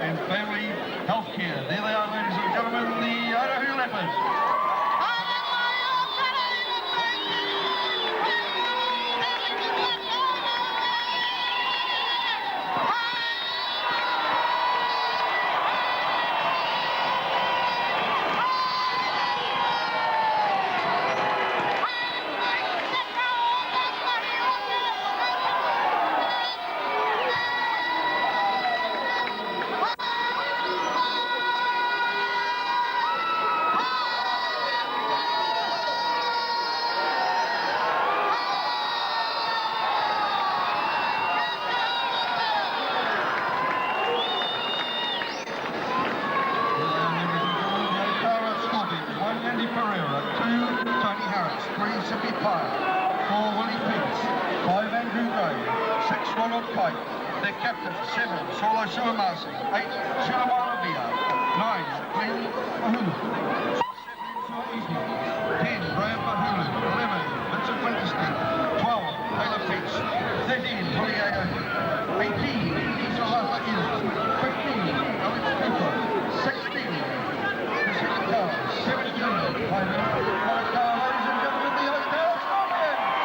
And family healthcare. There they are, ladies and gentlemen, the Otahu Leopards. Ronald Kite, their captain, 7, Saulo Suamasi, 8, 9, Otahuhu, 10, Graham Otahu, 11, Vincent Winterstein, 12, Taylor Peach, 13, Poliago, 18, Isolaha Hills, 15, Alex Cooper, 16, Priscilla Carr, 17, Carlaw, ladies and gentlemen, the Otahu Scorpions!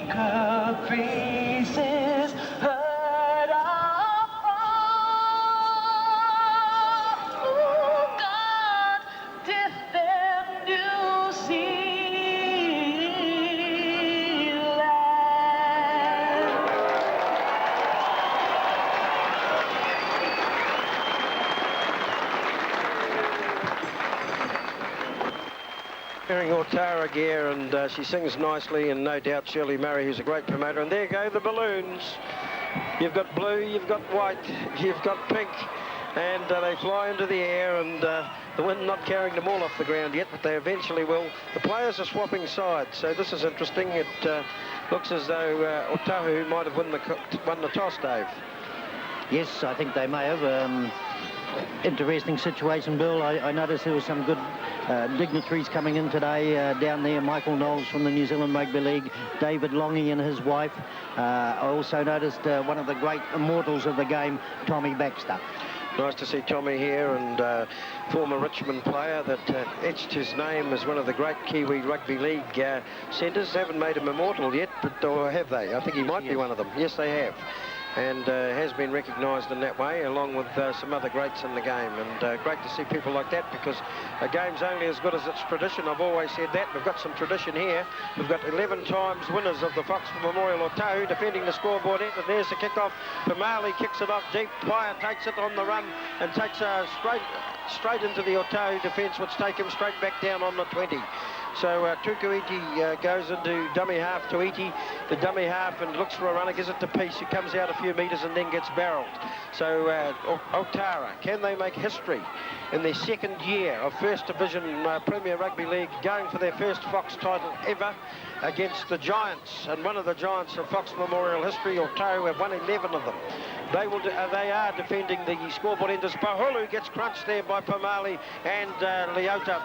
Her faces heard afar. Oh God, defend New Zealand. Wearing Otara gear, and she sings nicely, and no doubt Shirley Murray, who's a great promoter. And there go the balloons. You've got blue, you've got white, you've got pink, and they fly into the air, and the wind not carrying them all off the ground yet, but they eventually will. The players are swapping sides, so this is interesting. It looks as though Otahu might have won the toss, Dave. Yes, I think they may have. Interesting situation, Bill. I noticed there was some good dignitaries coming in today down there. Michael Knowles from the New Zealand Rugby League, David Longy and his wife. I also noticed one of the great immortals of the game, Tommy Baxter. Nice to see Tommy here, and former Richmond player that etched his name as one of the great Kiwi Rugby League centres. Haven't made him immortal yet, but or have they? I think he might be one of them. Yes, they have. And has been recognised in that way, along with some other greats in the game. And great to see people like that, because a game's only as good as its tradition. I've always said that. We've got some tradition here. We've got 11 times winners of the Foxford Memorial Otahu defending the scoreboard end. And there's the kick-off. Pamali kicks it off deep. Pyer takes it on the run and takes straight into the Otahu defence, which take him straight back down on the 20. So Tukuiti goes into dummy half to Iti, the dummy half, and looks for a runner, gives it to Peace, who comes out a few metres and then gets barrelled. So Otara, can they make history in their second year of First Division Premier Rugby League, going for their first Fox title ever against the Giants? And one of the Giants of Fox Memorial history, Otahu, have won 11 of them. They are defending the scoreboard end as Pauhulu gets crunched there by Pamali and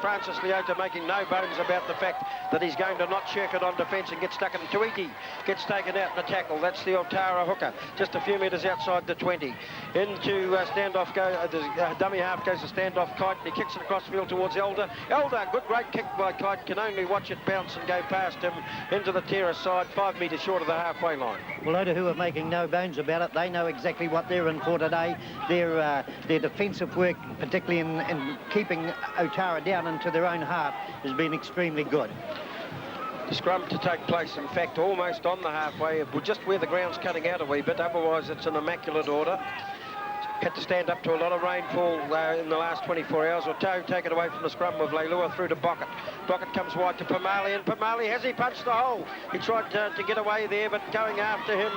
Francis Leota, making no bones about the fact that he's going to not shirk it on defence and get stuck in. Tuiti gets taken out in the tackle. That's the Otara hooker, just a few metres outside the 20. Into standoff, the dummy half goes to standoff Kite, and he kicks it across the field towards Elder. Elder, good great kick by Kite, can only watch it bounce and go past him into the terrace side, 5 metres short of the halfway line. Well, Otahu are making no bones about it. They know exactly what they're in for today. Their defensive work, particularly in keeping Otara down into their own half, has been extremely good. The scrum to take place, in fact, almost on the halfway, just where the ground's cutting out a wee bit. Otherwise, it's an immaculate order. Had to stand up to a lot of rainfall in the last 24 hours. Otahu take it away from the scrum with Leilua through to Bockett. Bockett comes wide to Pamali, and Pamali, has he punched the hole? He tried to get away there, but going after him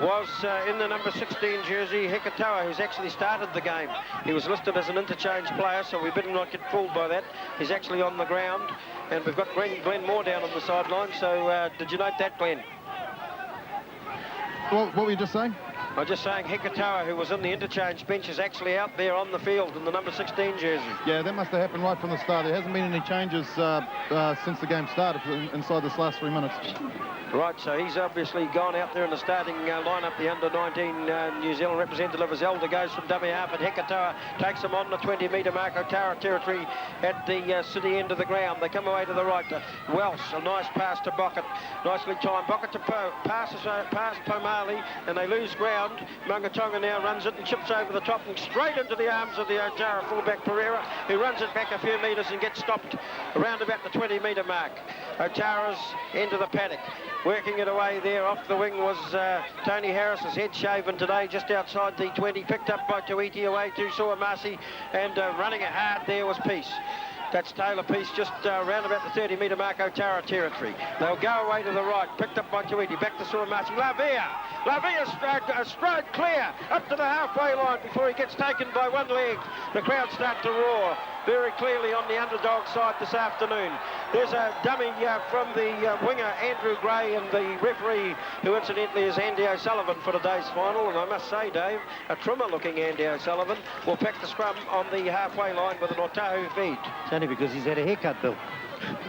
was in the number 16 jersey, Hekatoa, who's actually started the game. He was listed as an interchange player, so we better not get fooled by that. He's actually on the ground, and we've got Glenn Moore down on the sideline. So did you note that, Glenn? What were you just saying? I'm just saying Hekatoa, who was in the interchange bench, is actually out there on the field in the number 16 jersey. Yeah, that must have happened right from the start. There hasn't been any changes since the game started inside this last 3 minutes. Right, so he's obviously gone out there in the starting lineup. The under-19 New Zealand representative as Elder goes from dummy half, and Hekatoa takes him on the 20-metre mark. Otara territory at the city end of the ground. They come away to the right. Welsh, a nice pass to Bockett. Nicely timed. Bockett to passes past Pomali, and they lose ground. Mungatonga now runs it and chips over the top and straight into the arms of the Otara fullback Pereira, who runs it back a few metres and gets stopped around about the 20-metre mark. Otara's into the paddock. Working it away there off the wing was Tony Harris, his head shaven today, just outside the 20, picked up by Tuiti away to Suamasi, and running it hard there was Peace. That's Taylor Peace just around about the 30-metre mark, Otara territory. They'll go away to the right, picked up by Tuiti, back to Suamasi. Lavia strode clear up to the halfway line before he gets taken by one leg. The crowd start to roar very clearly on the underdog side this afternoon. There's a dummy from the winger, Andrew Gray, and the referee, who incidentally is Andy O'Sullivan for today's final. And I must say, Dave, a trimmer-looking Andy O'Sullivan will pack the scrum on the halfway line with an Otahu feed. It's only because he's had a haircut, Bill.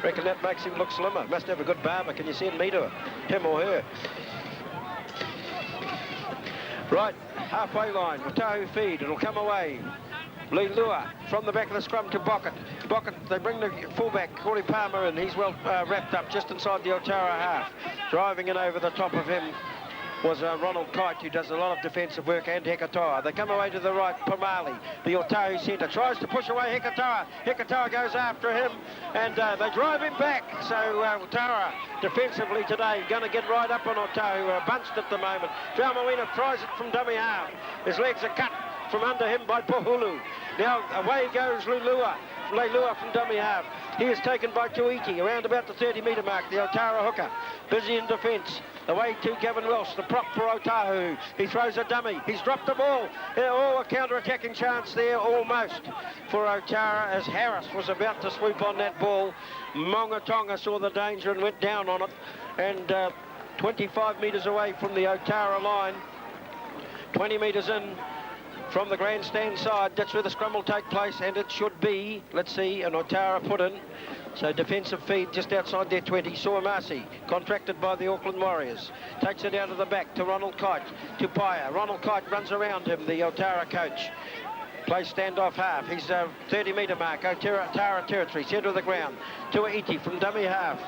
Reckon that makes him look slimmer. Must have a good barber. Can you send me to him or her? Right, halfway line, Otahu feed. It'll come away. Lulua from the back of the scrum to Bockett. Bockett, they bring the fullback, Corey Palmer, and he's well wrapped up just inside the Otara half. Driving in over the top of him was Ronald Kite, who does a lot of defensive work, and Hekatoa. They come away to the right, Pamali, the Otahu centre, tries to push away Hekatoa. Hekatoa goes after him, and they drive him back. So Otara, defensively today, going to get right up on Otahu, bunched at the moment. Faumuina tries it from dummy half. His legs are cut from under him by Pohulu. Now away goes Leilua from dummy half. He is taken by Tuiti around about the 30-metre mark, the Otara hooker. Busy in defence. Away to Gavin Welsh, the prop for Otahu. He throws a dummy. He's dropped the ball. Oh, a counter-attacking chance there, almost, for Otara, as Harris was about to swoop on that ball. Mongatonga saw the danger and went down on it. And 25 metres away from the Otara line, 20 metres in from the grandstand side, that's where the scrum will take place, and it should be, let's see, an Otara put in. So defensive feed just outside their 20. Suamasi, contracted by the Auckland Warriors, takes it out of the back to Ronald Kite, to Paya. Ronald Kite runs around him, the Otara coach. Plays standoff half. He's 30-metre mark, Otara territory, centre of the ground. Tuaiti from dummy half.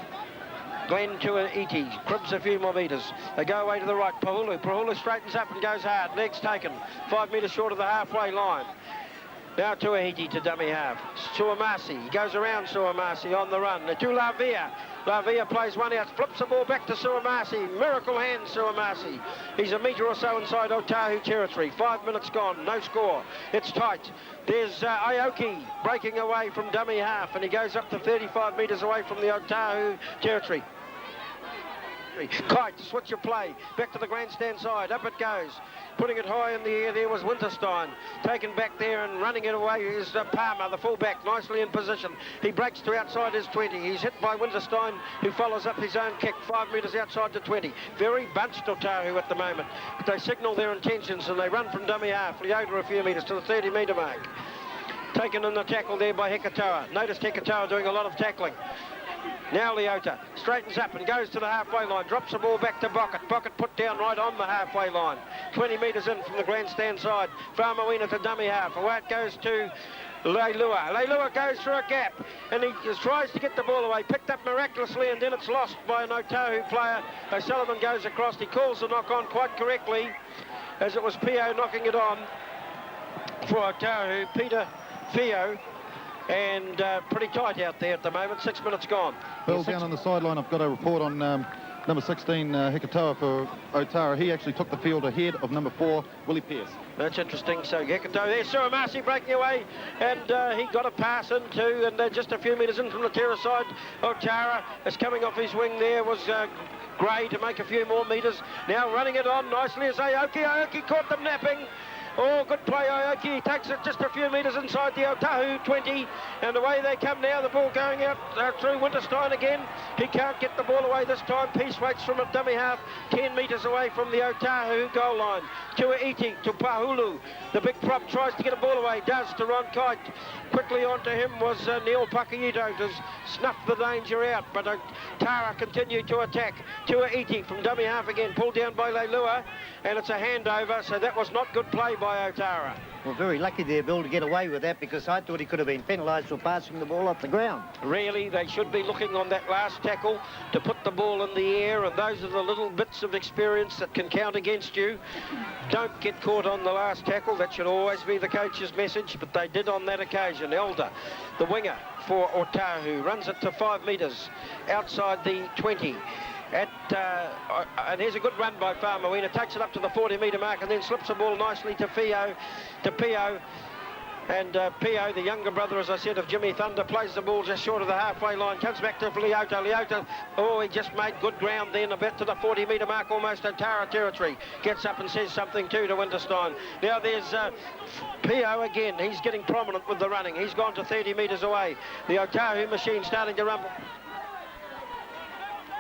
Glenn Tuaiti cribs a few more metres. They go away to the right. Pohulu straightens up and goes hard. Legs taken. 5 metres short of the halfway line. Now Tuaiti to dummy half. Suamasi. He goes around Suamasi on the run. To Lavia. Lavia plays one out. Flips the ball back to Suamasi. Miracle hands Suamasi. He's a metre or so inside Otahu territory. 5 minutes gone. No score. It's tight. There's Aoki breaking away from dummy half, and he goes up to 35 metres away from the Otahu territory. Kite, switch of play, back to the grandstand side, up it goes. Putting it high in the air there was Winterstein. Taken back there and running it away is Palmer, the fullback, nicely in position. He breaks to outside his 20. He's hit by Winterstein, who follows up his own kick, 5 metres outside the 20. Very bunched Otahu at the moment, but they signal their intentions and they run from dummy half. Leota a few metres to the 30-metre mark. Taken in the tackle there by Hekatoa. Noticed Hekatoa doing a lot of tackling. Now Leota straightens up and goes to the halfway line, drops the ball back to Bockett. Bockett put down right on the halfway line. 20 metres in from the grandstand side. Faumuina to dummy half. Away it goes to Leilua. Leilua goes through a gap and he tries to get the ball away. Picked up miraculously and then it's lost by an Otahu player. O'Sullivan goes across. He calls the knock on quite correctly, as it was Pio knocking it on for Otahu. Peter Fio. And pretty tight out there at the moment. 6 minutes gone. Bill, down on the sideline, I've got a report on number 16, Hekatoa for Otara. He actually took the field ahead of number 4, Willie Pearce. That's interesting. So Hekatoa, there's Suamasi breaking away, and he got a pass in too, and just a few metres in from the terrace side. Otara is coming off his wing there, was Gray to make a few more metres. Now running it on nicely is Aoki. Aoki caught them napping. Oh, good play, Aoki. He takes it just a few metres inside the Otahu 20, and away they come now. The ball going out through Winterstein again. He can't get the ball away this time. Peace waits from a dummy half, 10 metres away from the Otahu goal line. Tuaiti to Pohulu. The big prop tries to get a ball away, does to Ron Kite. Quickly onto him was Neil Pakayito to snuff the danger out, but Tara continued to attack. Tuaiti from dummy half again, pulled down by Leilua, and it's a handover, so that was not good play by Otara. Well, very lucky there, Bill, to get away with that, because I thought he could have been penalised for passing the ball off the ground. Really, they should be looking on that last tackle to put the ball in the air, and those are the little bits of experience that can count against you. Don't get caught on the last tackle. That should always be the coach's message, but they did on that occasion. Elder, the winger for Otahu, runs it to 5 metres outside the 20. And here's a good run by Faumuina, takes it up to the 40-metre mark and then slips the ball nicely to Pio. And Pio, the younger brother, as I said, of Jimmy Thunder, plays the ball just short of the halfway line, comes back to Leota. Leota, oh, he just made good ground then, a bit to the 40-metre mark, almost Otara territory. Gets up and says something too to Winterstein. Now there's Pio again. He's getting prominent with the running. He's gone to 30 metres away. The Otahu machine starting to rumble.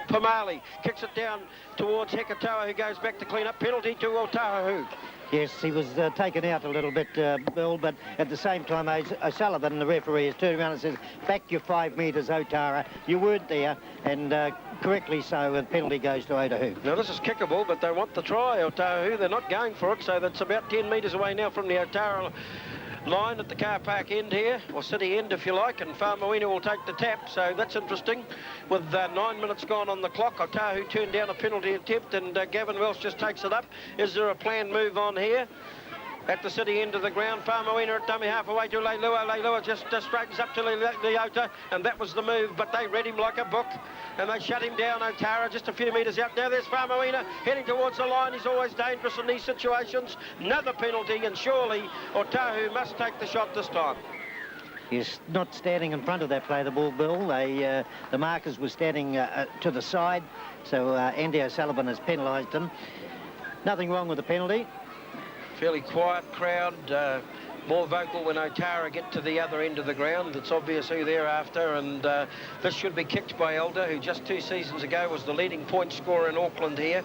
Pamali kicks it down towards Hekatoa, who goes back to clean up. Penalty to Otahu. Yes, he was taken out a little bit, Bill, but at the same time, O'Sullivan, the referee, has turned around and says, back your 5 metres, Otara. You weren't there, and correctly so, and penalty goes to Otahu. Now, this is kickable, but they want the try, Otahu. They're not going for it, so that's about 10 metres away now from the Otara line at the car park end here, or city end if you like, and Whamoina will take the tap, so that's interesting. With 9 minutes gone on the clock, Otahu turned down a penalty attempt, and Gavin Welsh just takes it up. Is there a planned move on here? At the city end of the ground, Whamoina at dummy half away to Leilua. Leilua just straightens up to Leota, and that was the move, but they read him like a book, and they shut him down. Otara just a few metres out. Now there's Whamoina heading towards the line. He's always dangerous in these situations. Another penalty, and surely Otahu must take the shot this time. He's not standing in front of that play the ball, Bill. The markers were standing to the side, so Andy O'Sullivan has penalised him. Nothing wrong with the penalty. Fairly quiet crowd, more vocal when Otara get to the other end of the ground. It's obvious who they're after, and this should be kicked by Elder, who just 2 seasons ago was the leading point scorer in Auckland here.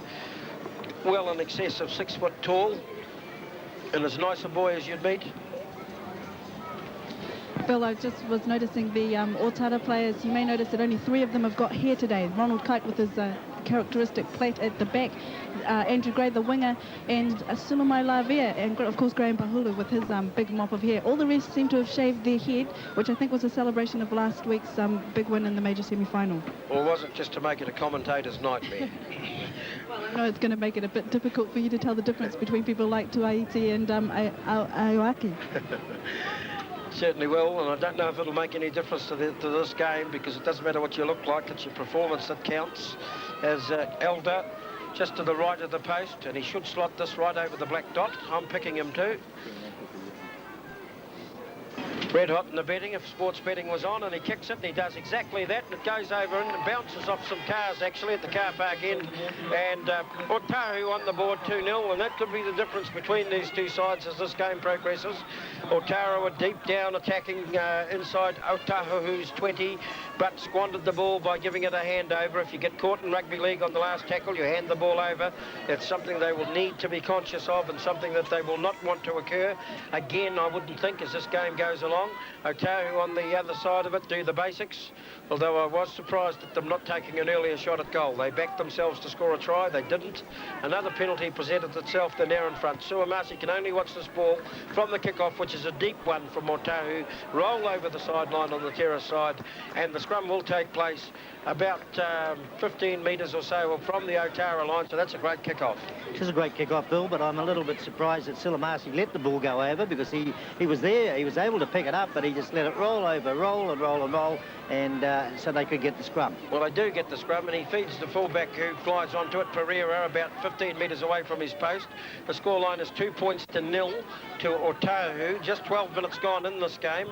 Well in excess of 6 foot tall, and as nice a boy as you'd meet. Bill, I just was noticing the Otara players. You may notice that only 3 of them have got hair today. Ronald Kite with his characteristic plait at the back, Andrew Gray, the winger, and Sumamai Lavia, and of course Graham Pahulu with his big mop of hair. All the rest seem to have shaved their head, which I think was a celebration of last week's big win in the major semi-final. Or was it just to make it a commentator's nightmare? Well, I know it's going to make it a bit difficult for you to tell the difference between people like Tuaiti and Aoaki. Certainly will, and I don't know if it'll make any difference to this game, because it doesn't matter what you look like, it's your performance that counts. As Elder just to the right of the post, and he should slot this right over the black dot. I'm picking him too. Red hot in the betting if sports betting was on, and he kicks it, and he does exactly that, and it goes over and bounces off some cars actually at the car park end, and Otahu on the board 2-0, and that could be the difference between these two sides as this game progresses. Otara were deep down attacking inside Otahu's 20, but squandered the ball by giving it a handover. If you get caught in rugby league on the last tackle, you hand the ball over. It's something they will need to be conscious of, and something that they will not want to occur again, I wouldn't think, as this game goes along. Otahu on the other side of it do the basics, although I was surprised at them not taking an earlier shot at goal. They backed themselves to score a try, they didn't. Another penalty presented itself, they're now in front. Suamasi can only watch this ball from the kickoff, which is a deep one from Otahu, roll over the sideline on the terrace side, and the scrum will take place about 15 metres or so from the Otara line, so that's a great kickoff. It is a great kickoff, Bill, but I'm a little bit surprised that Suamasi let the ball go over, because he was there, he was able to pick it up, but he just let it roll over, roll and roll and roll, and so they could get the scrum. Well, they do get the scrum, and he feeds the fullback who flies onto it, Pereira, about 15 metres away from his post. The scoreline is 2 points to 0 to Otahu. Just 12 minutes gone in this game,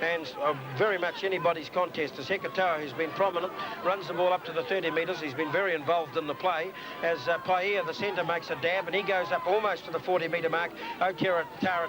and very much anybody's contest, as Hekatoa, who's been prominent, runs the ball up to the 30 metres. He's been very involved in the play, as Paia, the centre, makes a dab, and he goes up almost to the 40-metre mark, Otara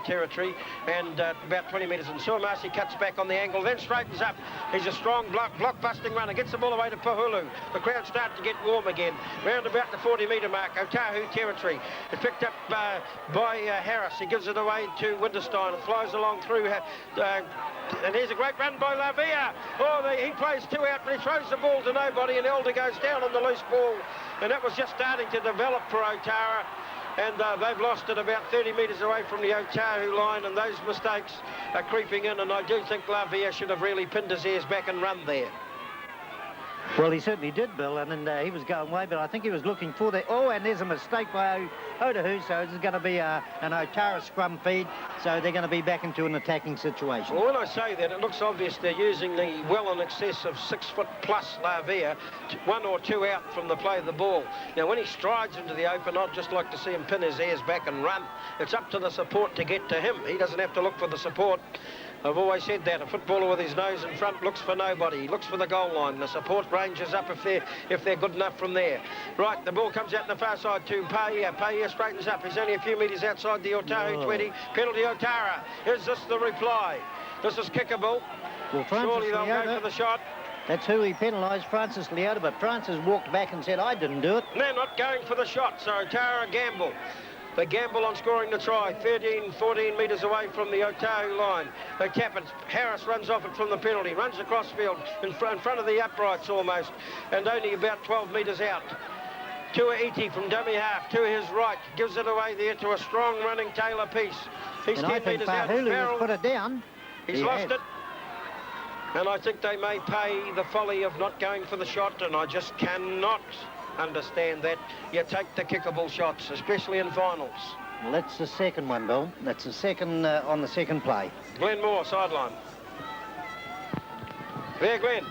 territory, and about 20 metres, and Suamasi cuts back on the angle, then straightens up. He's a strong block-busting runner, gets the ball away to Pahulu. The crowd start to get warm again. Round about the 40-metre mark, Otahu territory. It's picked up by Harris. He gives it away to Winterstein and flies along through, and here's a great run by Lavia. He plays 2 out, but he throws the ball to nobody, and Elder goes down on the loose ball, and that was just starting to develop for Otara. And they've lost it about 30 metres away from the Otahu line, and those mistakes are creeping in, and I do think Lavia should have really pinned his ears back and run there. Well, he certainly did, Bill, and he was going away, but I think he was looking for that. Oh, and there's a mistake by Otahu, so this is going to be an Otara scrum feed, so they're going to be back into an attacking situation. Well, when I say that, it looks obvious they're using the well in excess of 6 foot plus Lavia, 1 or 2 out from the play of the ball. Now, when he strides into the open, I'd just like to see him pin his ears back and run. It's up to the support to get to him. He doesn't have to look for the support. I've always said that a footballer with his nose in front looks for nobody. He looks for the goal line. The support ranges up if they're good enough from there. Right, the ball comes out on the far side to Paia. Paia straightens up. He's only a few metres outside the Otahu 20. Penalty Otara. Is this the reply? This is kickable. Well, surely they'll go for the shot. That's who he penalised, Francis Leota, but Francis walked back and said, I didn't do it. They're not going for the shot, so Otara gamble. They gamble on scoring the try, 13, 14 metres away from the Otahu line. They tap it. Harris runs off it from the penalty, runs across field in front of the uprights almost, and only about 12 metres out. Tuaiti from dummy half to his right, gives it away there to a strong running Taylor Peace. He's and 10 I think metres out. Otahu has Farrell. put it down. He's He lost has. it. And I think they may pay the folly of not going for the shot, and I just cannot understand that. You take the kickable shots, especially in finals. Well, that's the second one, Bill. That's the second on the second play. Glenn Moore, sideline. There, Glenn.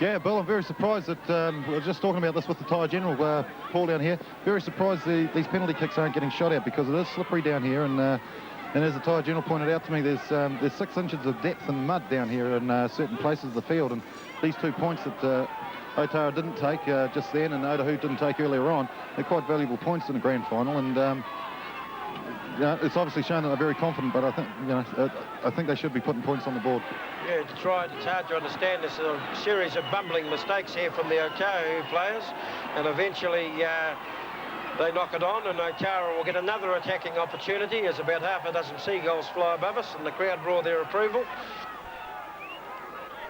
Yeah, Bill, I'm very surprised that, we were just talking about this with the Tyre General, Paul down here. Very surprised these penalty kicks aren't getting shot at because it is slippery down here, and as the Tyre General pointed out to me, there's 6 inches of depth and mud down here in certain places of the field, and these 2 points that Otara didn't take just then and Otahu didn't take earlier on, they're quite valuable points in the grand final, and it's obviously shown that they're very confident, but I think they should be putting points on the board. Yeah, it's hard to understand. There's a series of bumbling mistakes here from the Otahu players, and eventually they knock it on, and Otara will get another attacking opportunity as about half a dozen seagulls fly above us, and the crowd roar their approval.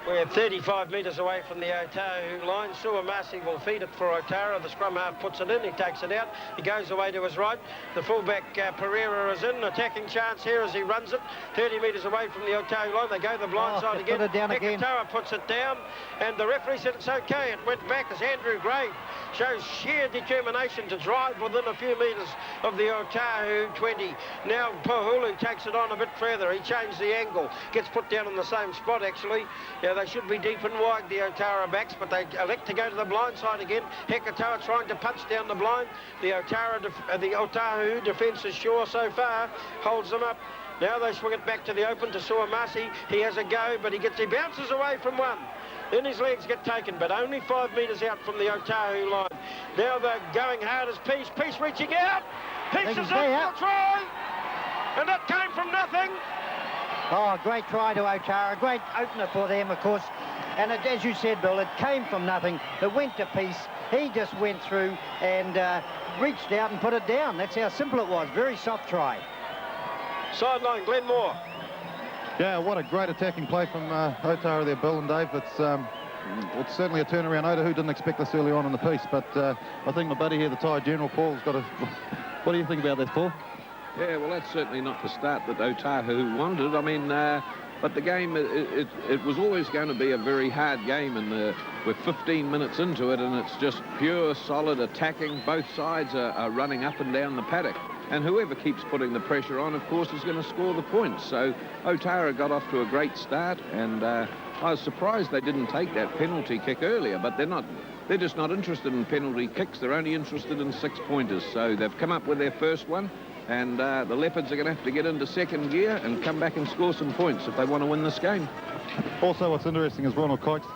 We're 35 metres away from the Otahu line. Suamasi will feed it for Otara. The scrum half puts it in. He takes it out. He goes away to his right. The fullback Pereira is in. Attacking chance here as he runs it. 30 metres away from the Otahu line. They go the blind side again. Put it down again. Otara puts it down. And the referee said it's okay. It went back as Andrew Gray shows sheer determination to drive within a few metres of the Otahu 20. Now Otahu takes it on a bit further. He changed the angle. Gets put down in the same spot actually. Yeah, they should be deep and wide, the Otara backs, but they elect to go to the blind side again. Hekatoa trying to punch down the blind. The Otahu defence is sure so far. Holds them up. Now they swing it back to the open to Suamasi. He has a go, but he bounces away from one. Then his legs get taken, but only 5 metres out from the Otahu line. Now they're going hard as Peace. Peace reaching out. Peace is in for a try. And that came from nothing. Oh, great try to Otara. Great opener for them, of course. And as you said, Bill, it came from nothing. It went to Peace. He just went through and reached out and put it down. That's how simple it was. Very soft try. Sideline, Glenn Moore. Yeah, what a great attacking play from Otara there, Bill and Dave. It's certainly a turnaround. Otahu didn't expect this early on in the piece, but I think my buddy here, the Tyre General, Paul's got a... What do you think about that, Paul? Yeah, well, that's certainly not the start that Otahu wanted. I mean, but the game, it was always going to be a very hard game, and we're 15 minutes into it, and it's just pure, solid attacking. Both sides are running up and down the paddock. And whoever keeps putting the pressure on, of course, is going to score the points. So Otara got off to a great start, and I was surprised they didn't take that penalty kick earlier, but they're just not interested in penalty kicks. They're only interested in 6-pointers. So they've come up with their first one, and the Leopards are going to have to get into second gear and come back and score some points if they want to win this game. Also, what's interesting is Ronald Kite's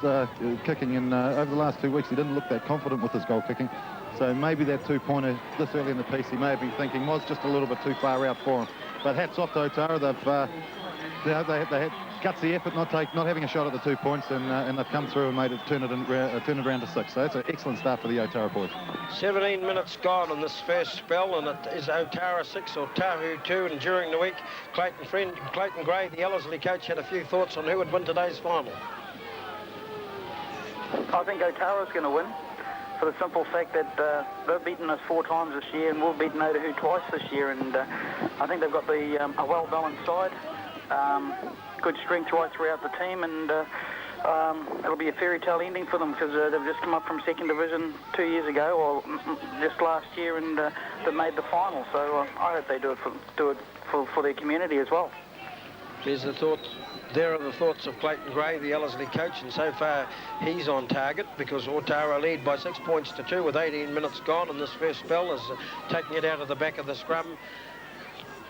kicking, and over the last 2 weeks, he didn't look that confident with his goal kicking. So maybe that 2-pointer this early in the piece, he may have been thinking was just a little bit too far out for him. But hats off to Otara. They had gutsy effort, not having a shot at the 2 points, and they've come through and turn it around to 6. So that's an excellent start for the Otara boys. 17 minutes gone in this first spell, and it is Otara 6 or Otahu 2. And during the week, Clayton Gray, the Ellerslie coach, had a few thoughts on who would win today's final. I think Otara's going to win, for the simple fact that they've beaten us 4 times this year, and we've beaten Otahu twice this year, and I think they've got a well-balanced side, good strength right throughout the team, and it'll be a fairy tale ending for them because they've just come up from second division 2 years ago, or just last year, and they made the final. So I hope they do it for their community as well. There's the thought. There are the thoughts of Clayton Gray, the Ellerslie coach, and so far he's on target because Otara lead by 6 points to 2 with 18 minutes gone, and this first spell is taking it out of the back of the scrum.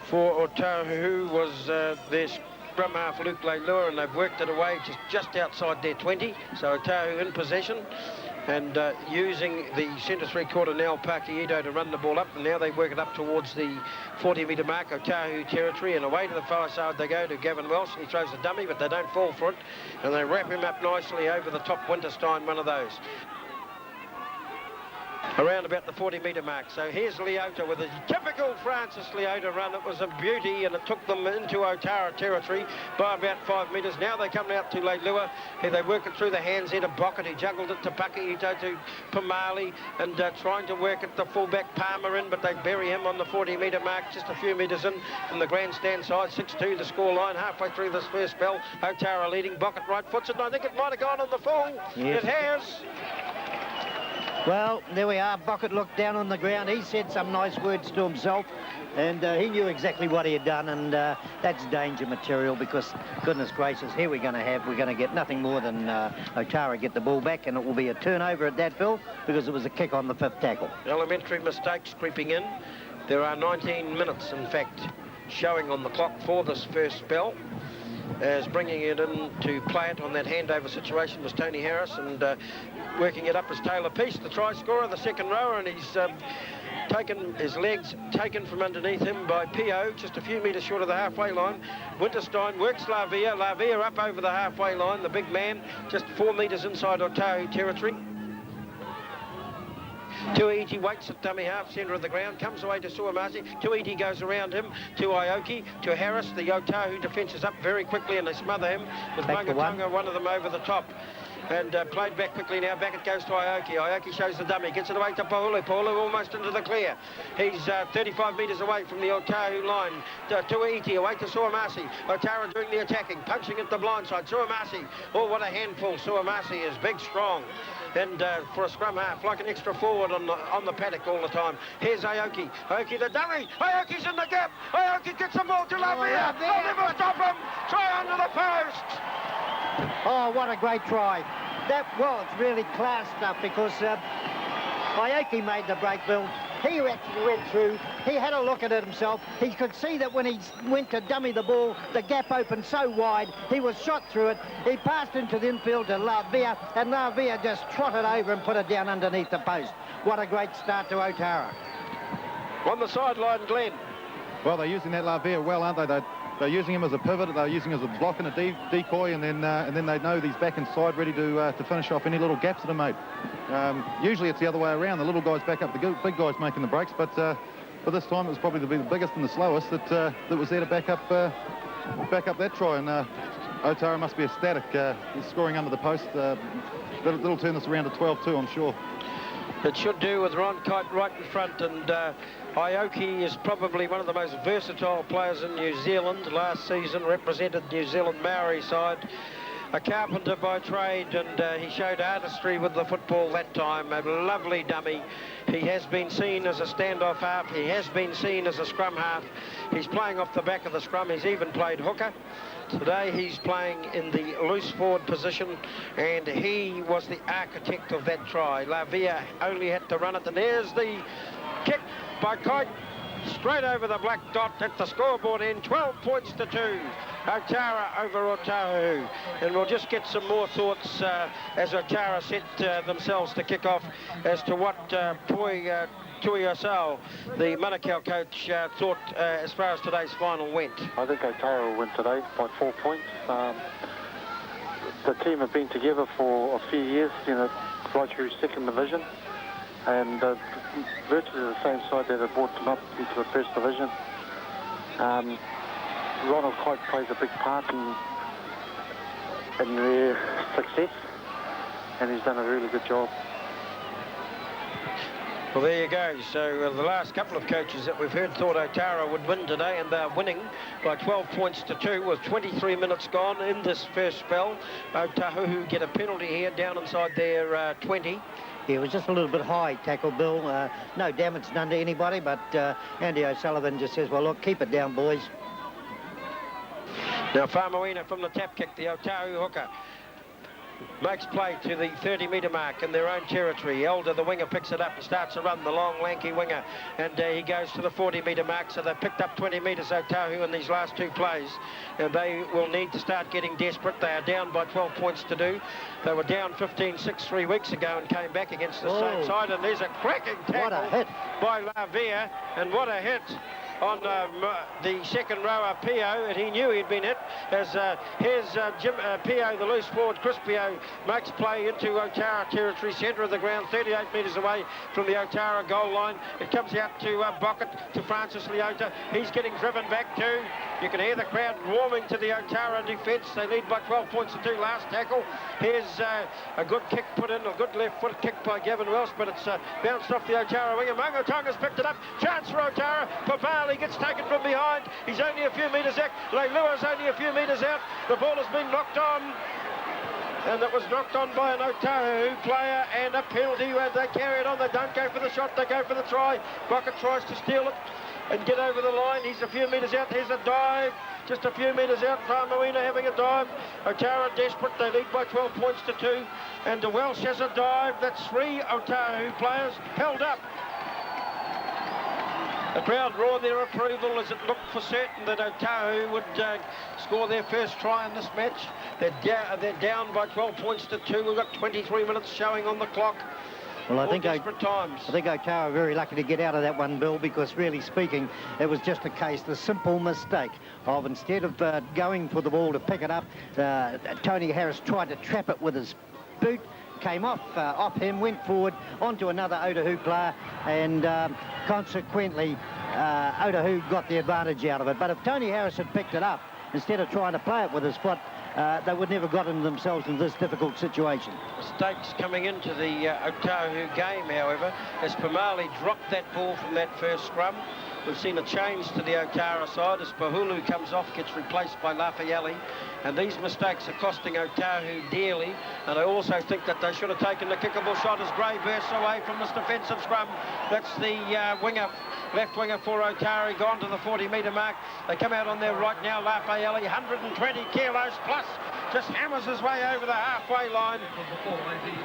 For Otahu was their scrum half Luke Leilua, and they've worked it away just outside their 20, so Otahu in possession. And using the centre three-quarter now, Pakiito, to run the ball up, and now they work it up towards the 40-metre mark, Otahu territory, and away to the far side they go to Gavin Welsh. He throws a dummy, but they don't fall for it, and they wrap him up nicely over the top Winterstein, one of those. around about the 40-metre mark. So here's Leota with a typical Francis Leota run. It was a beauty, and it took them into Otara territory by about 5 metres. Now they come out to Leilua. Here they work it through the hands here to Bockett. He juggled it to Pakiito, to Pamali, and trying to work it to fullback Palmer in, but they bury him on the 40-metre mark, just a few metres in from the grandstand side. 6-2 the score line halfway through this first spell. Otara leading. Bockett right foots it, and I think it might have gone on the full. Yes. It has. Well, there we are. Bockett looked down on the ground. He said some nice words to himself, and he knew exactly what he had done, and that's danger material, because, goodness gracious, here we're going to get nothing more than Otara get the ball back, and it will be a turnover at that, Bill, because it was a kick on the 5th tackle. Elementary mistakes creeping in. There are 19 minutes, in fact, showing on the clock for this first spell. As bringing it in to play it on that handover situation was Tony Harris, and working it up as Taylor Peace, the try scorer, the second rower, and he's taken his legs taken from underneath him by Pio, just a few metres short of the halfway line. Winterstein works Lavia up over the halfway line, the big man, just 4 metres inside Otahu territory. Tuiti waits at dummy half, centre of the ground, comes away to Suamasi. Tuiti goes around him to Ioki, to Harris. The Otahu defence is up very quickly, and they smother him with Mungatunga, one of them over the top. And played back quickly now. Back it goes to Ioki. Ioki shows the dummy. Gets it away to Paulu. Paulu almost into the clear. He's 35 metres away from the Otahu line. Tuiti away to Suamasi. Otara doing the attacking. Punching at the blind side. Suamasi. Oh, what a handful. Suamasi is big, strong. And for a scrum half, like an extra forward on the paddock all the time. Here's Aoki. Aoki the dummy. Aoki's in the gap. Aoki gets the ball to Lavia. They'll never stop him. Try under the post. Oh, what a great try. Well, it's really class stuff, because Aoki made the break, Bill. He actually went through. He had a look at it himself. He could see that when he went to dummy the ball, the gap opened so wide. He was shot through it. He passed into the infield to Lavia, and Lavia just trotted over and put it down underneath the post. What a great start to Otara. On the sideline, Glenn. Well, they're using that Lavia well, aren't they? They're using him as a pivot. They're using him as a block and a decoy, and then they know he's back inside, ready to finish off any little gaps that are made. Usually it's the other way around. The little guys back up the big guys making the breaks, but this time it was probably the biggest and the slowest that was there to back up that try. And Otara must be ecstatic. He's scoring under the post. That'll turn this around to 12-2, I'm sure. It should do, with Ron Kite right in front, and Aoki is probably one of the most versatile players in New Zealand. Last season represented New Zealand Maori side. A carpenter by trade, and he showed artistry with the football that time. A lovely dummy. He has been seen as a standoff half. He has been seen as a scrum half. He's playing off the back of the scrum. He's even played hooker. Today he's playing in the loose forward position, and he was the architect of that try. Lavia only had to run it, and there's the kick by Kite, straight over the black dot at the scoreboard end. 12 points to 2. Otara over Otahu. And we'll just get some more thoughts as Otara set themselves to kick off as to what Tuiasau, the Manukau coach, thought as far as today's final went. I think Otara will win today by 4 points. The team have been together for a few years, right through second division, and virtually the same side that have brought them up into the first division. Ronald Kite plays a big part in their success, and he's done a really good job. Well, there you go. So the last couple of coaches that we've heard thought Otara would win today, and they're winning by 12 points to 2 with 23 minutes gone in this first spell. Otahuhu get a penalty here down inside their 20. Yeah, it was just a little bit high tackle, Bill. No damage done to anybody, but Andy O'Sullivan just says, well, look, keep it down, boys. Now, Famuina from the tap kick, the Otahu hooker, makes play to the 30-metre mark in their own territory. Elder, the winger, picks it up and starts to run, the long, lanky winger, and he goes to the 40-metre mark, so they've picked up 20 metres, Otahu, in these last two plays, and they will need to start getting desperate. They are down by 12 points to 2. They were down 15-6 3 weeks ago and came back against the same side, and there's a cracking tackle by Lavia, and what a hit. on the second rower, Pio, and he knew he'd been hit. As here's Jim Pio, the loose forward. Chris Pio makes play into Otara territory, centre of the ground, 38 metres away from the Otara goal line. It comes out to Bockett, to Francis Leota. He's getting driven back too. You can hear the crowd warming to the Otara defence. They lead by 12 points to 2. Last tackle. Here's a good kick put in, a good left-foot kick by Gavin Welsh, but it's bounced off the Otara winger. Mungo Tonga's picked it up. Chance for Otara. Papali gets taken from behind. He's only a few metres out. Leilua's only a few metres out. The ball has been knocked on. And it was knocked on by an Otahu player, and a penalty where they carry it on. They don't go for the shot, they go for the try. Bockett tries to steal it and get over the line. He's a few metres out. Here's a dive. Just a few metres out. Farmawina having a dive. Otara desperate. They lead by 12 points to 2. And Welsh has a dive. That's 3 Otahu players held up. The crowd roared their approval as it looked for certain that Otahu would score their first try in this match. They're down by 12 points to 2. We've got 23 minutes showing on the clock. Well, I think Otara are very lucky to get out of that one, Bill, because really speaking, it was just a case, the simple mistake of instead of going for the ball to pick it up, Tony Harris tried to trap it with his boot, came off him, went forward onto another Otahu player, and consequently, Otahu got the advantage out of it. But if Tony Harris had picked it up, instead of trying to play it with his foot, they would never gotten themselves in this difficult situation. Mistakes coming into the Otahu game, however, as Pamali dropped that ball from that first scrum. We've seen a change to the Otara side as Pahulu comes off, gets replaced by Lafayette, and these mistakes are costing Otahu dearly. And I also think that they should have taken the kickable shot as Gray bursts away from this defensive scrum. That's the left winger for Otara, gone to the 40-metre mark. They come out on their right now. Lafayette, 120 kilos plus, just hammers his way over the halfway line.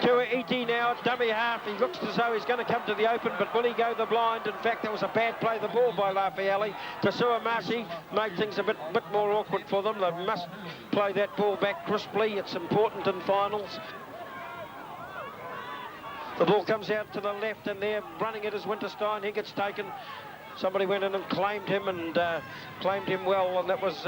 Tuaiti now at dummy half. He looks as though he's going to come to the open, but will he go the blind? In fact, that was a bad play the ball by Lafayette. Suamasi made things a bit more awkward for them. They must play that ball back crisply. It's important in finals. The ball comes out to the left, and they're running it as Winterstein. He gets taken. Somebody went in and claimed him, and claimed him well, and that was...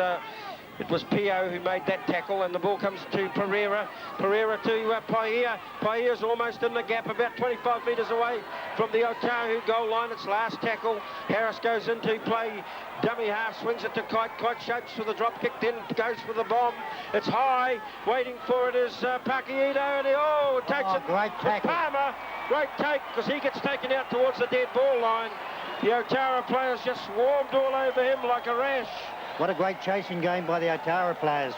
It was Pio who made that tackle, and the ball comes to Pereira. Pereira to Paia. Paia's almost in the gap, about 25 metres away from the Otahu goal line. It's last tackle. Harris goes into play. Dummy half, swings it to Kite. Kite shapes for the drop kick, then goes for the bomb. It's high. Waiting for it is Pakiito, and it takes it. Great tackle. Palmer, great take, because he gets taken out towards the dead ball line. The Otara players just swarmed all over him like a rash. What a great chasing game by the Otara players.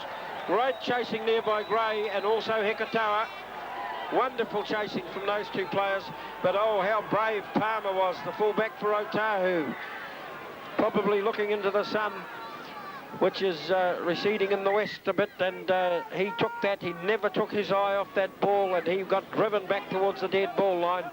Great chasing there by Gray and also Hekatoa. Wonderful chasing from those two players. But oh, how brave Palmer was, the fullback for Otahu. Probably looking into the sun, which is receding in the west a bit, and he took that. He never took his eye off that ball, and he got driven back towards the dead ball line.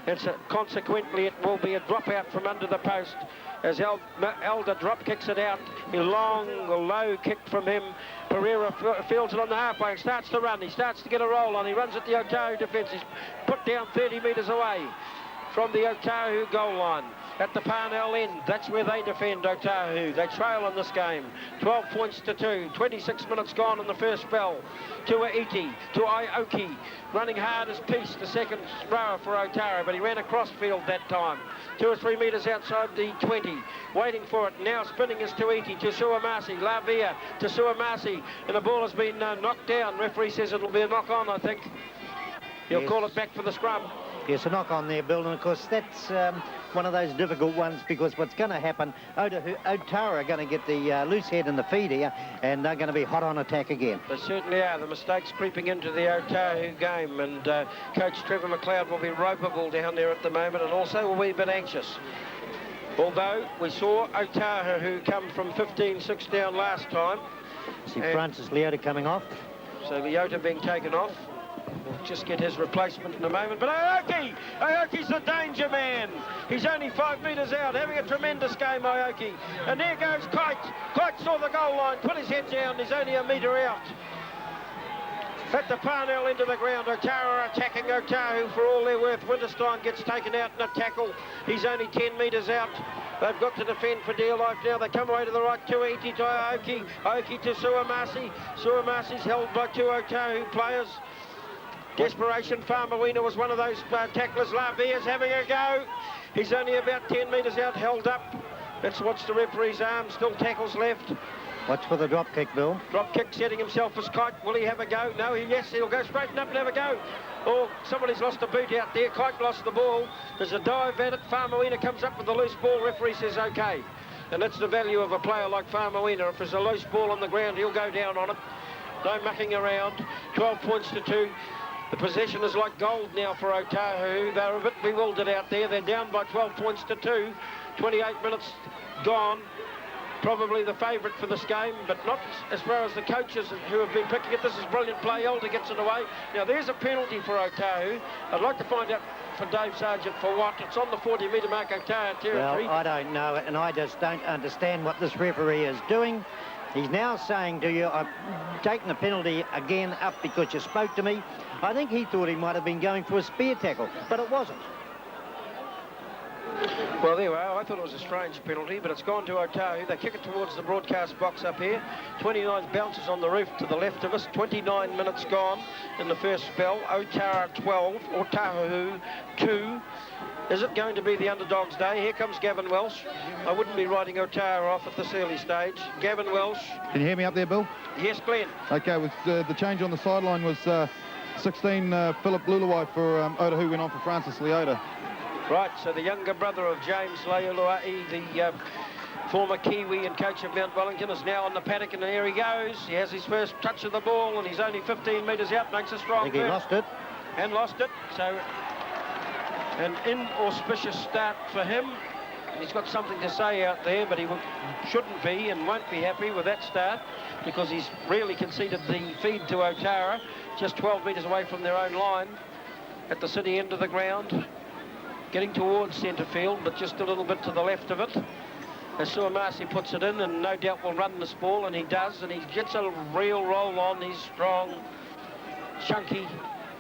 And so consequently, it will be a dropout from under the post as Elder drop kicks it out. A long, low kick from him. Pereira fields it on the halfway and starts to run. He starts to get a roll on. He runs at the Otahu defence. He's put down 30 metres away from the Otahu goal line. At the Parnell end, that's where they defend Otahu. They trail in this game. 12 points to 2. 26 minutes gone in the first spell. Tuaiti to Ioki. Running hard as Peace, the second rower for Otara, but he ran across field that time. 2 or 3 metres outside the 20. Waiting for it. Now spinning is Tuaiti to Suamasi. Lavia to Suamasi. And the ball has been knocked down. Referee says it'll be a knock on, I think. He'll call it back for the scrum. Yes, a knock on there, Bill, and of course that's one of those difficult ones, because what's going to happen, Otara are going to get the loose head in the feed here, and they're going to be hot on attack again. They certainly are. The mistakes creeping into the Otahu game, and Coach Trevor McLeod will be ropeable down there at the moment, and also will be a bit anxious. Although we saw Otahu come from 15-6 down last time. See Francis Leota coming off. So Leota being taken off. We'll just get his replacement in a moment. But Aoki's the danger man. He's only 5 metres out, having a tremendous game, Aoki. And there goes Kite. Kite saw the goal line, put his head down. He's only a metre out. At the Parnell into the ground, Otara attacking Otahu for all they're worth. Winterstein gets taken out in a tackle. He's only 10 metres out. They've got to defend for dear life now. They come away to the right, 280 to Aoki. Aoki to Suamasi. Suamasi's held by 2 Otahu players. Desperation. Farmawina was one of those tacklers. Lavia's having a go. He's only about 10 metres out, held up. Let's watch the referee's arm. Still tackles left. Watch for the drop kick, Bill. Drop kick, setting himself as Kite. Will he have a go? No, yes, he'll go straighten up and have a go. Oh, somebody's lost a boot out there. Kite lost the ball. There's a dive at it. Farmawina comes up with the loose ball. Referee says OK. And that's the value of a player like Farmawina. If there's a loose ball on the ground, he'll go down on it. No mucking around. 12 points to 2. The possession is like gold now for Otahu. They're a bit bewildered out there. They're down by 12 points to 2. 28 minutes gone. Probably the favourite for this game, but not as far as the coaches who have been picking it. This is brilliant play. Elder gets it away. Now, there's a penalty for Otahu. I'd like to find out for Dave Sargent for what. It's on the 40-metre mark, Otahu territory. Well, I don't know, and I just don't understand what this referee is doing. He's now saying to you, I've taken the penalty again up because you spoke to me. I think he thought he might have been going for a spear tackle, but it wasn't. Well, there we are. I thought it was a strange penalty, but it's gone to Otahu. They kick it towards the broadcast box up here. 29 bounces on the roof to the left of us. 29 minutes gone in the first spell. Otara 12, Otahu 2. Is it going to be the underdog's day? Here comes Gavin Welsh. I wouldn't be writing Otara off at this early stage. Gavin Welsh. Can you hear me up there, Bill? Yes, Glenn. Okay, with the change on the sideline was 16 Philip Luluai for Otahu went on for Francis Leota. Right, so the younger brother of James Leuluai, the former Kiwi and coach of Mount Wellington, is now on the paddock, and there he goes. He has his first touch of the ball, and he's only 15 metres out, makes a strong I think he lost it. And lost it, so an inauspicious start for him. He's got something to say out there, but he shouldn't be and won't be happy with that start because he's really conceded the feed to Otara, just 12 metres away from their own line at the city end of the ground. Getting towards centre field, but just a little bit to the left of it. As Suamasi puts it in, and no doubt will run this ball, and he does, and he gets a real roll on. He's strong, chunky.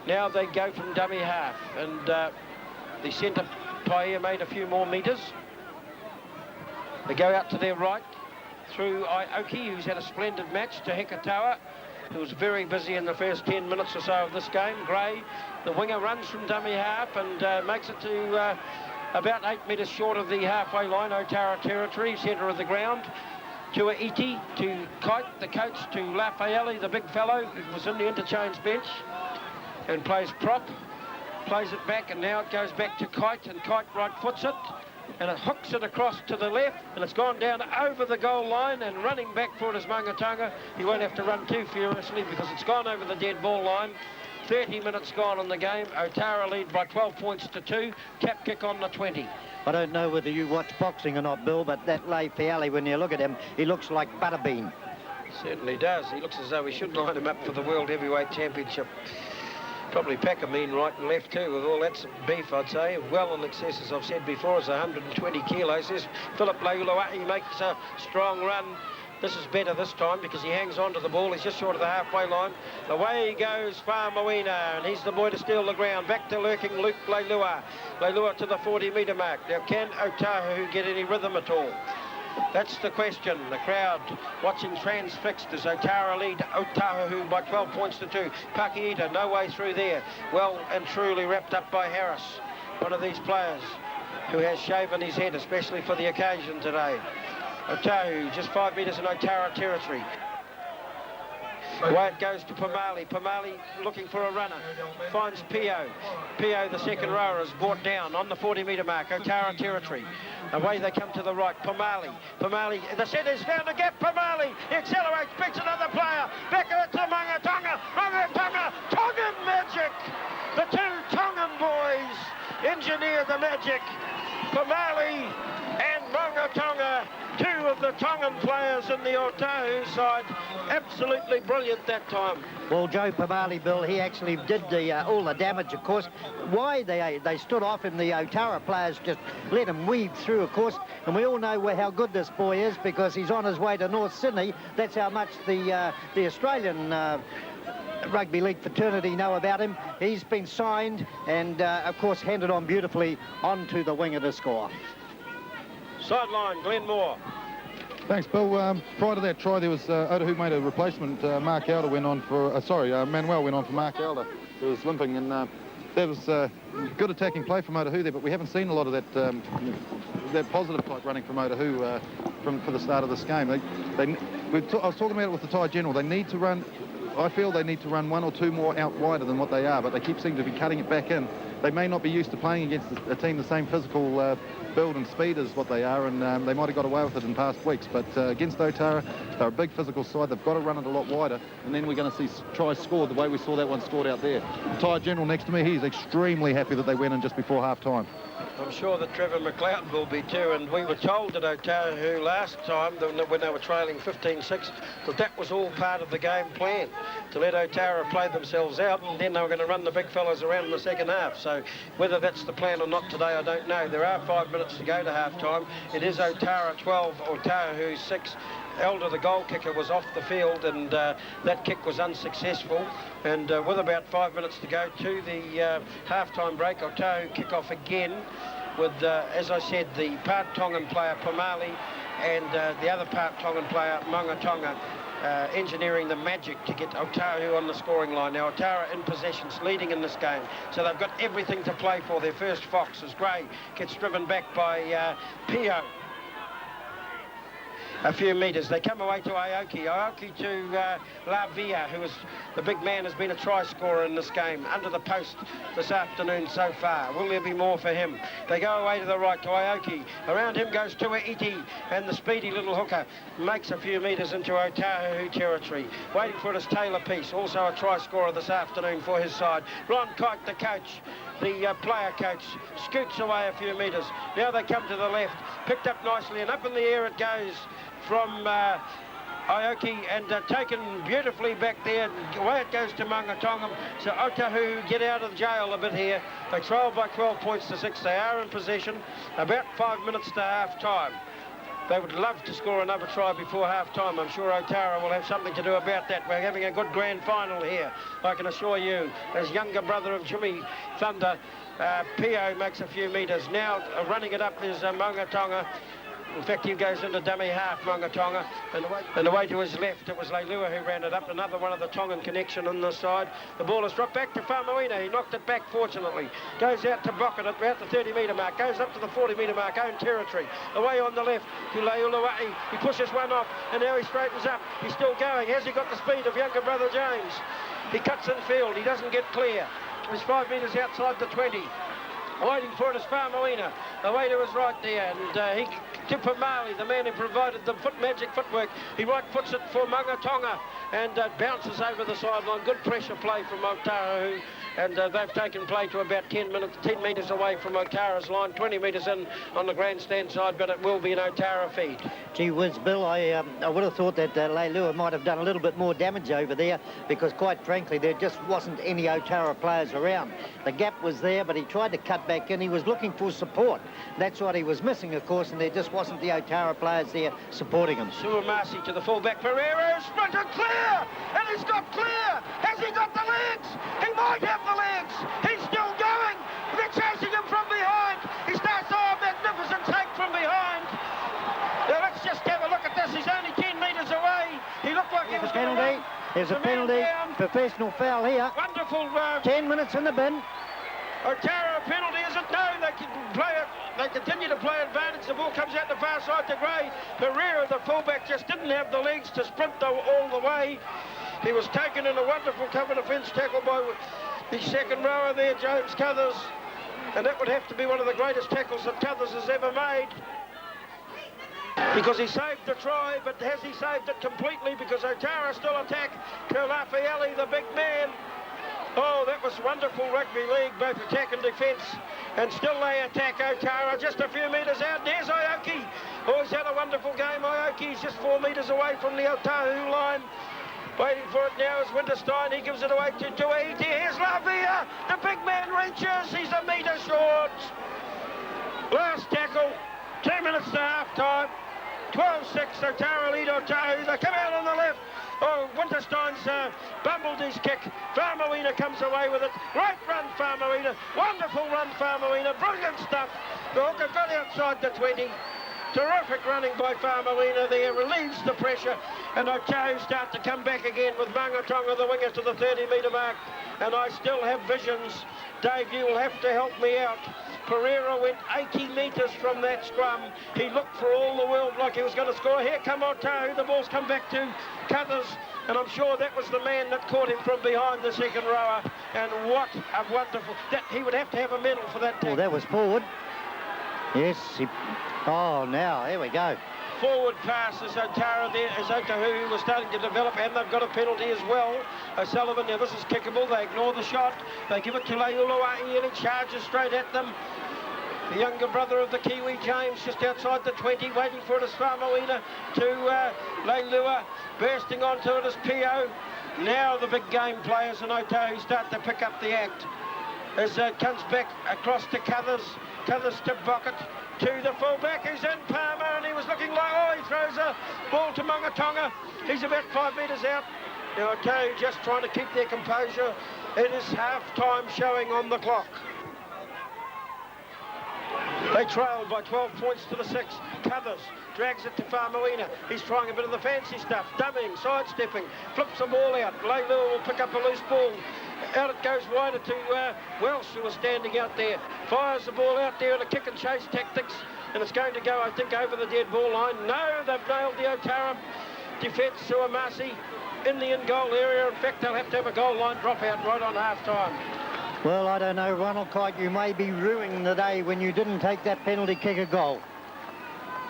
Now they go from dummy half, and the centre player made a few more metres. They go out to their right through Ioki, who's had a splendid match, to Hekatawa, who was very busy in the first 10 minutes or so of this game. Gray, the winger, runs from dummy half and makes it to about 8 metres short of the halfway line, Otara territory, centre of the ground. To Iti, to Kite, the coach, to Lafaeli, the big fellow, who was in the interchange bench, and plays prop, plays it back, and now it goes back to Kite, and Kite right foots it, and it hooks it across to the left, and it's gone down over the goal line, and running back for it is Mangatonga. He won't have to run too furiously because it's gone over the dead ball line. 30 minutes gone on the game. Otara lead by 12 points to 2. Cap kick on the 20. I don't know whether you watch boxing or not, Bill, but that Leigh Fiali, when you look at him, he looks like Butterbean. Certainly does. He looks as though we should line him up for the World Heavyweight Championship. Probably pack a mean right and left too, with all that beef, I'd say. Well in excess, as I've said before, is 120 kilos. There's Philip Leuluai. He makes a strong run. This is better this time because he hangs on to the ball. He's just short of the halfway line. Away goes Farmawina, and he's the boy to steal the ground. Back to lurking Luke Leilua. Leilua to the 40-metre mark. Now, can Otahu get any rhythm at all? That's the question. The crowd watching transfixed as Otara lead Otahu by 12 points to 2. Pakiita, no way through there. Well and truly wrapped up by Harris, one of these players who has shaven his head, especially for the occasion today. Otahu, just 5 metres in Otara territory. Away it goes to Pamali. Pamali looking for a runner. Finds Pio. Pio, the second rower, is brought down on the 40-metre mark. Otara territory. Away they come to the right. Pamali. Pamali. The centre's found a gap. Pamali. He accelerates. Beats another player. Back of it to Mangatonga. Mangatonga. Tongan magic. The two Tongan boys engineer the magic. Pamali and Mangatonga. Two of the Tongan players in the Otahu side, absolutely brilliant that time. Well, Joe Pamali, Bill, he actually did all the damage, of course. Why they stood off him, the Otara players just let him weave through, of course. And we all know how good this boy is because he's on his way to North Sydney. That's how much the Australian rugby league fraternity know about him. He's been signed and, of course, handed on beautifully onto the winger to score. sideline, Glenn Moore. Thanks, Bill. Prior to that try, there was Otahu made a replacement. Mark Elder went on for, Manuel went on for Mark Elder, who was limping, and that was good attacking play from Otahu there, but we haven't seen a lot of that positive type running from Otahu for the start of this game. I was talking about it with the Thai General. They need to run, I feel they need to run one or two more out wider than what they are, but they keep seeming to be cutting it back in. They may not be used to playing against a team the same physical build and speed as what they are, and they might have got away with it in past weeks, but against Otara, they're a big physical side. They've got to run it a lot wider, and then we're going to see tries scored the way we saw that one scored out there. Thai General next to me, he's extremely happy that they went in just before half-time. I'm sure that Trevor McLeod will be too, and we were told that Otahu last time, when they were trailing 15-6, that was all part of the game plan, to let Otara play themselves out, and then they were going to run the big fellas around in the second half. So whether that's the plan or not today, I don't know. There are 5 minutes to go to half-time. It is Otara 12, Otahu 6. Elder, the goal kicker, was off the field, and that kick was unsuccessful. And with about 5 minutes to go to the half-time break, Otahu kick off again with, as I said, the part Tongan player Pamali and the other part Tongan player Mangatonga engineering the magic to get Otahu on the scoring line. Now Otara in possessions, leading in this game, so they've got everything to play for. Their first fox as Gray gets driven back by Pio. A few metres. They come away to Aoki. Aoki to Lavia, who is the big man, has been a try scorer in this game, under the post this afternoon so far. Will there be more for him? They go away to the right to Aoki. Around him goes Tuaiti, and the speedy little hooker makes a few metres into Otahu territory. Waiting for his Taylor piece, also a try scorer this afternoon for his side. Ron Kite, the coach, the player coach, scoots away a few metres. Now they come to the left, picked up nicely, and up in the air it goes from Aoki, and taken beautifully back there. Away it goes to Mangatonga. So Otahu get out of jail a bit here. They trail by 12 points to 6. They are in possession. About 5 minutes to half-time. They would love to score another try before half-time. I'm sure Otara will have something to do about that. We're having a good grand final here, I can assure you. As younger brother of Jimmy Thunder, Pio makes a few metres. Now running it up is Mangatonga. In fact, he goes into dummy half, Mangatonga, and away to his left, it was Leilua who ran it up, another one of the Tongan connection on this side. The ball is dropped back to Faumuina. He knocked it back, fortunately. Goes out to Bocket at about the 30-metre mark, goes up to the 40-metre mark, own territory. Away on the left to Leilua. He pushes one off, and now he straightens up. He's still going. Has he got the speed of younger brother James? He cuts in field. He doesn't get clear. He's 5 metres outside the 20. Waiting for it is Faumuina, away to his right there, and he to Pamali, the man who provided the magic footwork. He right foots it for Mangatonga, and bounces over the sideline. Good pressure play from Otahu, and they've taken play to about 10 metres away from Otara's line, 20 metres in on the grandstand side, but it will be an Otara feed. Gee whiz, Bill, I would have thought that Leilua might have done a little bit more damage over there, because quite frankly there just wasn't any Otara players around. The gap was there, but he tried to cut back in. He was looking for support. That's what he was missing, of course, and there just wasn't the Otara players there supporting him. Suamasi to the fullback. Pereira sprinted clear, and he's got clear. Has he got the legs? He might have the legs. He's still going. They're chasing him from behind. He starts, oh, magnificent take from behind. Now let's just have a look at this. He's only 10 metres away. He looked like he was going to run. There's a penalty. Professional foul here. Wonderful. 10 minutes in the bin. Otara penalty, is it? No, they can play it. They continue to play advantage. The ball comes out the far side to Gray. Pereira, the fullback, just didn't have the legs to sprint all the way. He was taken in a wonderful cover defence tackle by the second rower there, James Cuthers. And that would have to be one of the greatest tackles that Cuthers has ever made. Because he saved the try, but has he saved it completely? Because Otara still attack. Kalafieli, the big man. Oh, that was wonderful rugby league, both attack and defence. And still they attack Otara just a few metres out. There's Aoki. Oh, he's had a wonderful game. Aoki's just 4 metres away from the Otahu line. Waiting for it now is Winterstein. He gives it away to Tuaiti. Here's Lavia. The big man reaches. He's a metre short. Last tackle. 2 minutes to half-time. 12-6, Otara lead Otahu. They come out on the left. Oh, Winterstein's bumbled his kick. Faumuina comes away with it. Great run, Faumuina. Wonderful run, Faumuina. Brilliant stuff. The hooker got outside the 20. Terrific running by Faamawina there, relieves the pressure, and Otahu start to come back again with Mangatonga, the winger, to the 30-metre mark. And I still have visions. Dave, you will have to help me out. Pereira went 80 metres from that scrum. He looked for all the world like he was going to score. Here come Otahu. The ball's come back to Cuthers, and I'm sure that was the man that caught him from behind the second rower. And what a wonderful... he would have to have a medal for that. Well, that was forward. Yes. Oh, now, here we go. Forward pass as Otara there, as Otahu was starting to develop, and they've got a penalty as well. O'Sullivan, now this is kickable. They ignore the shot. They give it to Leuluai, and he charges straight at them. The younger brother of the Kiwi, James, just outside the 20, waiting for it as Faamawina to Leilua. Bursting onto it as Pio. Now the big game players and Otahu start to pick up the act. As comes back across to Cuthers. Cuthers to Bucket. To the fullback, who's in Palmer, and he was looking like, oh, he throws a ball to Mangatonga. He's about 5 metres out. Now, Otahu just trying to keep their composure. It is half-time showing on the clock. They trail by 12 points to the 6. Cuthers drags it to Faamawina. He's trying a bit of the fancy stuff, dummying, sidestepping, flips the ball out. Leilua will pick up a loose ball. Out it goes wider to Welsh, who was standing out there. Fires the ball out there in a kick and chase tactics, and it's going to go, I think, over the dead ball line. No, they've nailed the Otara defence. Suamasi in the in-goal area. In fact, they'll have to have a goal line dropout right on half-time. Well, I don't know, Ronald Kite, you may be ruining the day when you didn't take that penalty kick a goal.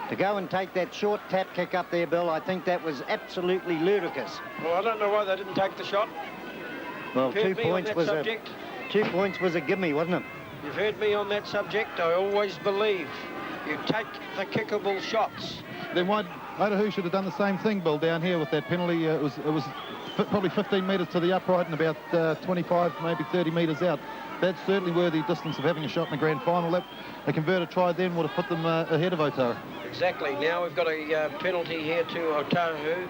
To go and take that short tap kick up there, Bill, I think that was absolutely ludicrous. Well, I don't know why they didn't take the shot. Well, 2 points was a gimme, wasn't it? You've heard me on that subject. I always believe you take the kickable shots. Then why Otahu should have done the same thing, Bill, down here with that penalty. It was probably 15 metres to the upright and about 25, maybe 30 metres out. That's certainly worthy distance of having a shot in the grand final. A converted try then would have put them ahead of Otara. Exactly. Now we've got a penalty here to Otahu.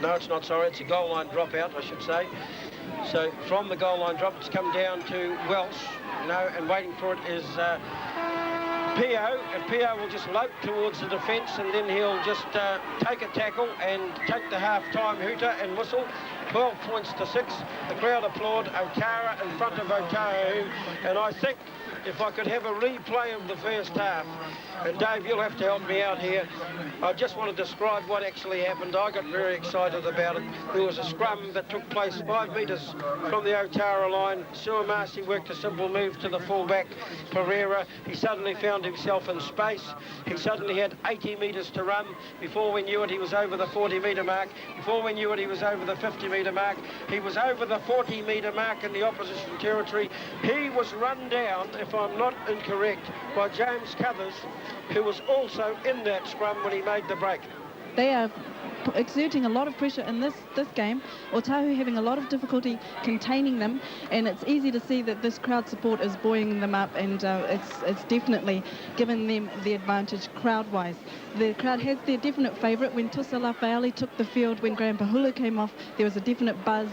No, it's not, sorry. It's a goal line dropout, I should say. So from the goal line drop, it's come down to Welsh. And waiting for it is Pio. And Pio will just lope towards the defence, and then he'll just take a tackle and take the half-time hooter and whistle. 12 points to 6. The crowd applaud Otara in front of Otahu. And I think if I could have a replay of the first half, and Dave, you'll have to help me out here. I just want to describe what actually happened. I got very excited about it. There was a scrum that took place 5 metres from the Otara line. Suamasi worked a simple move to the fullback, Pereira. He suddenly found himself in space. He suddenly had 80 metres to run. Before we knew it, he was over the 40-metre mark. Before we knew it, he was over the 50-metre mark. He was over the 40-metre mark in the opposition territory. He was run down, if I'm not incorrect, by James Cuthers, who was also in that scrum when he made the break. They are exerting a lot of pressure in this game. Otahu having a lot of difficulty containing them, and it's easy to see that this crowd support is buoying them up, and it's definitely given them the advantage crowd-wise. The crowd has their definite favourite. When Tusa Lafayali took the field, when Graham Pahulu came off, there was a definite buzz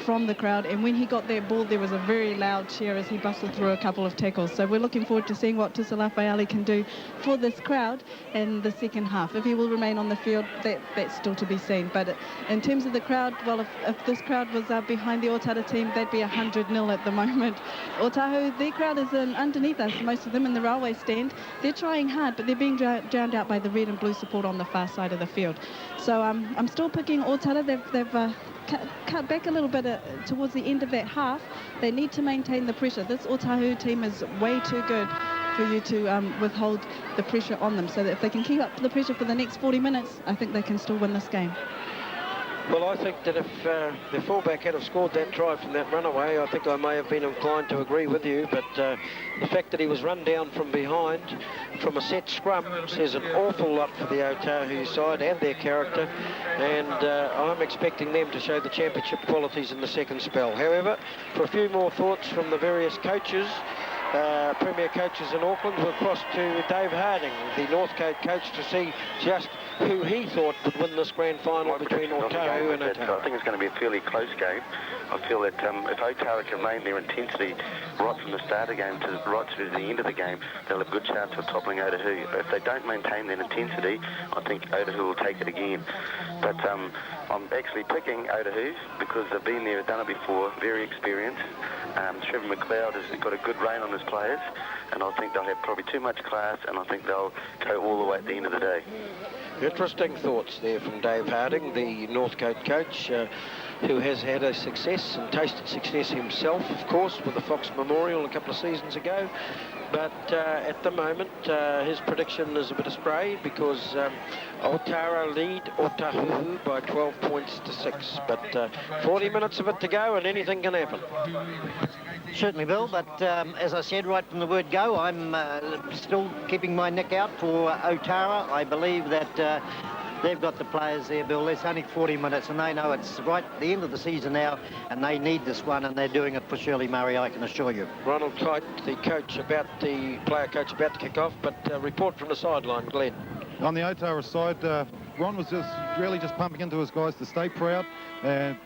from the crowd, and when he got that ball, there was a very loud cheer as he bustled through a couple of tackles. So we're looking forward to seeing what Tusa Lafayali can do for this crowd in the second half. If he will remain on the field, that's still to be seen. But in terms of the crowd, well, if this crowd was behind the Otara team, they'd be 100-0 at the moment. Otahu, their crowd is underneath us, most of them in the railway stand. They're trying hard, but they're being drowned out by the red and blue support on the far side of the field. So I'm still picking Otara. They've cut back a little bit towards the end of that half. They need to maintain the pressure. This Otahu team is way too good for you to withhold the pressure on them. So that if they can keep up the pressure for the next 40 minutes, I think they can still win this game. Well, I think that if the fullback had have scored that try from that runaway, I think I may have been inclined to agree with you, but the fact that he was run down from behind from a set scrum says an awful lot for the Otahu side and their character, and I'm expecting them to show the championship qualities in the second spell. However, for a few more thoughts from the various coaches, Premier coaches in Auckland, were across to Dave Harding, the North Cape coach, to see just who he thought would win this grand final between Otahu and Otahu. I think it's going to be a fairly close game. I feel that if Otara can maintain their intensity right from the start of the game to right to the end of the game, they'll have a good chance of toppling Otahu. If they don't maintain that intensity, I think Otahu will take it again. But I'm actually picking Otahu because they've been there, done it before, very experienced. Trevor McLeod has got a good rein on his players, and I think they'll have probably too much class, and I think they'll go all the way at the end of the day. Interesting thoughts there from Dave Harding, the North Cape coach, who has had a success and tasted success himself, of course, with the Fox Memorial a couple of seasons ago. But at the moment, his prediction is a bit astray because Otara lead Otahuhu by 12 points to 6. But 40 minutes of it to go and anything can happen. Certainly, Bill, but as I said right from the word go, I'm still keeping my neck out for Otara. I believe that they've got the players there, Bill. It's only 40 minutes, and they know it's right at the end of the season now, and they need this one, and they're doing it for Shirley Murray, I can assure you. Ronald Kite, the player coach about to kick off, but report from the sideline, Glenn. On the Otara side, Ron was really just pumping into his guys to stay proud and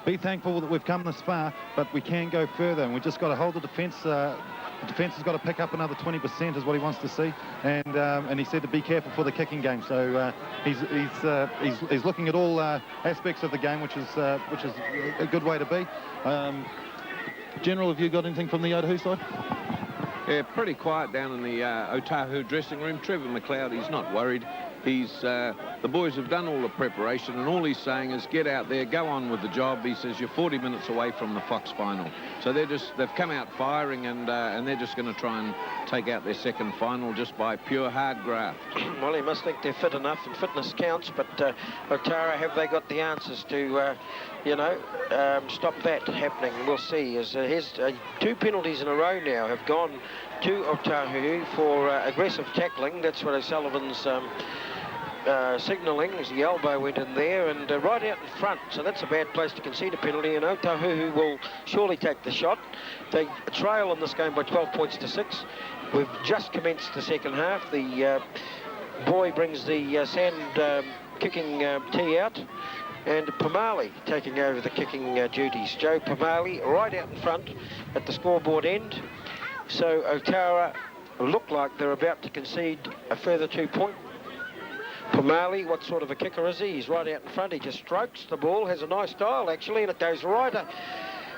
be thankful that we've come this far, but we can go further, and we just got to hold the defence. The defence has got to pick up another 20% is what he wants to see, and he said to be careful for the kicking game. So he's looking at all aspects of the game, which is a good way to be. General, have you got anything from the Otahu side? Yeah, pretty quiet down in the Otahu dressing room. Trevor McLeod, he's not worried. The boys have done all the preparation, and all he's saying is get out there, go on with the job. He says you're 40 minutes away from the Fox final. So they've come out firing, and they're just going to try and take out their second final just by pure hard graft. Well, he must think they're fit enough, and fitness counts, but Otara, have they got the answers to, stop that happening? We'll see. As his 2 penalties in a row now have gone to Otahu for aggressive tackling. That's what O'Sullivan's signalling, as the elbow went in there, and right out in front. So that's a bad place to concede a penalty, and Otahu will surely take the shot. They trail in this game by 12 points to 6. We've just commenced the second half. The boy brings the sand kicking tee out, and Pamali taking over the kicking duties. Joe Pamali right out in front at the scoreboard end. So Otara look like they're about to concede a further 2 points. Pamali, what sort of a kicker is he? He's right out in front. He just strokes the ball, has a nice style actually, and it goes right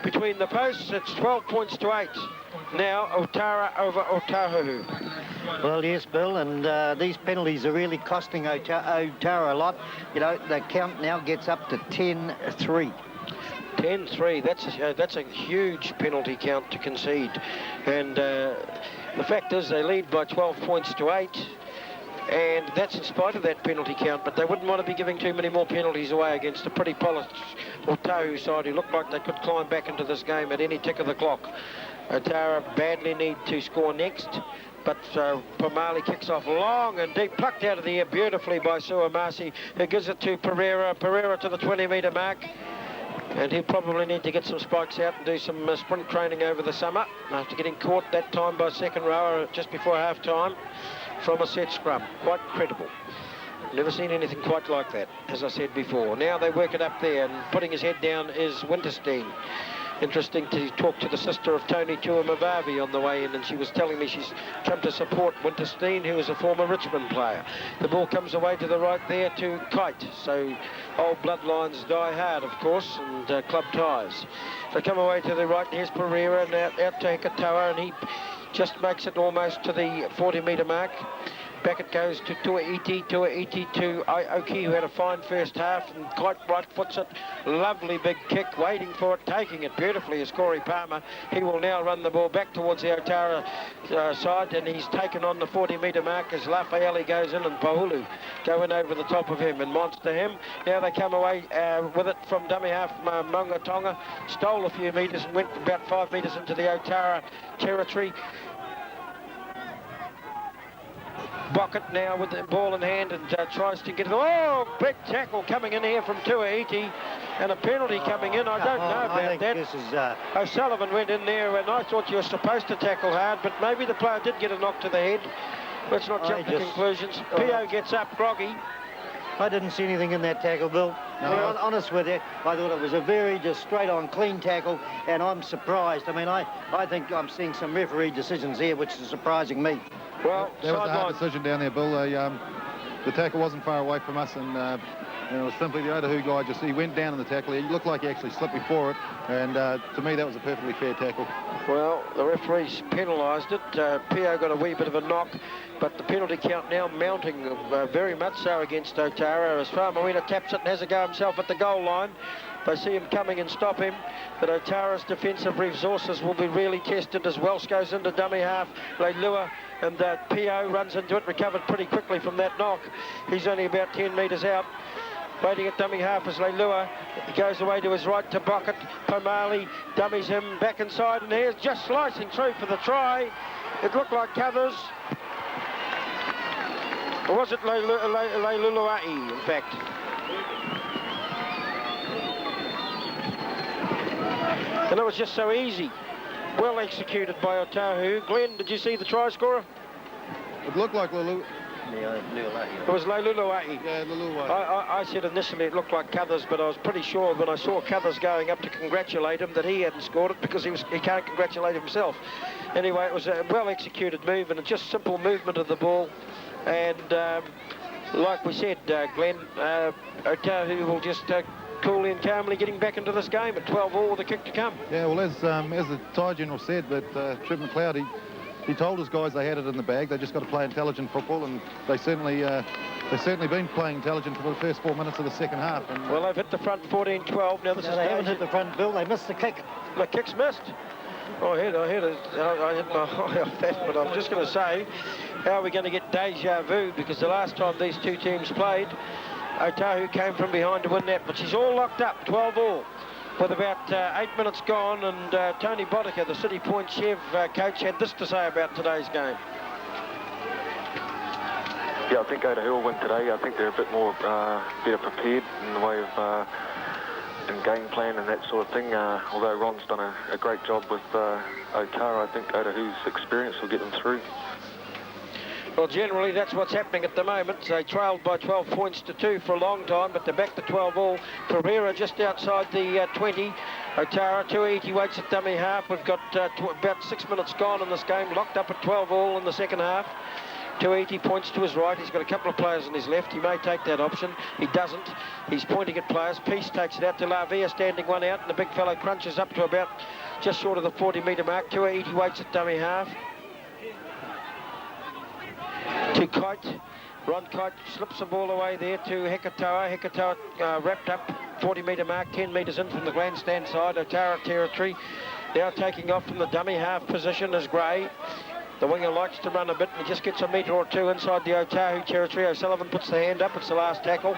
between the posts. It's 12 points to 8. Now Otara over Otahu. Well, yes, Bill, and these penalties are really costing Otara a lot. You know, the count now gets up to 10-3. 10-3, that's a huge penalty count to concede. And the fact is they lead by 12 points to 8. And that's in spite of that penalty count, but they wouldn't want to be giving too many more penalties away against a pretty polished Otahu side who looked like they could climb back into this game at any tick of the clock. Otara badly need to score next, but Pamali kicks off long and deep, plucked out of the air beautifully by Suamasi, who gives it to Pereira to the 20-metre mark. And he'll probably need to get some spikes out and do some sprint training over the summer after getting caught that time by second rower just before half-time from a set scrum. Quite credible. Never seen anything quite like that, as I said before. Now they work it up there, and putting his head down is Winterstein. Interesting to talk to the sister of Tony Tuamavavi on the way in, and she was telling me she's come to support Winterstein, who is a former Richmond player. The ball comes away to the right there to Kite, so old bloodlines die hard, of course, and club ties. They come away to the right, here's Pereira, and out to Hekatoa, and he just makes it almost to the 40-metre mark. Back it goes to Tuaiti to Aoki, who had a fine first half, and Kite right foots it. Lovely big kick, waiting for it, taking it beautifully is Corey Palmer. He will now run the ball back towards the Otara side, and he's taken on the 40-metre mark as Lafaeli goes in, and Pauhulu go in over the top of him and monster him. Now they come away with it from dummy half Mongatonga, stole a few metres and went about 5 metres into the Otara territory. Bockett now with the ball in hand and tries to get it. Oh, big tackle coming in here from Tuaiti and a penalty coming in. I don't know about that. This is, O'Sullivan went in there and I thought you were supposed to tackle hard, but maybe the player did get a knock to the head. Let's not jump to conclusions. Pio gets up groggy. I didn't see anything in that tackle, Bill. No. To be honest with you, I thought it was a very just straight-on clean tackle, and I'm surprised. I mean, I think I'm seeing some referee decisions here, which is surprising me. Well, that was a hard decision down there, Bill. The tackle wasn't far away from us, and it was simply the Otahu guy. He went down in the tackle. He looked like he actually slipped before it, and to me, that was a perfectly fair tackle. Well, the referees penalised it. Pio got a wee bit of a knock, but the penalty count now mounting very much so against Otara as Faamawina taps it and has a go himself at the goal line. They see him coming and stop him, but Otara's defensive resources will be really tested as Welsh goes into dummy half. Leilua and Pio runs into it, recovered pretty quickly from that knock. He's only about 10 metres out. Waiting at dummy half as Leilua. He goes away to his right to Bockett. Pomali dummies him back inside, and here's just slicing through for the try. It looked like Cathers. Or was it Leiluluai, in fact? And it was just so easy. Well executed by Otahu. Glenn, did you see the try scorer? It looked like Lulu. It was Leiluluai. Yeah, Leiluluai. I said initially it looked like Cathers, but I was pretty sure when I saw Cathers going up to congratulate him that he hadn't scored it because he can't congratulate himself. Anyway, it was a well-executed move and a just simple movement of the ball. And like we said, Glenn, Otahu will just coolly and calmly getting back into this game at 12-all with a kick to come. Yeah, well, as the Thai general said, but Trip McLeod, he told his guys they had it in the bag. They just got to play intelligent football, and they've certainly been playing intelligent for the first 4 minutes of the second half. And, well, they've hit the front 14-12. Now they haven't hit the front, Bill. They missed the kick. The kick's missed. I hit my eye off that, but I'm just going to say, how are we going to get deja vu? Because the last time these two teams played, Otahu came from behind to win that, but she's all locked up, 12-all. With about 8 minutes gone, and Tony Boddicker, the City Point Chev coach, had this to say about today's game. Yeah, I think Otahu will win today. I think they're a bit more better prepared in the way of in game plan and that sort of thing. Although Ron's done a great job with Otara, I think Otahu's experience will get them through. Well, generally, that's what's happening at the moment. They trailed by 12 points to 2 for a long time, but they're back to 12-all. Pereira just outside the 20. Otara, Tuaiti waits at dummy half. We've got about 6 minutes gone in this game, locked up at 12-all in the second half. Tuaiti points to his right. He's got a couple of players on his left. He may take that option. He doesn't. He's pointing at players. Peace takes it out to Lavia, standing one out, and the big fellow crunches up to about just short of the 40-metre mark. Tuaiti waits at dummy half. To Kite. Ron Kite slips the ball away there to Hekatoa. Hekatoa wrapped up 40-metre mark, 10 metres in from the grandstand side. Otara territory. Now taking off from the dummy half position is Gray. The winger likes to run a bit and he just gets a metre or two inside the Otahu territory. O'Sullivan puts the hand up. It's the last tackle.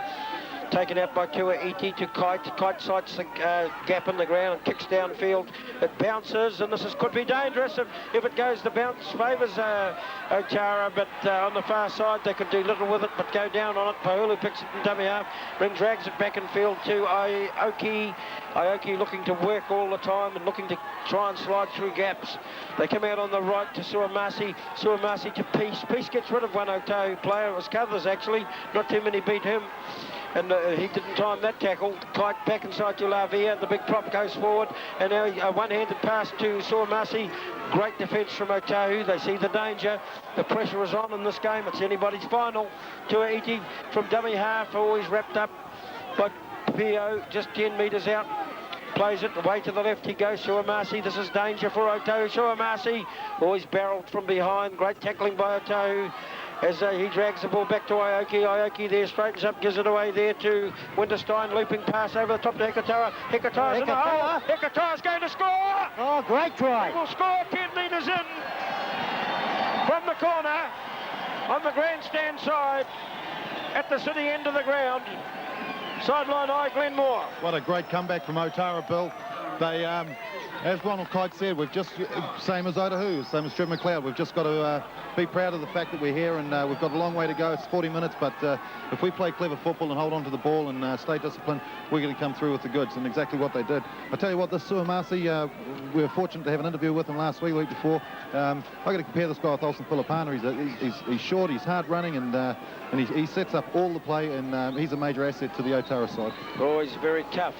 Taken out by Tuaiti to Kite. Kite sights the gap in the ground and kicks downfield. It bounces, and could be dangerous if it goes. The bounce favours Otara, but on the far side they could do little with it, but go down on it. Pahulu picks it in dummy half, then drags it back in field to Aoki. Aoki looking to work all the time and looking to try and slide through gaps. They come out on the right to Suamasi. Suamasi to Peace. Peace gets rid of one Otahu player. It was Cathers actually. Not too many beat him. And he didn't time that tackle. Kite back inside to Lavia. The big prop goes forward. And now a one-handed pass to Suamasi. Great defence from Otahu. They see the danger. The pressure is on in this game. It's anybody's final. Tuaiti from dummy half, always wrapped up by Pio, just 10 metres out. Plays it away to the left. He goes. Suamasi. This is danger for Otahu. Suamasi always barreled from behind. Great tackling by Otahu. As he drags the ball back to Aoki. Aoki there straightens up, gives it away there to Winterstein. Looping pass over the top to Hekatoa. Hekatoa's in the hole. Hekatoa's going to score. Oh, great try. He will score 10 metres in from the corner on the grandstand side at the city end of the ground. Sideline eye, Glenmore. What a great comeback from Otara, Bill. As Ronald Kite said, we've just, same as Otahu, same as Trevor McLeod, we've just got to be proud of the fact that we're here, and we've got a long way to go. It's 40 minutes, but if we play clever football and hold on to the ball and stay disciplined, we're going to come through with the goods, and exactly what they did. I tell you what, this Suamasi, we were fortunate to have an interview with him last week, the week before. I've got to compare this guy with Olsen Filipana. He's short, he's hard running, and he sets up all the play, and he's a major asset to the Otara side. Oh, he's very tough.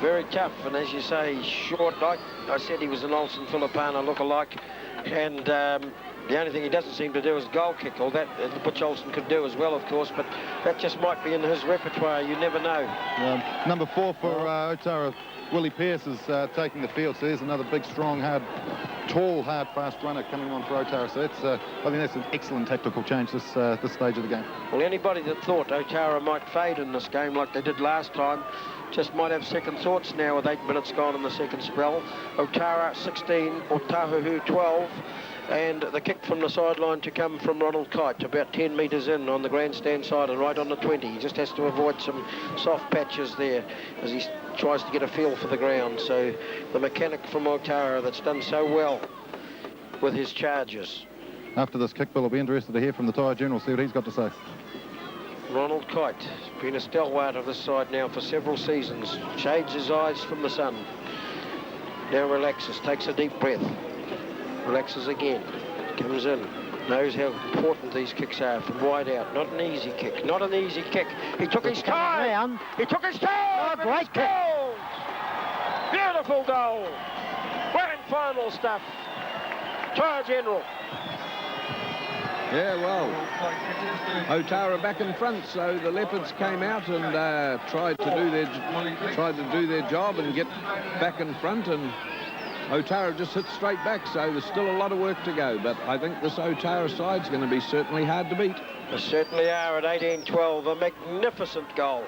Very tough, and as you say, short. Like I said, he was an Olsen Filipana look-alike, and the only thing he doesn't seem to do is goal kick, or that, which Olsen could do as well, of course, but that just might be in his repertoire. You never know. Number 4 for Otara, Willie Pearce, is taking the field, so there's another big, strong, tall, hard, fast runner coming on for Otara. So that's, I think that's an excellent tactical change this stage of the game. Well, anybody that thought Otara might fade in this game like they did last time just might have second thoughts now with 8 minutes gone in the second spell. Otara 16, Otahuhu 12, and the kick from the sideline to come from Ronald Kite, about 10 metres in on the grandstand side and right on the 20. He just has to avoid some soft patches there as he tries to get a feel for the ground. So the mechanic from Otara that's done so well with his charges. After this kick, Bill, I'll be interested to hear from the Tyre General, see what he's got to say. Ronald Kite has been a stalwart of this side now for several seasons. Shades his eyes from the sun. Now relaxes, takes a deep breath. Relaxes again. Comes in. Knows how important these kicks are from wide out. Not an easy kick. Not an easy kick. He took his time. He took his time. Oh, great kick. Beautiful goal. Grand final stuff. Tyre General. Yeah, well, Otara back in front, so the Leopards came out and tried to do their job and get back in front, and Otara just hit straight back, so there's still a lot of work to go, but I think this Otara side's going to be certainly hard to beat. They certainly are at 18-12, a magnificent goal.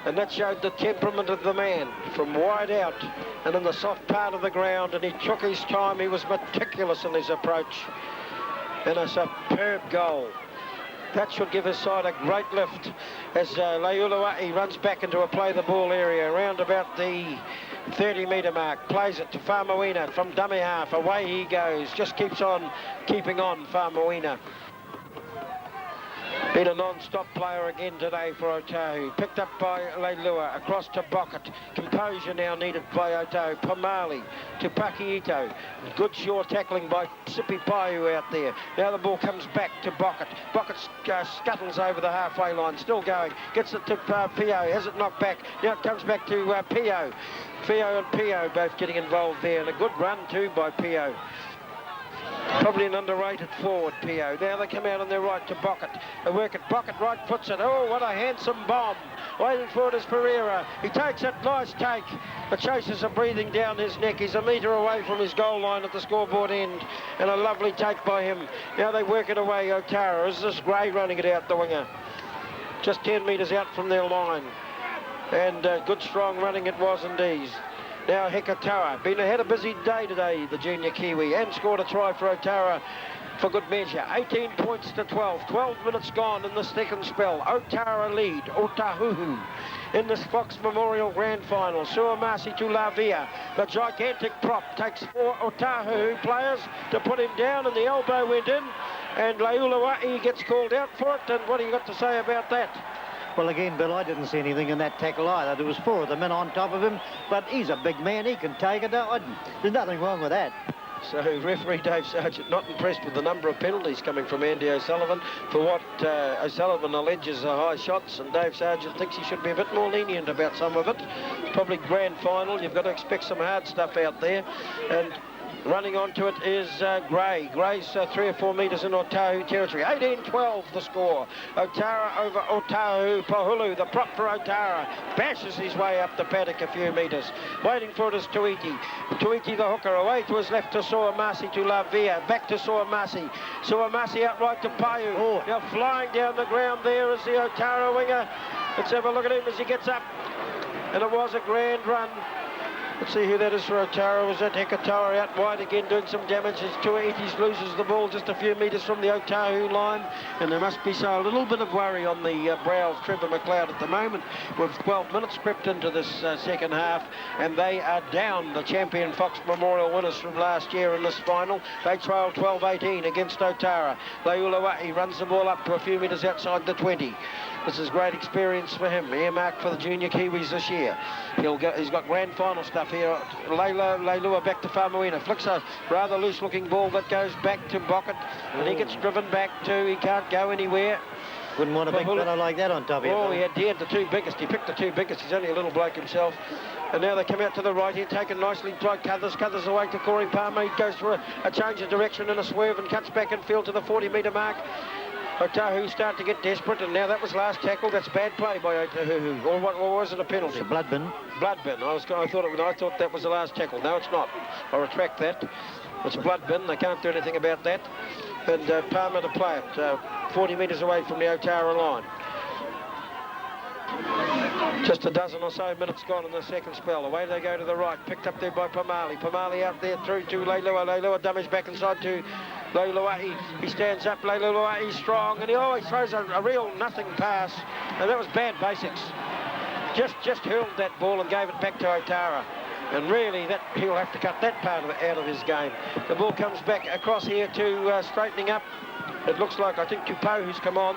And that showed the temperament of the man from wide out and in the soft part of the ground, and he took his time. He was meticulous in his approach. And a superb goal. That should give his side a great lift as Leulawa'i runs back into a play-the-ball area around about the 30-metre mark. Plays it to Faumuina from dummy half. Away he goes. Just keeps on keeping on, Faumuina. Been a non-stop player again today for Otahu. Picked up by Leilua, across to Bockett. Composure now needed by Otahu. Pamali to Pakiito. Good short tackling by Sipi Paiu out there. Now the ball comes back to Bockett. Bockett scuttles over the halfway line, still going. Gets it to Pio, has it knocked back. Now it comes back to Pio. Pio and Pio both getting involved there, and a good run too by Pio. Probably an underrated forward, Pio. Now they come out on their right to Bockett. They work at Bockett, right puts it. Oh, what a handsome bomb. Waiting for it is Pereira. He takes it, nice take. The chasers are breathing down his neck. He's a metre away from his goal line at the scoreboard end. And a lovely take by him. Now they work it away, Otara. Is this Gray running it out the winger? Just 10 metres out from their line. And good strong running it was indeed. Now Hekatoa, had a busy day today, the junior Kiwi, and scored a try for Otara for good measure. 18 points to 12. 12 minutes gone in the second spell. Otara lead, Otahuhu. In this Fox Memorial Grand Final, Suamasi to Lavia. The gigantic prop takes 4 Otahuhu players to put him down, and the elbow went in, and Leulawa'i gets called out for it. And what do you got to say about that? Well, again, Bill, I didn't see anything in that tackle either. There was 4 of them in on top of him, but he's a big man. He can take it. There's nothing wrong with that. So referee Dave Sargent not impressed with the number of penalties coming from Andy O'Sullivan for what O'Sullivan alleges are high shots, and Dave Sargent thinks he should be a bit more lenient about some of it. It's probably grand final. You've got to expect some hard stuff out there. And running onto it is Gray. Gray's 3 or 4 metres in Otahu territory. 18-12 the score. Otara over Otahu. Pohulu, the prop for Otara, bashes his way up the paddock a few metres. Waiting for it is Tuiti. Tuiti the hooker away to his left to Suamasi to Lavia. Back to Suamasi. Suamasi out right to Paiu. Oh. Now flying down the ground there is the Otara winger. Let's have a look at him as he gets up. And it was a grand run. Let's see who that is for Otara. Was that Hekatoa out wide again doing some damage as Tuaitis loses the ball just a few metres from the Otahu line, and there must be a little bit of worry on the brow of Trevor McLeod at the moment. With 12 minutes crept into this second half, and they are down the champion Fox Memorial winners from last year in this final. They trail 12-18 against Otara. Leulawahi runs the ball up to a few metres outside the 20. This is great experience for him. Earmarked for the junior Kiwis this year. He's got grand final stuff here. Leilua back to Famuina. Flicks a rather loose-looking ball that goes back to Bockett, and he gets driven back too. He can't go anywhere. Wouldn't want a big fellow like that on top of you. Oh, he had the two biggest. He picked the two biggest. He's only a little bloke himself. And now they come out to the right here, taken nicely by Cuthers. Cuthers away to Corey Palmer. He goes for a change of direction and a swerve and cuts back in field to the 40-metre mark. Otahu start to get desperate, and now that was last tackle. That's bad play by Otahu. Or was it a penalty? It's a blood bin. Blood bin. I thought that was the last tackle. No, it's not. I retract that. It's a blood bin. They can't do anything about that. And Palmer to play it, 40 metres away from the Otara line. Just a dozen or so minutes gone in the second spell. Away they go to the right, picked up there by Pamali. Pamali out there through to Leilua. Leilua damage back inside to Leulawahi. He stands up. Leulawahi strong, and he always throws a real nothing pass, and that was bad basics. Just hurled that ball and gave it back to Otara. And really, he'll have to cut that part out of his game. The ball comes back across here to straightening up. It looks like, I think, Tupou who's come on.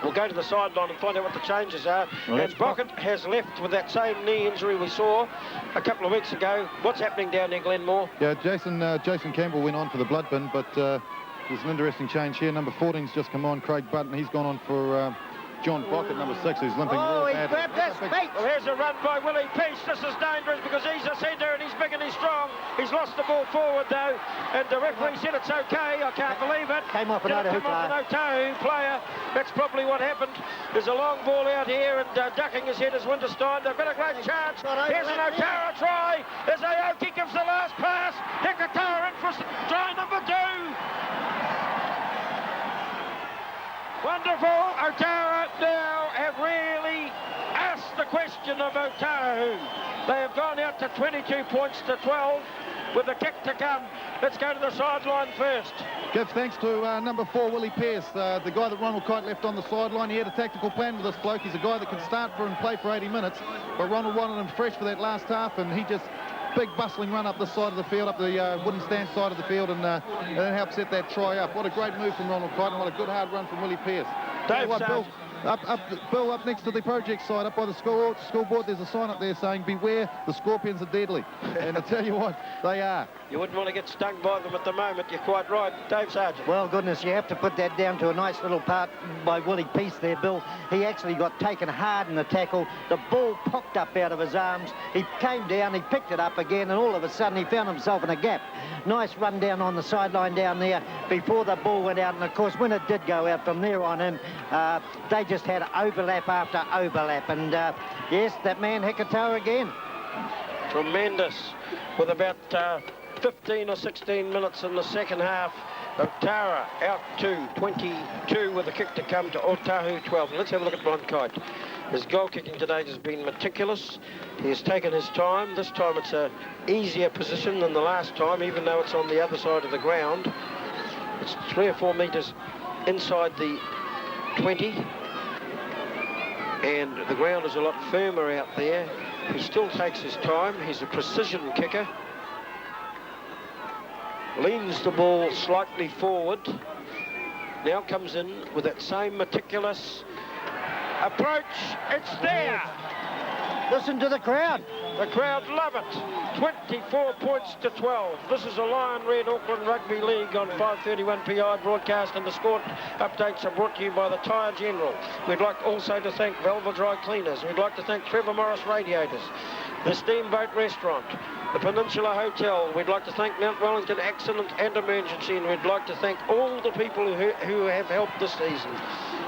We'll go to the sideline and find out what the changes are. Well, and Bockett has left with that same knee injury we saw a couple of weeks ago. What's happening down there, Glenmore? Yeah, Jason Campbell went on for the blood bin, but there's an interesting change here. Number 14's just come on, Craig Button. He's gone on for John Bockett, number 6, who's limping real he bad. grabbed that mate. Well, here's a run by Willie Peace. This is dangerous because he's a centre and he's big and he's strong. He's lost the ball forward though, and the referee said it's okay. I can't believe it. Came off an Otahu player. That's probably what happened. There's a long ball out here, and ducking his head is Winterstein. They've got a great chance. Here's an Otara try. As Aoki gives the last pass. Hekatoa in for try number 2. Wonderful. Otara now have really asked the question of Otahu. They have gone out to 22 points to 12 with a kick to come. Let's go to the sideline first. Give thanks to number 4, Willie Pearce, the guy that Ronald Kite left on the sideline. He had a tactical plan with this bloke. He's a guy that can start for and play for 80 minutes, but Ronald wanted him fresh for that last half, and he just big bustling run up this side of the field, up the wooden stand side of the field, and that helped set that try up. What a great move from Ronald Kite, and what a good hard run from Willie Pearce. Bill, up next to the project side, up by the school board, there's a sign up there saying, beware, the scorpions are deadly. And I tell you what, they are. You wouldn't want to get stung by them at the moment. You're quite right. Dave Sargent. Well, goodness, you have to put that down to a nice little part by Willie Peace there, Bill. He actually got taken hard in the tackle. The ball popped up out of his arms. He came down, he picked it up again, and all of a sudden he found himself in a gap. Nice run down on the sideline down there before the ball went out. And, of course, when it did go out from there on in, they just had overlap after overlap. And, yes, that man Hekatoa again. Tremendous. With about 15 or 16 minutes in the second half, Otara out to 22 with a kick to come to Otahu 12. Let's have a look at Ron Kite. His goal kicking today has been meticulous. He has taken his time. This time it's a easier position than the last time, even though it's on the other side of the ground. It's 3 or 4 metres inside the 20. And the ground is a lot firmer out there. He still takes his time. He's a precision kicker. Leans the ball slightly forward. Now comes in with that same meticulous approach. It's there. Listen to the crowd. The crowd love it. 24 points to 12. This is a Lion Red Auckland Rugby League on 5:31 PI broadcast, and the sport updates are brought to you by the Tyre General. We'd like also to thank Velva Dry Cleaners. We'd like to thank Trevor Morris Radiators, the Steamboat Restaurant, the Peninsula Hotel. We'd like to thank Mount Wellington Accident and Emergency, and we'd like to thank all the people who have helped this season.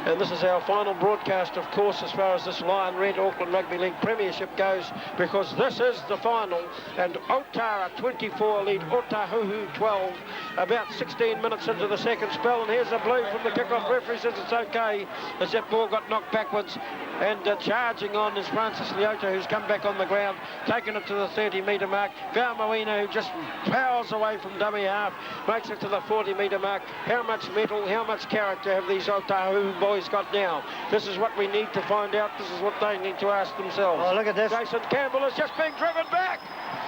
And this is our final broadcast, of course, as far as this Lion Red Auckland Rugby League Premiership goes, because this is the final. And Otara 24 lead Otahuhu 12, about 16 minutes into the second spell. And here's a blue from the kickoff. Referee says it's okay, as that ball got knocked backwards. And charging on is Francis Leota, who's come back on the ground, taking it to the 30-metre mark. Valmoina, who just powers away from dummy half, makes it to the 40-metre mark. How much metal, how much character have these Otahu boys got now? This is what we need to find out. This is what they need to ask themselves. Oh, look at this. Jason Campbell is just being driven back.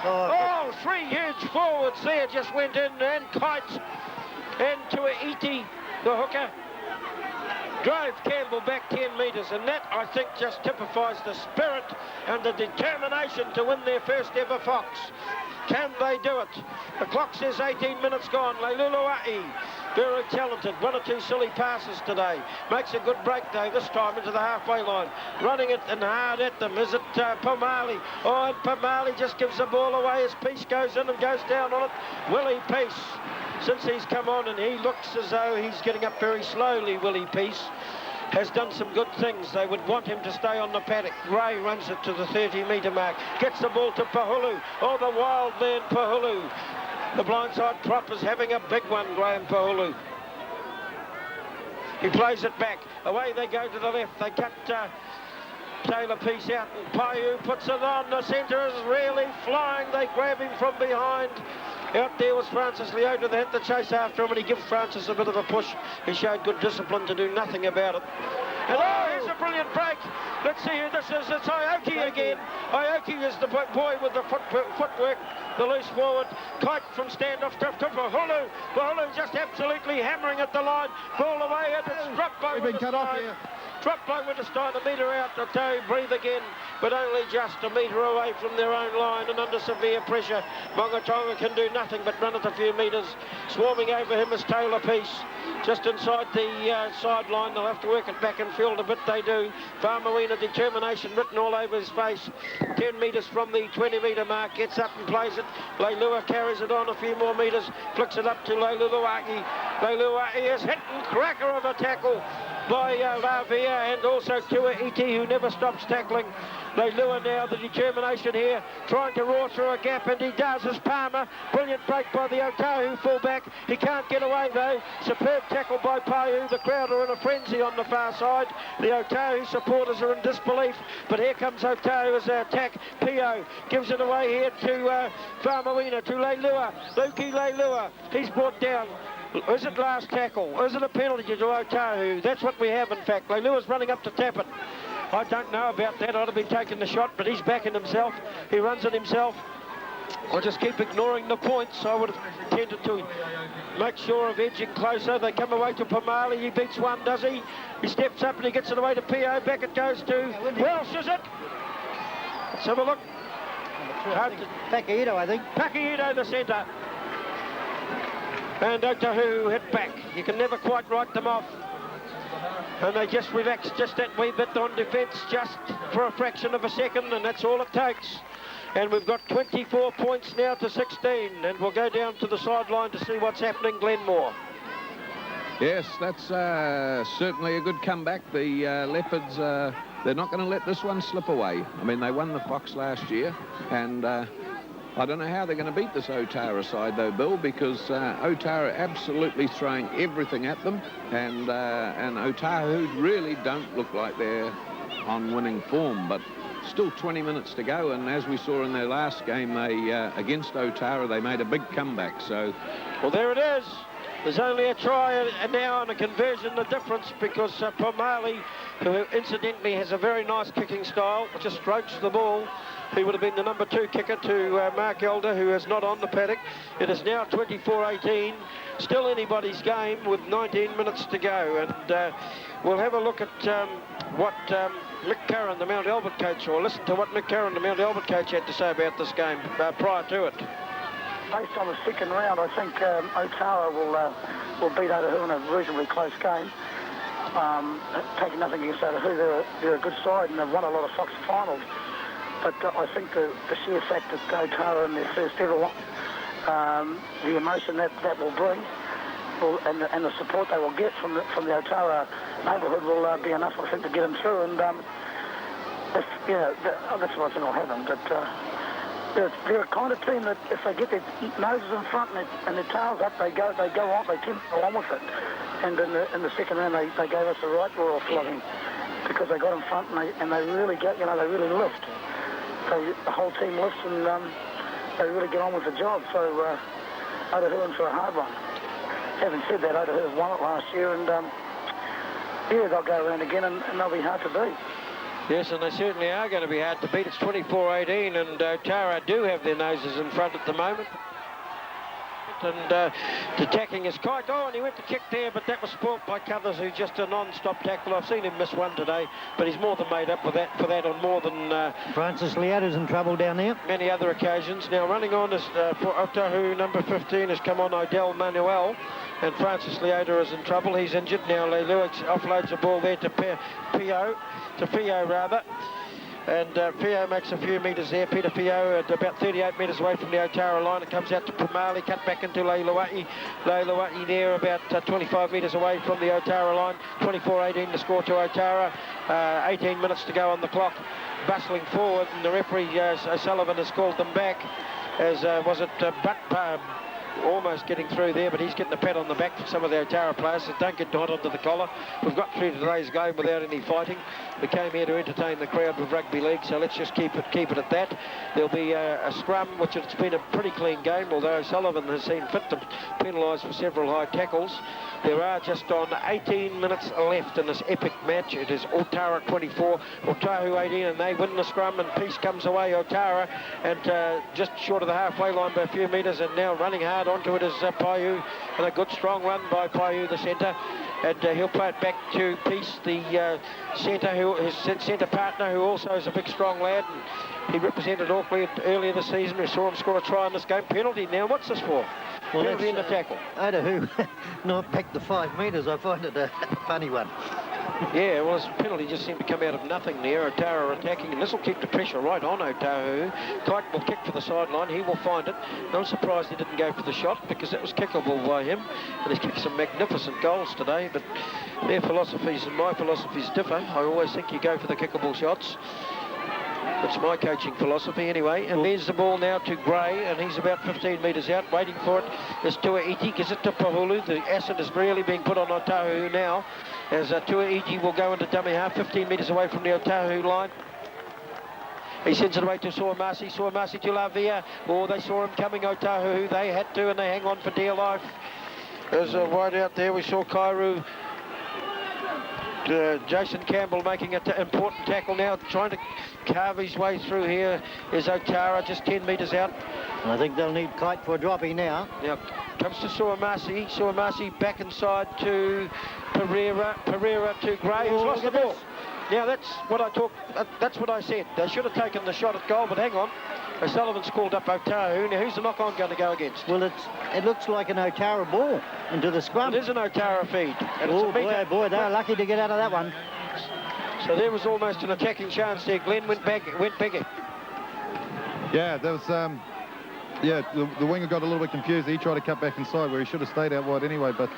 Oh, three huge forwards there just went in, and Kite and Tuaiti, the hooker, drove Campbell back 10 metres, and that, I think, just typifies the spirit and the determination to win their first ever Fox. Can they do it? The clock says 18 minutes gone. Leilulua'i, very talented. One or two silly passes today. Makes a good break, though, this time into the halfway line. Running it and hard at them. Is it Pomali? Oh, and Pomali just gives the ball away as Peace goes in and goes down on it. Willie Peace, since he's come on, and he looks as though he's getting up very slowly, Willie Peace, has done some good things. They would want him to stay on the paddock. Ray runs it to the 30-metre mark. Gets the ball to Pahulu. Oh, the wild man Pahulu. The blindside prop is having a big one, Graham Pahulu. He plays it back. Away they go to the left. They cut Taylor Peace out, and Paiu puts it on. The centre is really flying. They grab him from behind. Out there was Francis Leota. They had to chase after him, and he gives Francis a bit of a push. He showed good discipline to do nothing about it. And oh, here's a brilliant break. Let's see who this is. It's Aoki again. Aoki is the boy with the footwork, the loose forward. Kite from standoff to Pahulu. Pahulu just absolutely hammering at the line. Ball away, and it's dropped by We've been cut off here. Dropped by Winterstein, a metre out. Otahu breathe again, but only just a metre away from their own line and under severe pressure. Mongatonga can do nothing but run it a few metres. Swarming over him is Taylor Peace. Just inside the sideline, they'll have to work it back and field a bit, they do. Farmawina, determination written all over his face. 10 metres from the 20-metre mark, gets up and plays it. Leilua carries it on a few more metres, flicks it up to Leilulua'i. Leilulua'i is hit and cracker of a tackle by Lavia, and also Tuaiti, who never stops tackling. Leilua now, the determination here, trying to roar through a gap, and he does as Palmer. Brilliant break by the Otahu fullback. He can't get away though. Superb tackle by Paiu. The crowd are in a frenzy on the far side. The Otahu supporters are in disbelief, but here comes Otahu as they attack. Pio gives it away here to Farmawina, to Leilua. Luki Leilua, he's brought down. Is it last tackle? Is it a penalty to Otahu? That's what we have, in fact. Leilua's running up to tap it. I don't know about that. I'd have been taking the shot, but he's backing himself. He runs it himself. I'll just keep ignoring the points. I would have tended to make sure of edging closer. They come away to Pomali. He beats one, does he? He steps up and he gets it away to Pio. Back it goes to Welsh, is it? Let's have a look. Pakiito, I think. Pakiito, the centre. And Otahu hit back. You can never quite write them off. And they just relax just that wee bit on defence, just for a fraction of a second, and that's all it takes. And we've got 24 points now to 16, and we'll go down to the sideline to see what's happening, Glenmore. Yes, that's certainly a good comeback. The Leopards, they're not going to let this one slip away. I mean, they won the Fox last year, and I don't know how they're going to beat this Otara side, though, Bill, because Otara absolutely throwing everything at them, and Otahu really don't look like they're on winning form, but still 20 minutes to go, and as we saw in their last game, they against Otara, they made a big comeback. So, well, there it is. There's only a try now and a conversion, the difference, because Pomali, who incidentally has a very nice kicking style, just strokes the ball. He would have been the number 2 kicker to Mark Elder, who is not on the paddock. It is now 24-18, still anybody's game with 19 minutes to go. And we'll have a look at what Mick Curran, the Mount Albert coach, or listen to what Mick Curran, the Mount Albert coach, had to say about this game prior to it. Based on the second round, I think Otara will beat Otahu in a reasonably close game. Taking nothing against Otahu, they're a good side and they've won a lot of Fox finals. But I think the sheer fact that Otara in their first ever one, the emotion that will bring, and the support they will get from the Otara neighbourhood will be enough, I think, to get them through. And if, that's what I think will happen. But they're a kind of team that if they get their noses in front and their tails up, they go on, they tend to go on with it. And in the second round, they gave us a right royal flogging because they got in front and they really get, they really lift. So the whole team lifts and they really get on with the job. So Otahu in for a hard one. Having said that, Otahu won it last year, and they'll go around again and they'll be hard to beat. Yes, and they certainly are going to be hard to beat. It's 24-18, and Otara do have their noses in front at the moment. And attacking his Kite. Oh, and he went to kick there, but that was spoilt by Cuthers, who's just a non-stop tackle. I've seen him miss one today, but he's more than made up for that on more than... Francis Leotar's in trouble down there. Many other occasions. Now running on is for Otahu, number 15 has come on Odell Manuel, and Francis Leota is in trouble. He's injured. Now Leilua offloads the ball there to Fio rather. And Fio makes a few metres there. Peter Fio at about 38 metres away from the Otara line. It comes out to Pumali, cut back into Leilua'i. Leilua'i there about 25 metres away from the Otara line. 24-18 to score to Otara. 18 minutes to go on the clock. Bustling forward, and the referee O'Sullivan has called them back. As was it Butt almost getting through there, but he's getting a pat on the back for some of the Otara players, so don't get hot onto the collar. We've got through today's game without any fighting. We came here to entertain the crowd with rugby league, so let's just keep it at that. There'll be a scrum, which it's been a pretty clean game, although Sullivan has seen fit to penalise for several high tackles. There are just on 18 minutes left in this epic match. It is Otara 24, Otahu 18, and they win the scrum, and peace comes away Otara, and just short of the halfway line by a few metres, and now running hard onto it is Paiu, and a good strong run by Paiu, the centre, and he'll play it back to Peace, the centre, his centre partner, who also is a big strong lad, and he represented Auckland earlier this season. We saw him score a try in this game. Penalty now, what's this for? Well, penalty in the tackle. Otahu not back the 5 metres. I find it a funny one. Yeah, well, his penalty just seemed to come out of nothing there. Otara attacking, and this will keep the pressure right on Otahu. Kite will kick for the sideline. He will find it. I'm surprised he didn't go for the shot, because that was kickable by him. And he's kicked some magnificent goals today, but their philosophies and my philosophies differ. I always think you go for the kickable shots. That's my coaching philosophy anyway. And there's the ball now to Gray, and he's about 15 metres out. Waiting for it is Tuaiti. Gives it to Pahulu. The acid is really being put on Otahu now, as Tuaiti will go into dummy half, 15 metres away from the Otahu line. He sends it away to Suamasi. Suamasi to Lavia. Oh, they saw him coming, Otahu. They had to, and they hang on for dear life. There's a wide out there. We saw Kairu. Jason Campbell making an important tackle now, trying to carve his way through. Here is Otara, just 10 metres out. I think they'll need Kite for a droppy now. Now comes to Suamasi. Suamasi back inside to Pereira. Pereira to Gray, who's lost the ball. Now that's what I said. They should have taken the shot at goal, but hang on. O'Sullivan's called up Otahu. Now who's the knock-on going to go against? Well, it looks like an Otara ball into the scrum. It is an Otara feed. Oh, boy, they're lucky to get out of that one. So there was almost an attacking chance there. Glenn went bigger. Yeah, there was... the winger got a little bit confused. He tried to cut back inside where he should have stayed out wide anyway, but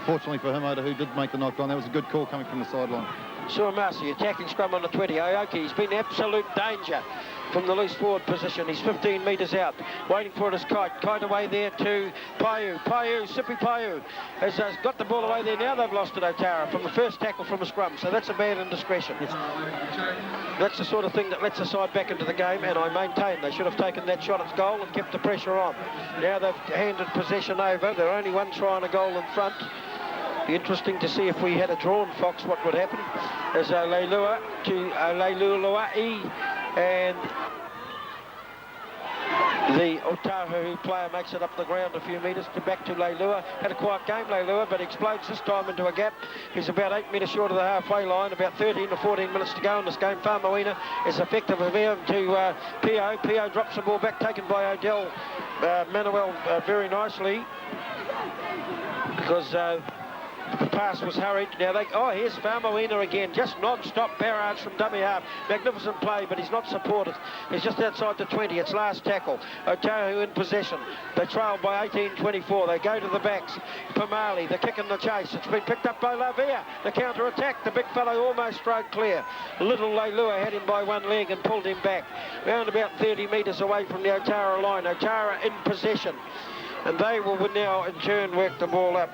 fortunately for him, Otahu did make the knock-on. That was a good call coming from the sideline. Suamasi attacking scrum on the 20. Aoki, he's been absolute danger from the loose forward position. He's 15 metres out. Waiting for it is Kite. Kite away there to Paiu. Sipi Paiu has got the ball away there. Now they've lost it, Otara, from the first tackle from a scrum. So that's a bad indiscretion. That's the sort of thing that lets the side back into the game, and I maintain they should have taken that shot at goal and kept the pressure on. Now they've handed possession over. They're only one try and a goal in front. Be interesting to see if we had a drawn fox, what would happen. There's Leilua to Leilua'i, and the Otahu player makes it up the ground a few metres to back to Leilua. Had a quiet game, Leilua, but explodes this time into a gap. He's about 8 metres short of the halfway line, about 13 to 14 minutes to go in this game. Famoina is effective of him to Pio. Pio drops the ball back, taken by Odell Manuel very nicely, because The pass was hurried. Now here's Faumuina again. Just non-stop barrage from dummy half. Magnificent play, but he's not supported. He's just outside the 20. It's last tackle. Otahu in possession. They trail by 18-24. They go to the backs. Pamali, the kick and the chase. It's been picked up by Lavia. The counter-attack. The big fellow almost strode clear. Little Leilua had him by one leg and pulled him back. Round about 30 metres away from the Otara line. Otara in possession. And they will now in turn work the ball up.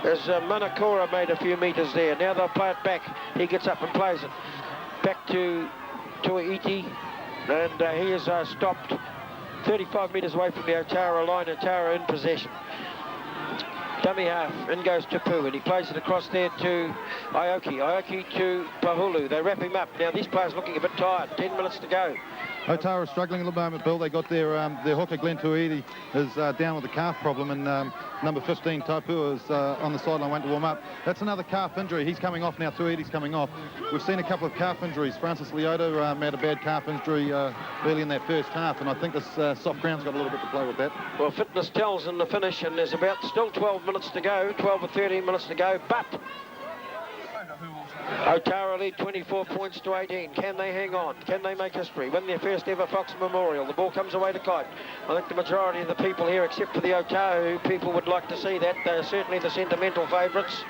As Manakora made a few metres there. Now they'll play it back. He gets up and plays it. Back to Tuaiti. And he is stopped 35 metres away from the Otara line. Otara in possession. Dummy half. In goes Tapu. And he plays it across there to Aoki. Aoki to Pahulu. They wrap him up. Now these players looking a bit tired. 10 minutes to go. Otara struggling at the moment, Bill. They got their hooker, Glenn Tuaiti, is down with a calf problem, and number 15, Tapu, is on the sideline, went to warm up. That's another calf injury. He's coming off now. Tuaiti's coming off. We've seen a couple of calf injuries. Francis Leota had a bad calf injury early in that first half, and I think this soft ground's got a little bit to play with that. Well, fitness tells in the finish, and there's about still 12 minutes to go, 12 or 13 minutes to go, but Otara lead 24 points to 18. Can they hang on? Can they make history? Win their first ever Fox Memorial. The ball comes away to Kite. I think the majority of the people here, except for the Otahu people, would like to see that. They're certainly the sentimental favourites,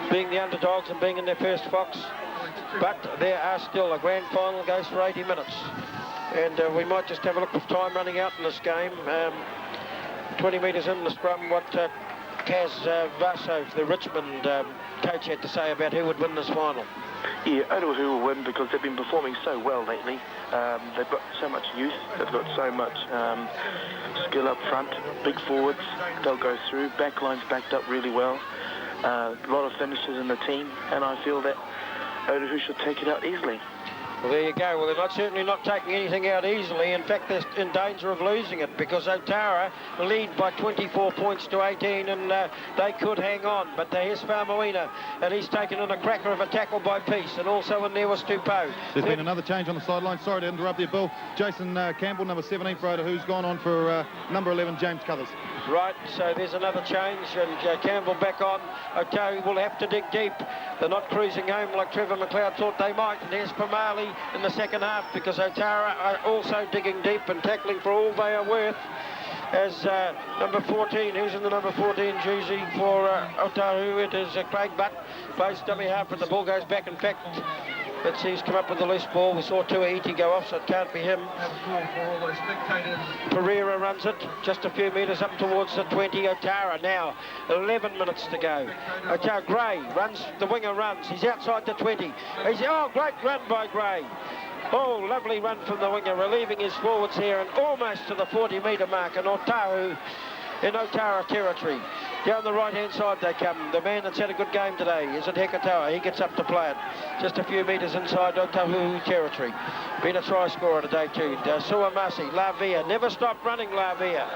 being the underdogs and being in their first Fox. But there are still, a grand final goes for 80 minutes. And we might just have a look with time running out in this game. 20 metres in the scrum, what Kaz Vaso, the Richmond coach, had to say about who would win this final. Yeah, Otahu will win because they've been performing so well lately. They've got so much youth, they've got so much skill up front, big forwards, they'll go through, backline's backed up really well, a lot of finishes in the team, and I feel that Otahu should take it out easily. Well, there you go. Well, they're certainly not taking anything out easily. In fact, they're in danger of losing it because Otara lead by 24 points to 18, and they could hang on. But here's Faumuina, and he's taken in a cracker of a tackle by Peace, and also in there was Tupou. There's been another change on the sideline. Sorry to interrupt you, Bill. Jason Campbell, number 17 for Otahu's gone on for number 11, James Cuthers. Right, so there's another change, and Campbell back on. Otahu will have to dig deep. They're not cruising home like Trevor McLeod thought they might. And there's Pamali in the second half because Otara are also digging deep and tackling for all they are worth. As number 14, who's in the number 14 jersey for Otahu? It is Craig Butt, plays dummy half, but the ball goes back. In fact, let's see, he's come up with the loose ball. We saw Tuaiti go off, so it can't be him. Pereira runs it just a few metres up towards the 20. Otara now, 11 minutes to go. Otara, Gray runs, the winger runs. He's outside the 20. Great run by Gray. Oh, lovely run from the winger, relieving his forwards here and almost to the 40-metre mark. And Otahu in Otara territory. Down the right-hand side they come. The man that's had a good game today is at Hekatoa. He gets up to play it. Just a few metres inside Otahu territory. Been a try scorer today too. Suamasi, Lavia. Never stopped running, Lavia.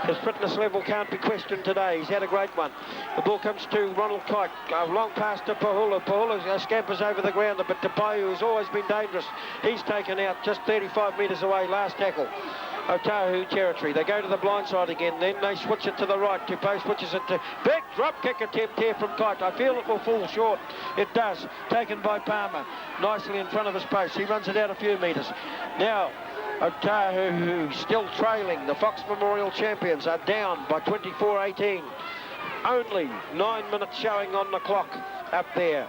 His fitness level can't be questioned today. He's had a great one. The ball comes to Ronald Kite. A long pass to Pahulu. Pahulu scampers over the ground, but Tapayu has always been dangerous. He's taken out just 35 metres away. Last tackle. Otahu territory. They go to the blind side again, then they switch it to the right. Tupou switches it to big drop kick attempt here from Kite. I feel it will fall short. It does. Taken by Palmer. Nicely in front of his post. He runs it out a few metres. Now, Otahu still trailing. The Fox Memorial champions are down by 24-18. Only 9 minutes showing on the clock up there.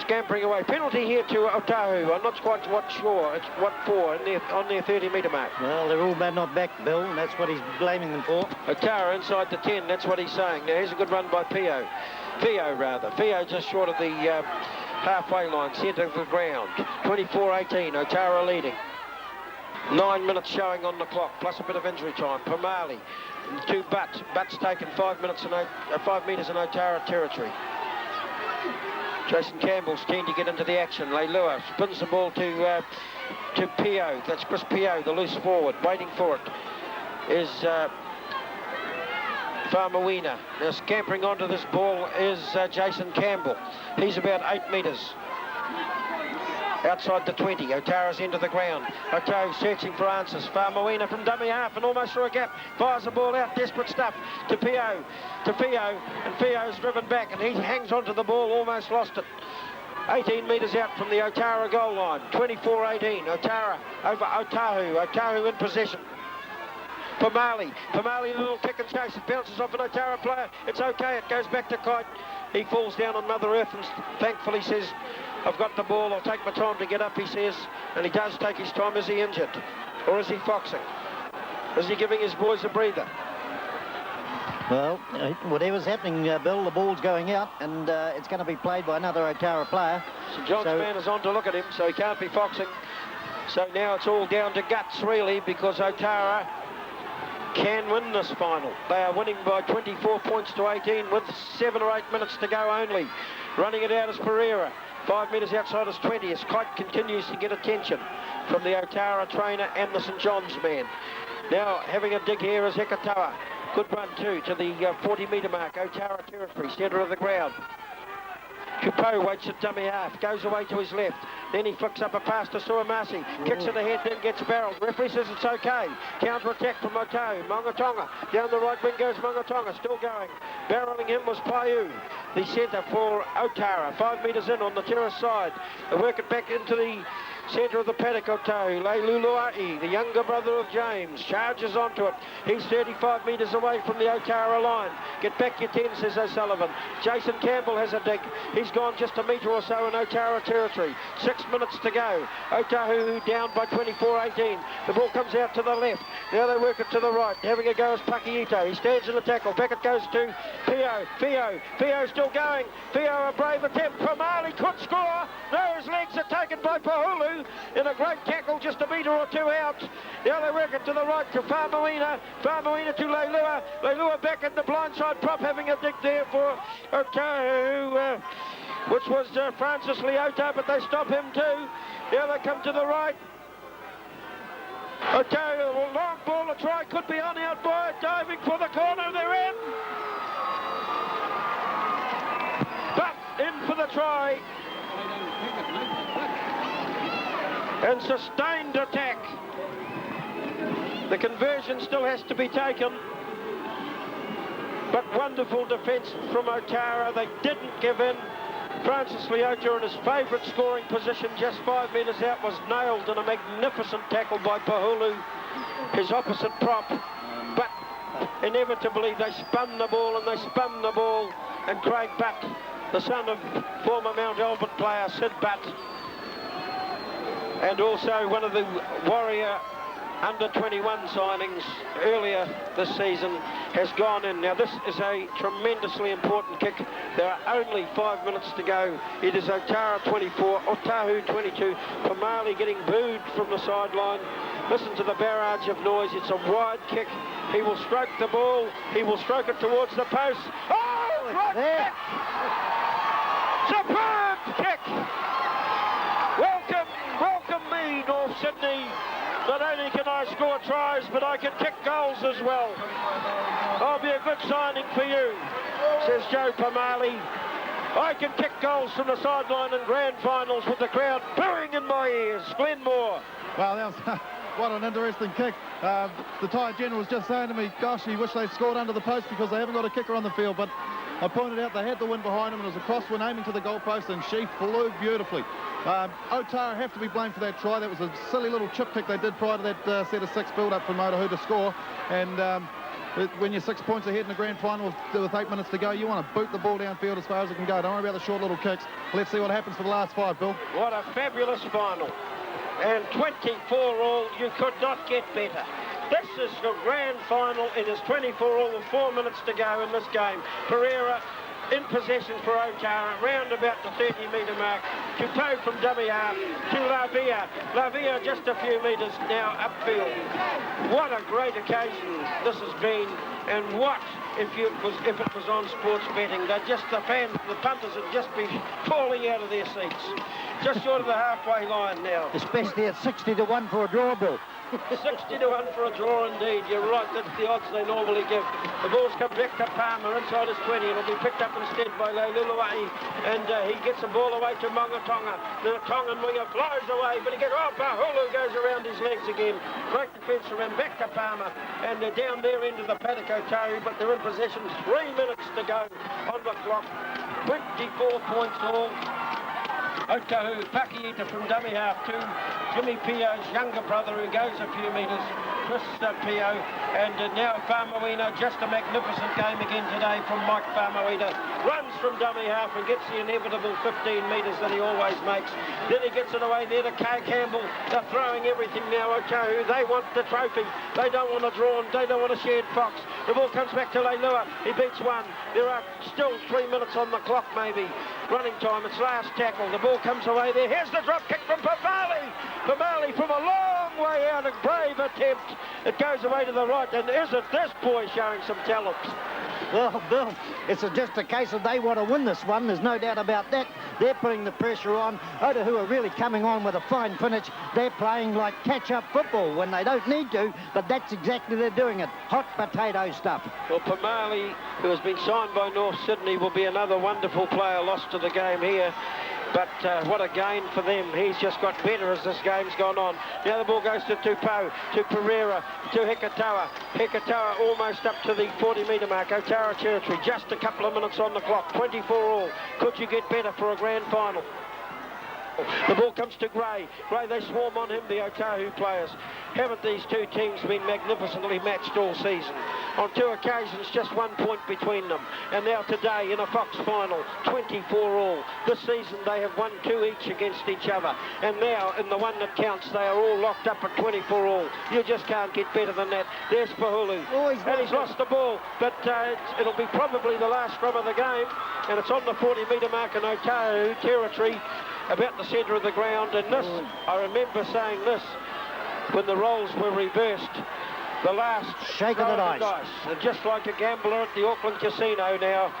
Scampering away. Penalty here to Otahu. I'm not quite sure. It's what for on their 30-metre mark. Well, they're all not back, Bill, and that's what he's blaming them for. Otara inside the 10. That's what he's saying. Now, here's a good run by Fio just short of the halfway line, centre of the ground. 24-18. Otara leading. 9 minutes showing on the clock, plus a bit of injury time. Pamali to Butts. Butts taken 5 metres in Otara territory. Jason Campbell's keen to get into the action. Leilua spins the ball to Pio. That's Chris Pio, the loose forward. Waiting for it is Faumuina. Now scampering onto this ball is Jason Campbell. He's about 8 metres. Outside the 20, Otara's into the ground. Otahu searching for answers. Faumuina from dummy half and almost through a gap. Fires the ball out, desperate stuff to Pio. And Pio's driven back and he hangs onto the ball, almost lost it. 18 metres out from the Otara goal line. 24-18. Otara over Otahu. Otahu in possession. Pamali, a little kick and chase. It bounces off an Otara player. It's okay. It goes back to Kite. He falls down on Mother Earth and thankfully says, I've got the ball. I'll take my time to get up, he says. And he does take his time. Is he injured? Or is he foxing? Is he giving his boys a breather? Well, whatever's happening, Bill, the ball's going out and it's going to be played by another Otara player. St John's man is on to look at him, so he can't be foxing. So now it's all down to guts, really, because Otara can win this final. They are winning by 24 points to 18 with 7 or 8 minutes to go only. Running it out is Pereira. 5 metres outside is 20 as Kite continues to get attention from the Otara trainer and the St John's man. Now having a dig here is Hekatawa. Good run too to the 40-metre mark. Otara territory, centre of the ground. Kupo waits at dummy half, goes away to his left. Then he flicks up a pass to Suamasi, kicks it ahead, then gets barreled. Referee says it's okay. Counter-attack from Otahu. Mongatonga. Down the right wing goes Mongatonga, still going. Barreling him was Paiu, the centre for Otara. 5 metres in on the terrace side. They work it back into the centre of the paddock. Otahu. Leiluluai, the younger brother of James, charges onto it. He's 35 metres away from the Otara line. Get back your 10, says O'Sullivan. Jason Campbell has a dig. He's gone just a metre or so in Otara territory. 6 minutes to go. Otahu down by 24-18. The ball comes out to the left. Now they work it to the right. Having a go is Pakiito. He stands in the tackle. Back it goes to Pio. Fio still going. Fio a brave attempt. Pamali could score. No, his legs are taken by Pahulu in a great tackle just a metre or two out. Now they work it to the right to Faumuina. Faumuina to Leilua. Leilua back at the blindside prop, having a dig there for Otahu, which was Francis Leota, but they stop him too. Now they come to the right. Otahu, a long ball, a try could be on out by it, diving for the corner, they're in. But in for the try. And sustained attack. The conversion still has to be taken. But wonderful defence from Otara. They didn't give in. Francis Leota in his favourite scoring position just 5 metres out was nailed in a magnificent tackle by Pahulu, his opposite prop. But inevitably they spun the ball and Craig Butt, the son of former Mount Albert player Sid Butt, and also one of the Warrior under-21 signings earlier this season, has gone in. Now this is a tremendously important kick. There are only 5 minutes to go. It is Otara 24, Otahu 22. Pamali getting booed from the sideline. Listen to the barrage of noise. It's a wide kick. He will stroke the ball. He will stroke it towards the post. Oh, right there! Superb kick! Welcome me, North Sydney. Not only can I score tries, but I can kick goals as well. I'll be a good signing for you, says Joe Pamali. I can kick goals from the sideline in grand finals with the crowd booing in my ears. Glenn Moore. Well, that was what an interesting kick. The Thai general was just saying to me, gosh, he wished they'd scored under the post because they haven't got a kicker on the field. But I pointed out they had the wind behind them and it was a crosswind aiming to the goalpost and she flew beautifully. Otara have to be blamed for that try. That was a silly little chip kick they did prior to that set of 6 build-up from Otahu to score. And when you're 6 points ahead in the grand final with 8 minutes to go, you want to boot the ball downfield as far as it can go. Don't worry about the short little kicks. Let's see what happens for the last 5, Bill. What a fabulous final. And 24 all, you could not get better. This is the grand final. It is 24 all with 4 minutes to go in this game. Pereira in possession for Otara, round about the 30-metre mark. Kupo from dummy half to Lavia. Lavia just a few metres now upfield. What a great occasion this has been, and what if it was on sports betting? The punters would just be falling out of their seats. Just short of the halfway line now. Especially at 60-1 for a draw, Bill. 60 to 1 for a draw indeed. You're right, that's the odds they normally give. The ball's come back to Palmer inside his 20. It'll be picked up instead by Leiluluai, and he gets the ball away to Mongatonga. The Tongan winger flies away, but he gets Otahuhu goes around his legs again. Great defence from him, back to Palmer, and they're down there into the paddock Otahu, but they're in possession. 3 minutes to go on the clock. 24 points all. Otahu, Pakiita from dummy half to Jimmy Pio's younger brother who goes a few metres, Chris Pio, and now Faumuina, just a magnificent game again today from Mike Faumuina. Runs from dummy half and gets the inevitable 15 metres that he always makes. Then he gets it away there to Kay Campbell. They're throwing everything now, Otahu. They want the trophy. They don't want a drawn. They don't want a shared fox. The ball comes back to Leilua. He beats one. There are still 3 minutes on the clock maybe. Running time, it's last tackle. The ball comes away there. Here's the drop kick from Pamali. Pamali from a long way out, a brave attempt. It goes away to the right, and isn't this boy showing some talent? Well, Bill, it's just a case of they want to win this one. There's no doubt about that. They're putting the pressure on. Otahu are really coming on with a fine finish. They're playing like catch-up football when they don't need to, but that's exactly they're doing it. Hot potato stuff. Well, Pamali, who has been signed by North Sydney, will be another wonderful player lost to the game here. But what a gain for them. He's just got better as this game's gone on. Now the ball goes to Tupou, to Pereira, to Hekatawa. Hekatawa almost up to the 40-metre mark. Otara territory, just a couple of minutes on the clock. 24 all. Could you get better for a grand final? The ball comes to Gray. Gray, they swarm on him, the Otahu players. Haven't these two teams been magnificently matched all season? On 2 occasions, just 1 point between them. And now today, in a Fox final, 24 all. This season, they have won 2 each against each other. And now, in the one that counts, they are all locked up at 24 all. You just can't get better than that. There's Pahulu. And he's lost the ball. But it'll be probably the last scrum of the game. And it's on the 40-metre mark in Otahu territory, about the centre of the ground. And this, I remember saying this when the roles were reversed, the last shake of the dice. And just like a gambler at the Auckland Casino now,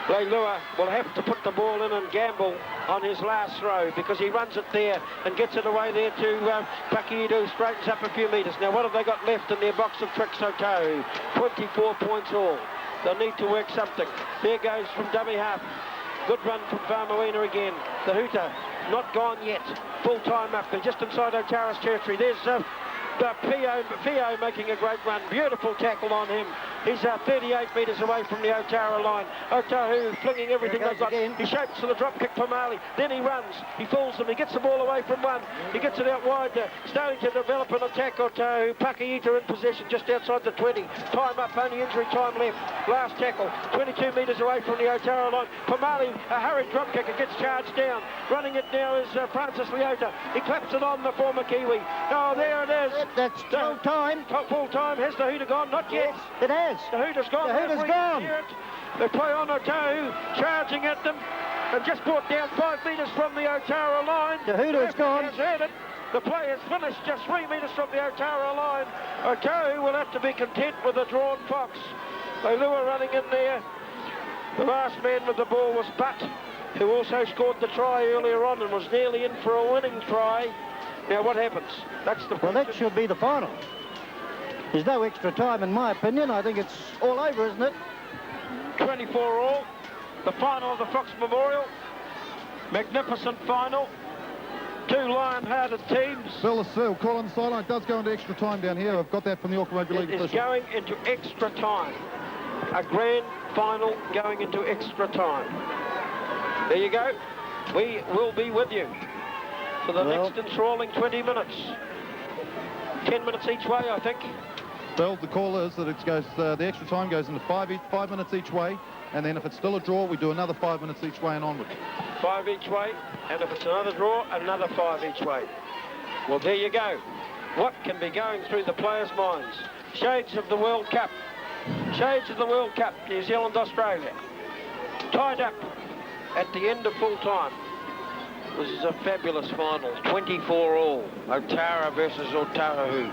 Leilua will have to put the ball in and gamble on his last throw, because he runs it there and gets it away there to Pakiita, straightens up a few metres. Now what have they got left in their box of tricks, Otahu? 24 points all. They'll need to work something. There goes from dummy half. Good run from Faumuina again. The Hooter not gone yet. Full time up. They're just inside Otara's territory. There's Pio making a great run. Beautiful tackle on him. He's 38 metres away from the Otara line. Otahu flinging everything they've got. Again. He shapes to the drop kick for Marley. Then he runs. He fools them. He gets the ball away from one. He gets it out wide. Starting to develop an attack. Otahu. Pakiita in possession just outside the 20. Time up. Only injury time left. Last tackle. 22 metres away from the Otara line. For Marley, a hurried drop kick. It gets charged down. Running it now is Francis Leota. He claps it on the former Kiwi. Oh, there it is. That's full time. Full time. Has the Hooter gone? Not yet. Yes, it has. The Hooter's gone. The Hooter's gone. They play on Otahu, charging at them, and just brought down 5 metres from the Otara line. The Hooter's gone. Has had it. The play has finished just 3 metres from the Otara line. Otahu will have to be content with a drawn fox. Leilua running in there. The last man with the ball was Butt, who also scored the try earlier on and was nearly in for a winning try. Now what happens? That's the Well, that should be the final. There's no extra time in my opinion. I think it's all over, isn't it? 24 all. The final of the Fox Memorial. Magnificent final. 2 lion-hearted teams. Bill, the call on the sideline. It does go into extra time down here. I've got that from the Auckland Rugby League It is official. going into extra time. A grand final going into extra time. There you go. We will be with you for the next enthralling 20 minutes. 10 minutes each way, I think. Bill, the call is that it goes, the extra time goes into 5 minutes each way, and then if it's still a draw, we do another 5 minutes each way and onward. 5 each way, and if it's another draw, another 5 each way. Well, there you go. What can be going through the players' minds? Shades of the World Cup. Shades of the World Cup, New Zealand, Australia. Tied up at the end of full time. This is a fabulous final. 24 all. Otara versus Otahu.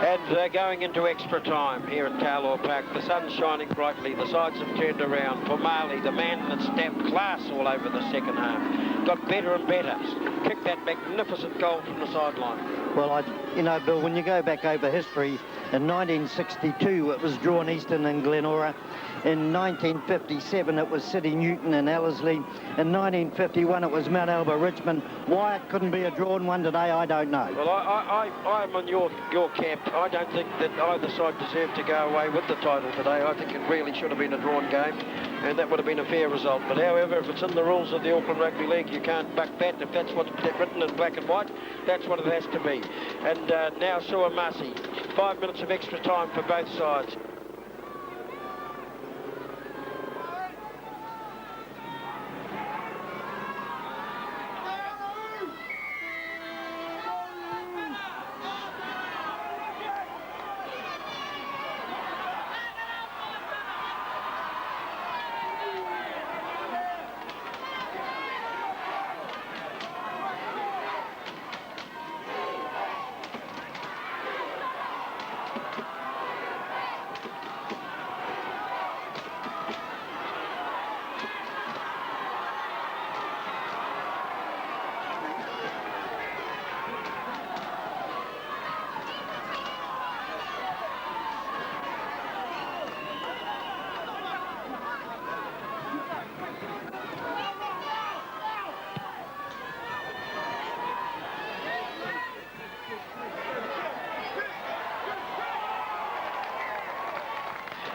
And they're going into extra time here at Carlaw Park. The sun's shining brightly. The sides have turned around. For Marley, the man that stamped class all over the second half. got better and better. Kicked that magnificent goal from the sideline. Well, you know, Bill, when you go back over history, in 1962 it was drawn Eastern and Glenora. In 1957 it was City Newton and Ellerslie. In 1951 it was Mount Alba Richmond. Why it couldn't be a drawn one today, I don't know. Well, I'm on your camp. I don't think that either side deserved to go away with the title today. I think it really should have been a drawn game, and that would have been a fair result. But however, if it's in the rules of the Auckland Rugby League, you can't buck that. If that's what's written in black and white, that's what it has to be. And now Suamasi, 5 minutes of extra time for both sides.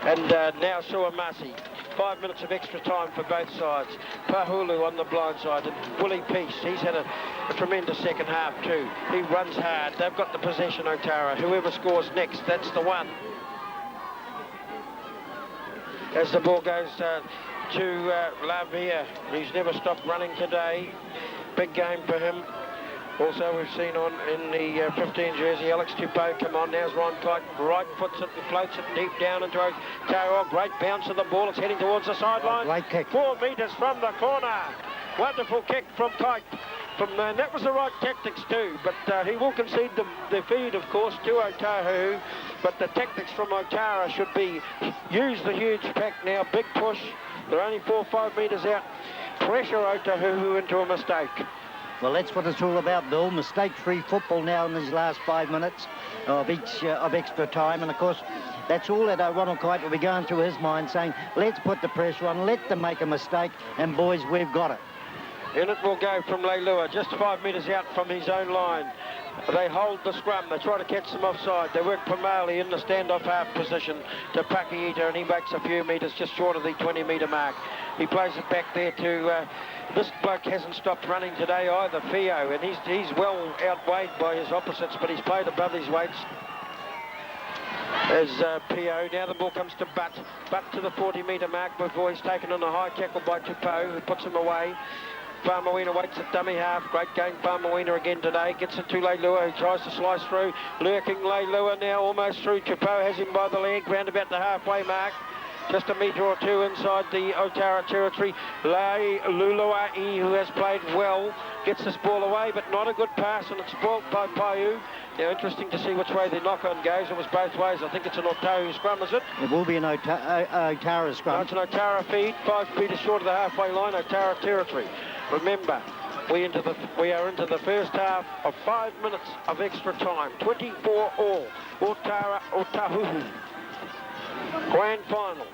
And now Suamasi, 5 minutes of extra time for both sides. Pahulu on the blind side, and Willie Peace, he's had a tremendous second half too. He runs hard. They've got the possession, Otara. Whoever scores next, that's the one. As the ball goes to Lavia, who's never stopped running today. Big game for him. Also, we've seen on in the 15 jersey, Alex Tupou come on. Now's Ron Kite, right foots it and floats it deep down into Otara. Great bounce of the ball. It's heading towards the sideline. Great kick. 4 metres from the corner. Wonderful kick from Kite. And that was the right tactics too, but he will concede the feed, of course, to Otahu. But the tactics from Otara should be use the huge pack now, big push. They're only 4 or 5 metres out. Pressure Otahu into a mistake. Well, that's what it's all about, Bill. Mistake-free football now in these last 5 minutes of extra time. And, of course, that's all that Ronald Kite will be going through his mind, saying, let's put the pressure on, let them make a mistake, and, boys, we've got it. In it will go from Leilua, just 5 metres out from his own line. They hold the scrum. They try to catch them offside. They work Pamali in the standoff half position to Pakiita, and he makes a few metres just short of the 20-metre mark. He plays it back there to... this bloke hasn't stopped running today either, Fio, and he's well outweighed by his opposites, but he's played above his weights. As Pio, now the ball comes to Butt to the 40-metre mark before he's taken on a high tackle by Tupou, who puts him away. Farmawina waits at dummy half. Great game, Farmawina again today. Gets it to Leilua, who tries to slice through. Lurking Leilua now, almost through. Tupou has him by the leg, round about the halfway mark. Just a metre or two inside the Otara territory. Luluai, who has played well, gets this ball away, but not a good pass, and it's spoilt by Paiu. Now, interesting to see which way the knock-on goes. It was both ways. I think it's an Otahu scrum, is it? It will be an Otara scrum. No, it's an Otara feed, 5 metres short of the halfway line, Otara territory. Remember, we are into the first half of 5 minutes of extra time. 24 all. Otahuhu. Grand final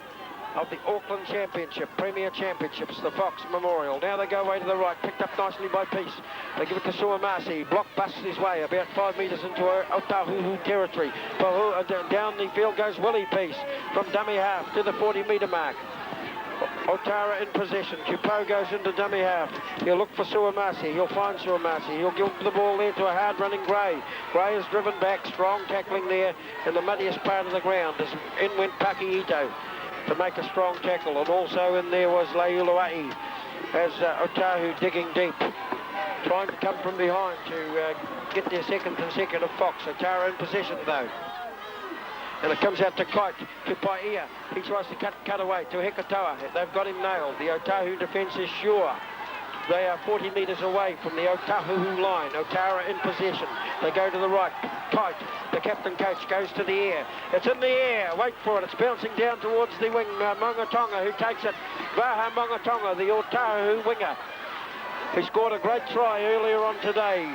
of the Auckland Championship, Premier Championships, the Fox Memorial. Now they go away to the right, picked up nicely by Peace. They give it to Suamasi. Block busts his way about 5 metres into Otahuhu territory. Down the field goes Willie Peace from dummy half to the 40-metre mark. Otara in possession. Tupou goes into dummy half. He'll look for Suamasi. He'll find Suamasi. He'll give the ball there to a hard-running Gray. Gray is driven back. Strong tackling there in the muddiest part of the ground. As in went Pakiito to make a strong tackle. And also in there was Leuluai as Otahu digging deep. Trying to come from behind to get their second consecutive Fox. Otara in possession though. And it comes out to Kite, to Paia. He tries to cut away to Hekatoa. They've got him nailed. The Otahu defence is sure. They are 40 metres away from the Otahuhu line. Otara in possession. They go to the right. Kite, the captain coach, goes to the air. It's in the air. Wait for it. It's bouncing down towards the wing. Mongatonga, who takes it. Vaha Mongatonga, the Otahu winger. He scored a great try earlier on today,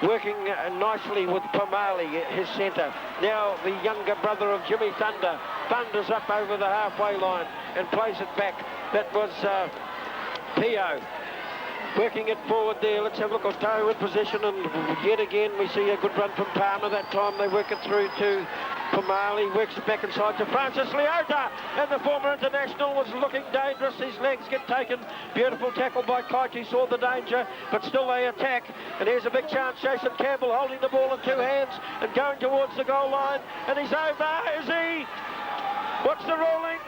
working nicely with Pomali, his centre. Now the younger brother of Jimmy Thunder thunders up over the halfway line and plays it back. That was Pio. Working it forward there. Let's have a look at Otahu in possession, and yet again we see a good run from Palmer. That time they work it through to Pomali, works it back inside to Francis Leota, and the former international was looking dangerous. His legs get taken. Beautiful tackle by Kite, who saw the danger, but still they attack. And here's a big chance. Jason Campbell holding the ball in two hands and going towards the goal line, and he's over. Is he? What's the ruling?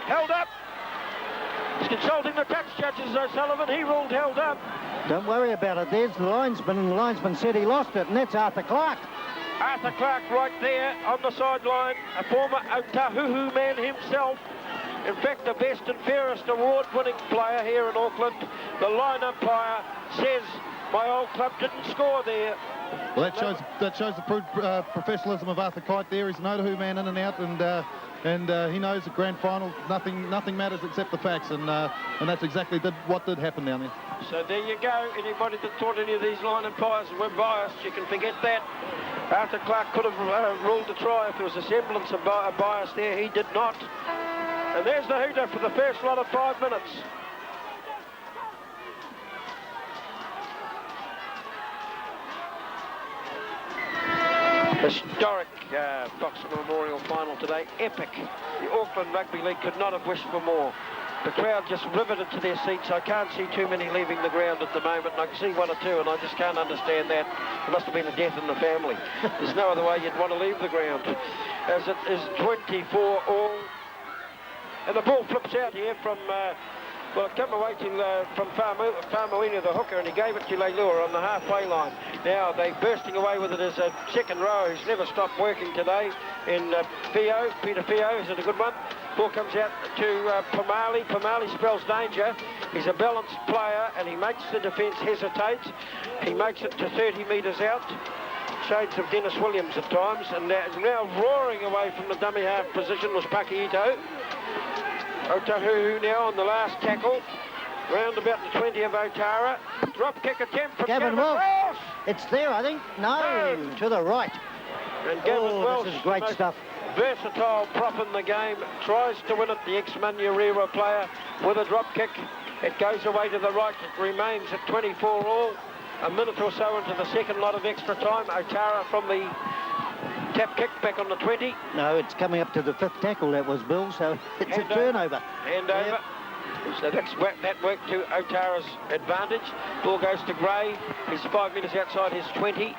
Held up. He's consulting the touch judges, O'Sullivan. He ruled held up. Don't worry about it. There's the linesman, and the linesman said he lost it, and that's Arthur Clark. Arthur Clark right there on the sideline, a former Otahuhu man himself. In fact, the best and fairest award-winning player here in Auckland. The line umpire says my old club didn't score there. Well, that shows the professionalism of Arthur Kite there. He's an Otahu man in and out, and he knows the grand final, nothing matters except the facts, and that's exactly what did happen down there. So there you go. Anybody that thought any of these line umpires were biased, you can forget that. Arthur Clark could have ruled a try if there was a semblance of a bias there. He did not. And there's the hooter for the first lot of 5 minutes. Historic Boxer Memorial final today. Epic. The Auckland Rugby League could not have wished for more. The crowd just riveted to their seats. I can't see too many leaving the ground at the moment, and I can see one or two, and I just can't understand that. There must have been a death in the family. There's no other way you'd want to leave the ground. As it is 24 all. And the ball flips out here from... well, it came away from Faumuina, the hooker, and he gave it to Leilua on the halfway line. Now they're bursting away with it as a second row who's never stopped working today in Peter Fio. Is it a good one? Ball comes out to Pomali. Pomali spells danger. He's a balanced player, and he makes the defence hesitate. He makes it to 30 metres out. Shades of Dennis Williams at times, and now roaring away from the dummy half position was Pakiito. Otahuhu now on the last tackle, round about the 20 of Otara. Drop kick attempt from Gavin Welsh. It's there, I think. No, to the right. And Gavin Welsh, this is great stuff. Versatile prop in the game, tries to win it, the ex-Manurewa player, with a drop kick. It goes away to the right. It remains at 24 all. A minute or so into the second lot of extra time. Otara from the tap kick back on the 20. No, it's coming up to the fifth tackle, that was, Bill, so it's a turnover. Hand over. Yep. So that worked to Otara's advantage. Ball goes to Gray. He's 5 metres outside his 20.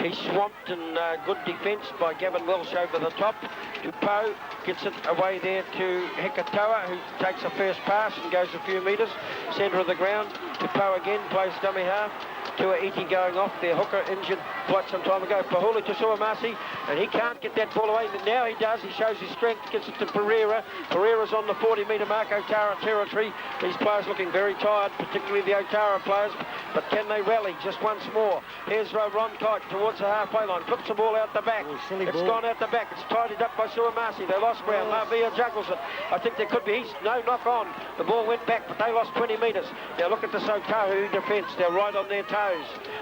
He's swamped in good defence by Gavin Welsh over the top. To Poe, gets it away there to Hekatoa, who takes a first pass and goes a few metres. Centre of the ground. To Poe again, plays dummy half. To Iti going off, their hooker injured quite some time ago. Pahuli to Suamasi, and he can't get that ball away. Now he does. He shows his strength, gets it to Pereira. Pereira's on the 40-metre mark, Otara territory. These players looking very tired, particularly the Otara players, but can they rally just once more? Here's Ron Kite towards the halfway line, flips the ball out the back. It's gone out the back. It's tidied up by Suamasi. They lost ground. Marvia juggles it. I think there could be no knock on. The ball went back, but they lost 20 metres. Now look at the Otahu defence. They're right on their toes.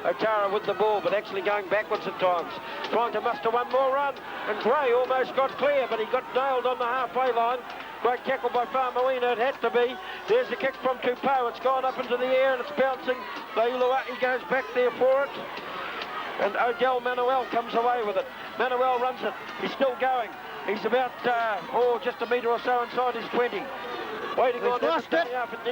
Otara with the ball, but actually going backwards at times. Trying to muster one more run, and Gray almost got clear, but he got nailed on the halfway line. Great tackle by Faumuina, it had to be. There's a kick from Tupou. It's gone up into the air, and it's bouncing. Leilua'i goes back there for it. And Odell Manuel comes away with it. Manuel runs it. He's still going. He's about, just a metre or so inside his 20. Waiting on him. He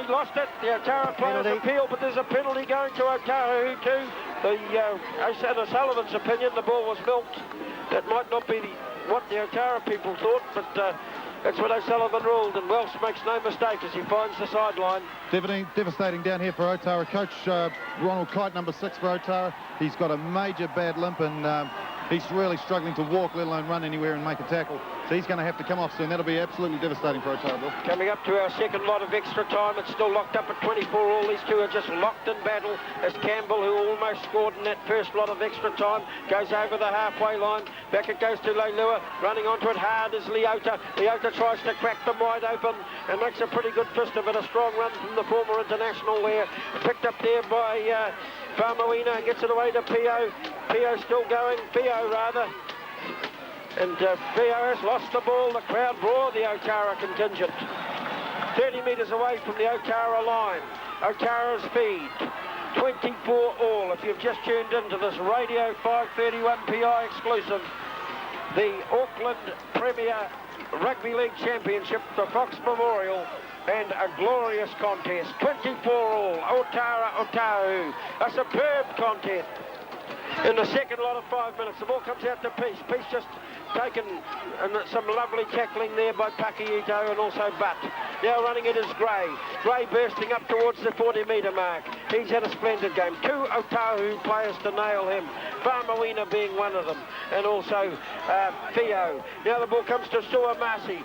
lost it. The Otara players appeal, but there's a penalty going to Otahu too. In O'Sullivan's opinion, the ball was milked. That might not be what the Otara people thought, but that's what O'Sullivan ruled, and Welsh makes no mistake as he finds the sideline. Devastating down here for Otara. Coach Ronald Kite, number 6 for Otara. He's got a major bad limp, and he's really struggling to walk, let alone run anywhere and make a tackle. So he's going to have to come off soon. That'll be absolutely devastating for Otara, Bill. Coming up to our second lot of extra time. It's still locked up at 24 all. These two are just locked in battle as Campbell, who almost scored in that first lot of extra time, goes over the halfway line. Back it goes to Leilua. Running onto it hard is Leota. Leota tries to crack them wide open and makes a pretty good fist of it. A strong run from the former international there. Picked up there by Farmawina and gets it away to Pio. Pio still going. Pio rather. And Pio has lost the ball. The crowd roar the Otara contingent. 30 metres away from the Otara line. Otara's feed. 24 all. If you've just tuned into this Radio 531 PI exclusive, the Auckland Premier Rugby League Championship, the Fox Memorial, and a glorious contest. 24 all. Otara, Otahu. A superb contest. In the second lot of 5 minutes, the ball comes out to Peace. Peace just taken some lovely tackling there by Pakiito and also Butt. Now running it is Gray. Gray bursting up towards the 40-metre mark. He's had a splendid game. 2 Otahu players to nail him. Farmawina being one of them. And also Theo. Now the ball comes to Suamasi.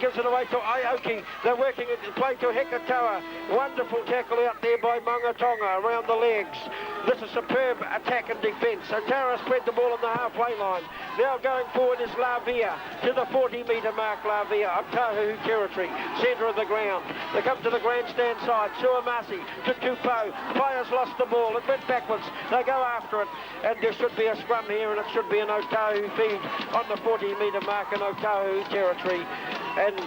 Gives it away to Aoki. They're working it. Play to Hekatoa. Wonderful tackle out there by Mongatonga around the legs. This is superb attack and defence. Otara spread the ball on the halfway line. Now going forward is Lavia to the 40-metre mark. Lavia, Otahu territory, centre of the ground. They come to the grandstand side. Suamasi to Tupou. Players lost the ball. It went backwards. They go after it. And there should be a scrum here, and it should be an Otahu feed on the 40-metre mark in Otahu territory. And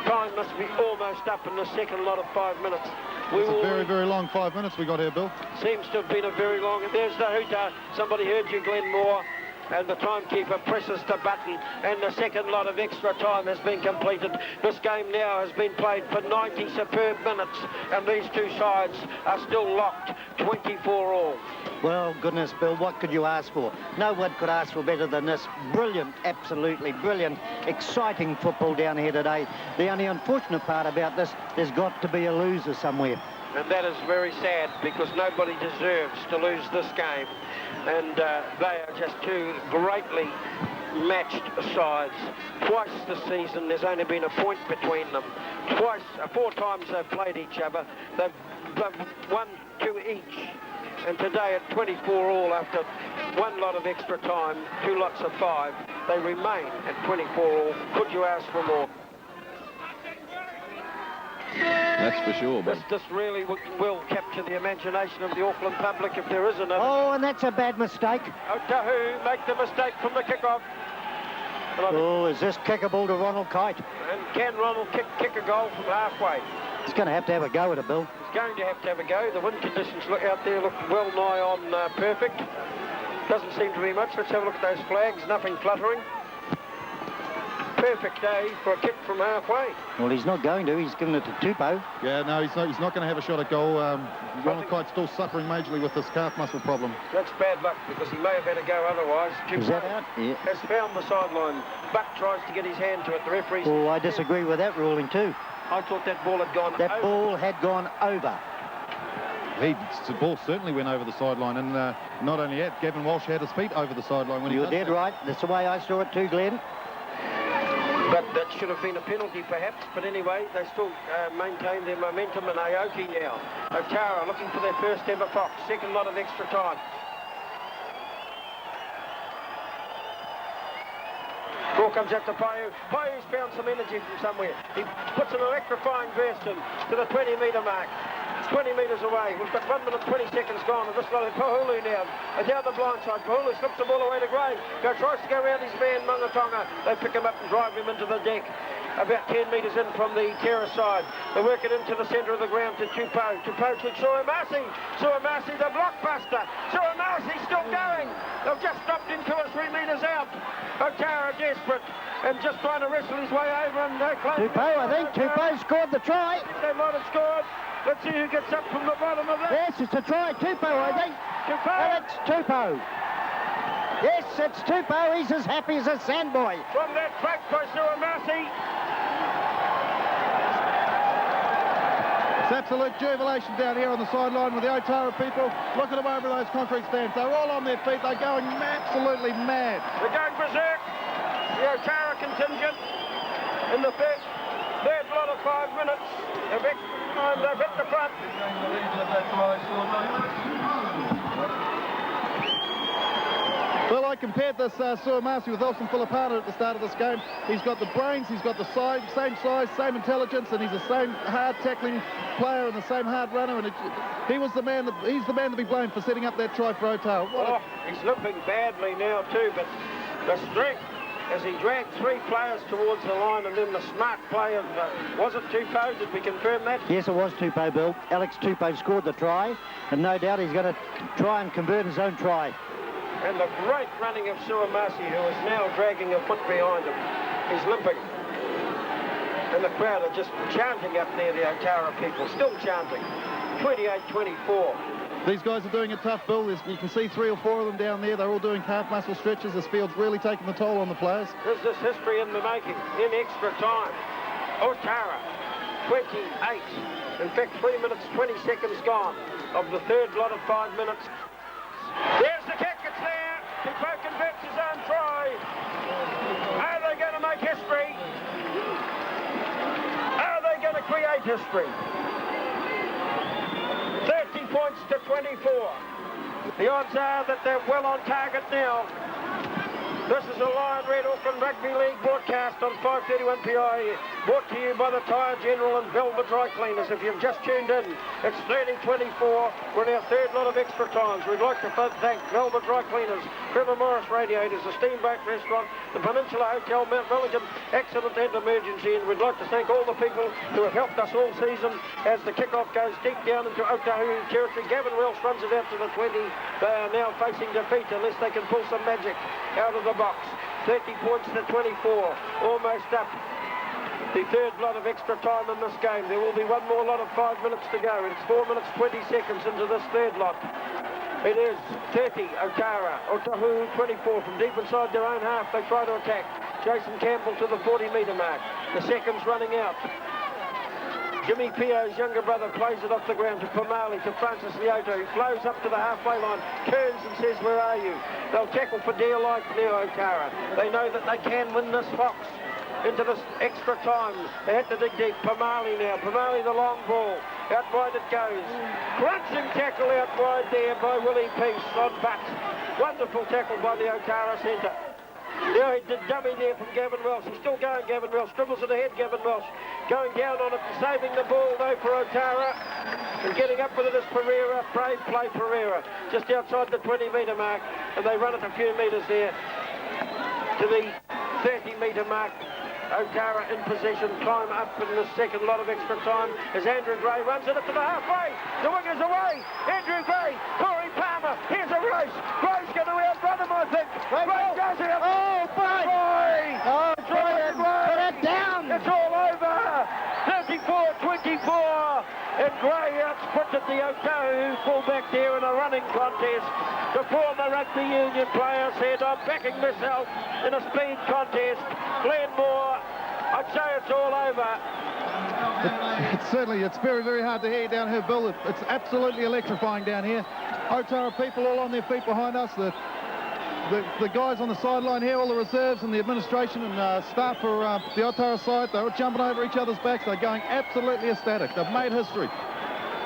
time must be almost up in the second lot of 5 minutes. It's a very, very long 5 minutes we got here, Bill. Seems to have been a very long... And there's the hooter. Somebody heard you, Glenn Moore. And the timekeeper presses the button, and the second lot of extra time has been completed. This game now has been played for 90 superb minutes, and these two sides are still locked, 24 all. Well, goodness, Bill, what could you ask for? No one could ask for better than this. Brilliant, absolutely brilliant, exciting football down here today. The only unfortunate part about this, there's got to be a loser somewhere. And that is very sad, because nobody deserves to lose this game. And they are just two greatly matched sides. Twice this season, there's only been a point between them. Twice, 4 times they've played each other. They've won 2 each. And today at 24 all, after 1 lot of extra time, 2 lots of 5, they remain at 24 all. Could you ask for more? That's for sure, but This really will capture the imagination of the Auckland public if there is another. Oh, and that's a bad mistake. Otahu make the mistake from the kickoff. Oh, is this kickable to Ronald Kite? And can Ronald kick a goal from halfway? He's going to have a go at it, Bill. He's going to have a go. The wind conditions out there look well nigh on perfect. Doesn't seem to be much. Let's have a look at those flags. Nothing fluttering. Perfect day for a kick from halfway. Well, he's not going to. He's given it to Tupou. Yeah, no, he's not going to have a shot at goal. Ronald Kite's still suffering majorly with this calf muscle problem. That's bad luck, because he may have had a go otherwise. Is that out? Yeah. Has found the sideline. Buck tries to get his hand to it. The referee... Oh, I disagree with that ruling too. I thought that ball had gone over. That ball had gone over. The ball certainly went over the sideline, and not only that, Gavin Walsh had his feet over the sideline when he You're dead right. That's the way I saw it too, Glenn. But that should have been a penalty, perhaps. But anyway, they still maintain their momentum. And Aoki now. Otara looking for their first ever Fox. Second lot of extra time. Ball comes out to Paiu. Paiu's found some energy from somewhere. He puts an electrifying burst in to the 20-metre mark. 20 metres away. We've got 1 minute 20 seconds gone. And this lot of Otahuhu now. Down the blind side. Otahuhu slips the ball away to Gray. Tries to go around his man, Mongatonga. They pick him up and drive him into the deck. About 10 metres in from the terrace side. They work it into the centre of the ground to Tupou. Tupou to Suamasi. Suamasi, the blockbuster. Suamasi still going. They've just stopped him 2 or 3 metres out. Otara desperate and just trying to wrestle his way over and close. Tupou, I think. Tupou scored the try. They might have scored. Let's see who gets up from the bottom of that. Yes, it's a try. Tupou, I think. Tupou. Oh, it's Tupou. Yes, it's Tupou. He's as happy as a sandboy. From that track by Suamasi. It's absolute jubilation down here on the sideline with the Otara people. Look at them over those concrete stands. They're all on their feet. They're going absolutely mad. They're going berserk. The Otara contingent in the third lot of 5 minutes. They've hit the front. Well, I compared this Suamasi with Elson Filipano at the start of this game. He's got the brains, he's got the same size, same intelligence, and he's the same hard tackling player and the same hard runner. And he's the man to be blamed for setting up that try for Otahu. He's limping badly now too, but the strength as he dragged 3 players towards the line, and then the smart play of, was it Tupou? Did we confirm that? Yes, it was Tupou, Bill. Alex Tupou scored the try, and no doubt he's going to try and convert his own try. And the great running of Suamasi, who is now dragging a foot behind him. He's limping. And the crowd are just chanting up there, the Otara people, still chanting. 28-24. These guys are doing it tough, Bill. You can see 3 or 4 of them down there. They're all doing calf muscle stretches. This field's really taking the toll on the players. There's this history in the making, in extra time. Otara, 28. In fact, 3 minutes, 20 seconds gone of the third lot of 5 minutes. There's the kick, it's there. Kickoff converts his own try. Are they going to make history? Are they going to create history? 30 points to 24. The odds are that they're well on target now. This is a Lion Red Auckland Rugby League broadcast on 531 PI, brought to you by the Tyre General and Velvet Dry Cleaners. If you've just tuned in, it's 30-24. We're in our third lot of extra times. We'd like to thank Velvet Dry Cleaners, Trevor Morris Radiators, the Steamboat Restaurant, the Peninsula Hotel, Mount Milligan Accident and Emergency, and we'd like to thank all the people who have helped us all season as the kickoff goes deep down into Otahu territory. Gavin Welsh runs it out to the 20. They are now facing defeat unless they can pull some magic out of the box. 30 points to 24, almost up the third lot of extra time in this game. There will be one more lot of 5 minutes to go. It's 4 minutes 20 seconds into this third lot. It is 30 Otara, Otahu 24 from deep inside their own half. They try to attack. Jason Campbell to the 40-metre mark. The seconds running out. Jimmy Pio's younger brother plays it off the ground to Pomali, to Francis Leoto, who flows up to the halfway line, turns and says, where are you? They'll tackle for dear life now, Otara. They know that they can win this fox into this extra time. They had to dig deep. Pomali now. Pomali the long ball. Out wide it goes. Crunching tackle out wide there by Willie Peace on Butt. Wonderful tackle by the Otara centre. Now he did dummy there from Gavin Welsh. He's still going, Gavin Welsh. Dribbles it ahead, Gavin Welsh. Going down on it and saving the ball, though, for Otara. And getting up with it is Pereira. Brave play, Pereira. Just outside the 20-metre mark. And they run it a few metres there to the 30-metre mark. Otara in possession, climb up in the second lot of extra time as Andrew Gray runs it up to the halfway. The winger's away. Andrew Gray, Corey Palmer. Here's a race. Gray's going to outrun him, I think. Gray goes out. Oh, Gray! Oh, Gray! Put it down! It's all over. 34-24. And Gray outsprinted the Otahu fullback there in a running contest. The former rugby union player said, I'm backing myself in a speed contest. Glenmore, I'd say it's all over. It's very, very hard to hear down here, Bill. It's absolutely electrifying down here. Otara people all on their feet behind us. The guys on the sideline here, all the reserves and the administration and staff for the Otara side, they're jumping over each other's backs. They're going absolutely ecstatic. They've made history.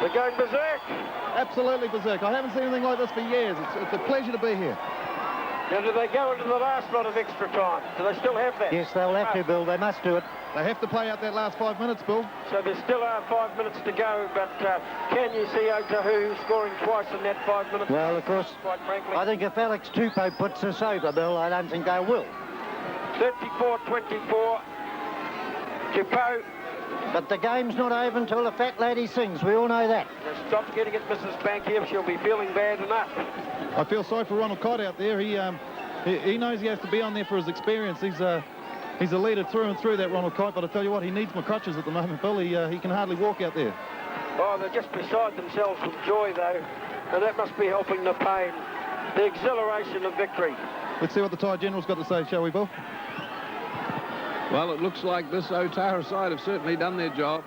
They're going berserk. Absolutely berserk. I haven't seen anything like this for years. It's a pleasure to be here. Now, do they go into the last lot of extra time? Do they still have that? Yes, they'll have to, Bill. They must do it. They have to play out that last 5 minutes, Bill. So there still are 5 minutes to go, but can you see Otahu scoring twice in that 5 minutes? Well, of course, quite frankly. I think if Alex Tupou puts us over, Bill, I don't think they will. 34-24. Tupou. But the game's not over until the fat lady sings. We all know that. Stop getting it, Mrs. Banky. She'll be feeling bad enough. I feel sorry for Ronald Kite out there. He knows he has to be on there for his experience. He's a leader through and through, that Ronald Kite. But I tell you what, he needs my crutches at the moment, Bill. He can hardly walk out there. Oh, they're just beside themselves with joy, though. And that must be helping the pain. The exhilaration of victory. Let's see what the Tyre General's got to say, shall we, Bill? Well, it looks like this Otara side have certainly done their job.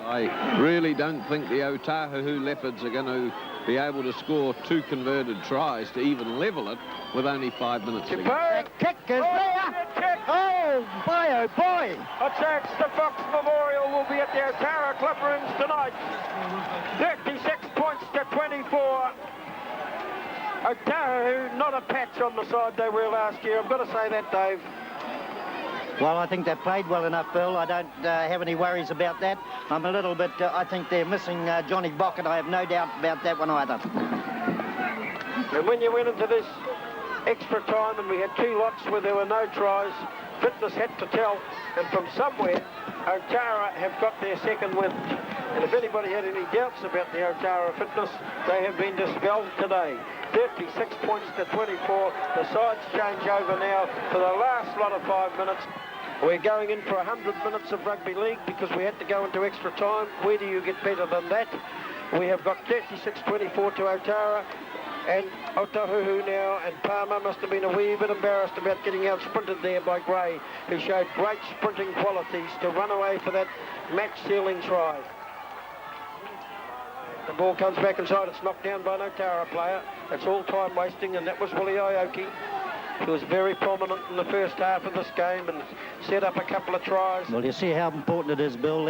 I really don't think the Otahu Leopards are going to be able to score 2 converted tries to even level it with only 5 minutes to go. The kick is there. Oh, boy, oh, boy. Attacks the Fox Memorial will be at the Otara Club Rooms tonight. 36 points to 24. Otahu, not a patch on the side they were last year. I've got to say that, Dave. Well, I think they played well enough, Bill. I don't have any worries about that. I'm a little bit, I think they're missing Johnny Bockett. I have no doubt about that one either. And when you went into this extra time and we had 2 lots where there were no tries, fitness had to tell. And from somewhere, Otara have got their second win. And if anybody had any doubts about the Otara fitness, they have been dispelled today. 36 points to 24. The sides change over now for the last lot of 5 minutes. We're going in for 100 minutes of rugby league because we had to go into extra time. Where do you get better than that? We have got 36-24 to Otara. And Otahuhu now, and Palmer must have been a wee bit embarrassed about getting out-sprinted there by Gray, who showed great sprinting qualities to run away for that match-sealing try. The ball comes back inside. It's knocked down by an Otara player. It's all time wasting, and that was Willie Ioki, who was very prominent in the first half of this game and set up a couple of tries. Well, you see how important it is, Bill.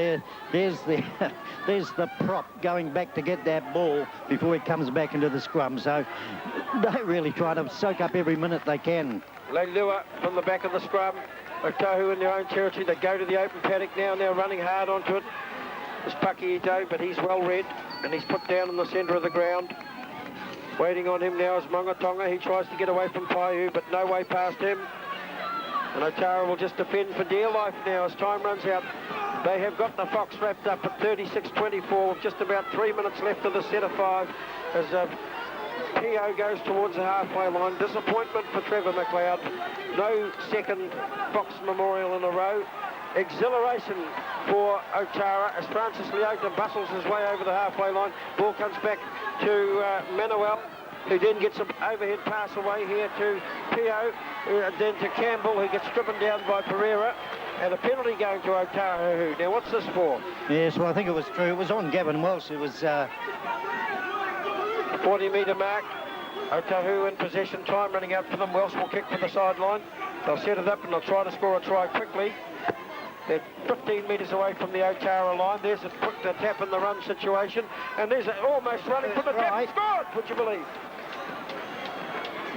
There's the prop going back to get that ball before it comes back into the scrum. So they really try to soak up every minute they can. Leilua from the back of the scrum. Otahu in their own territory. They go to the open paddock now running hard onto it. It's Paki Ito, but he's well read, and he's put down in the centre of the ground. Waiting on him now is Mongatonga. He tries to get away from Paiu, but no way past him. And Otara will just defend for dear life now as time runs out. They have got the Fox wrapped up at 36-24 with just about 3 minutes left of the set of 5 as P.O. goes towards the halfway line. Disappointment for Trevor McLeod. No second Fox Memorial in a row. Exhilaration for Otara as Francis Leota bustles his way over the halfway line. Ball comes back to Manuel, who then gets an overhead pass away here to Pio, then to Campbell, who gets driven down by Pereira, and a penalty going to Otahu. Now, what's this for? Yes, well, I think it was true. It was on Gavin Welsh. It was 40-metre mark. Otahu in possession, time running out for them. Welsh will kick for the sideline. They'll set it up and they'll try to score a try quickly. They're 15 metres away from the Otara line. There's a quick tap in the run situation. And there's almost running for the tap. Right. Scored, would you believe?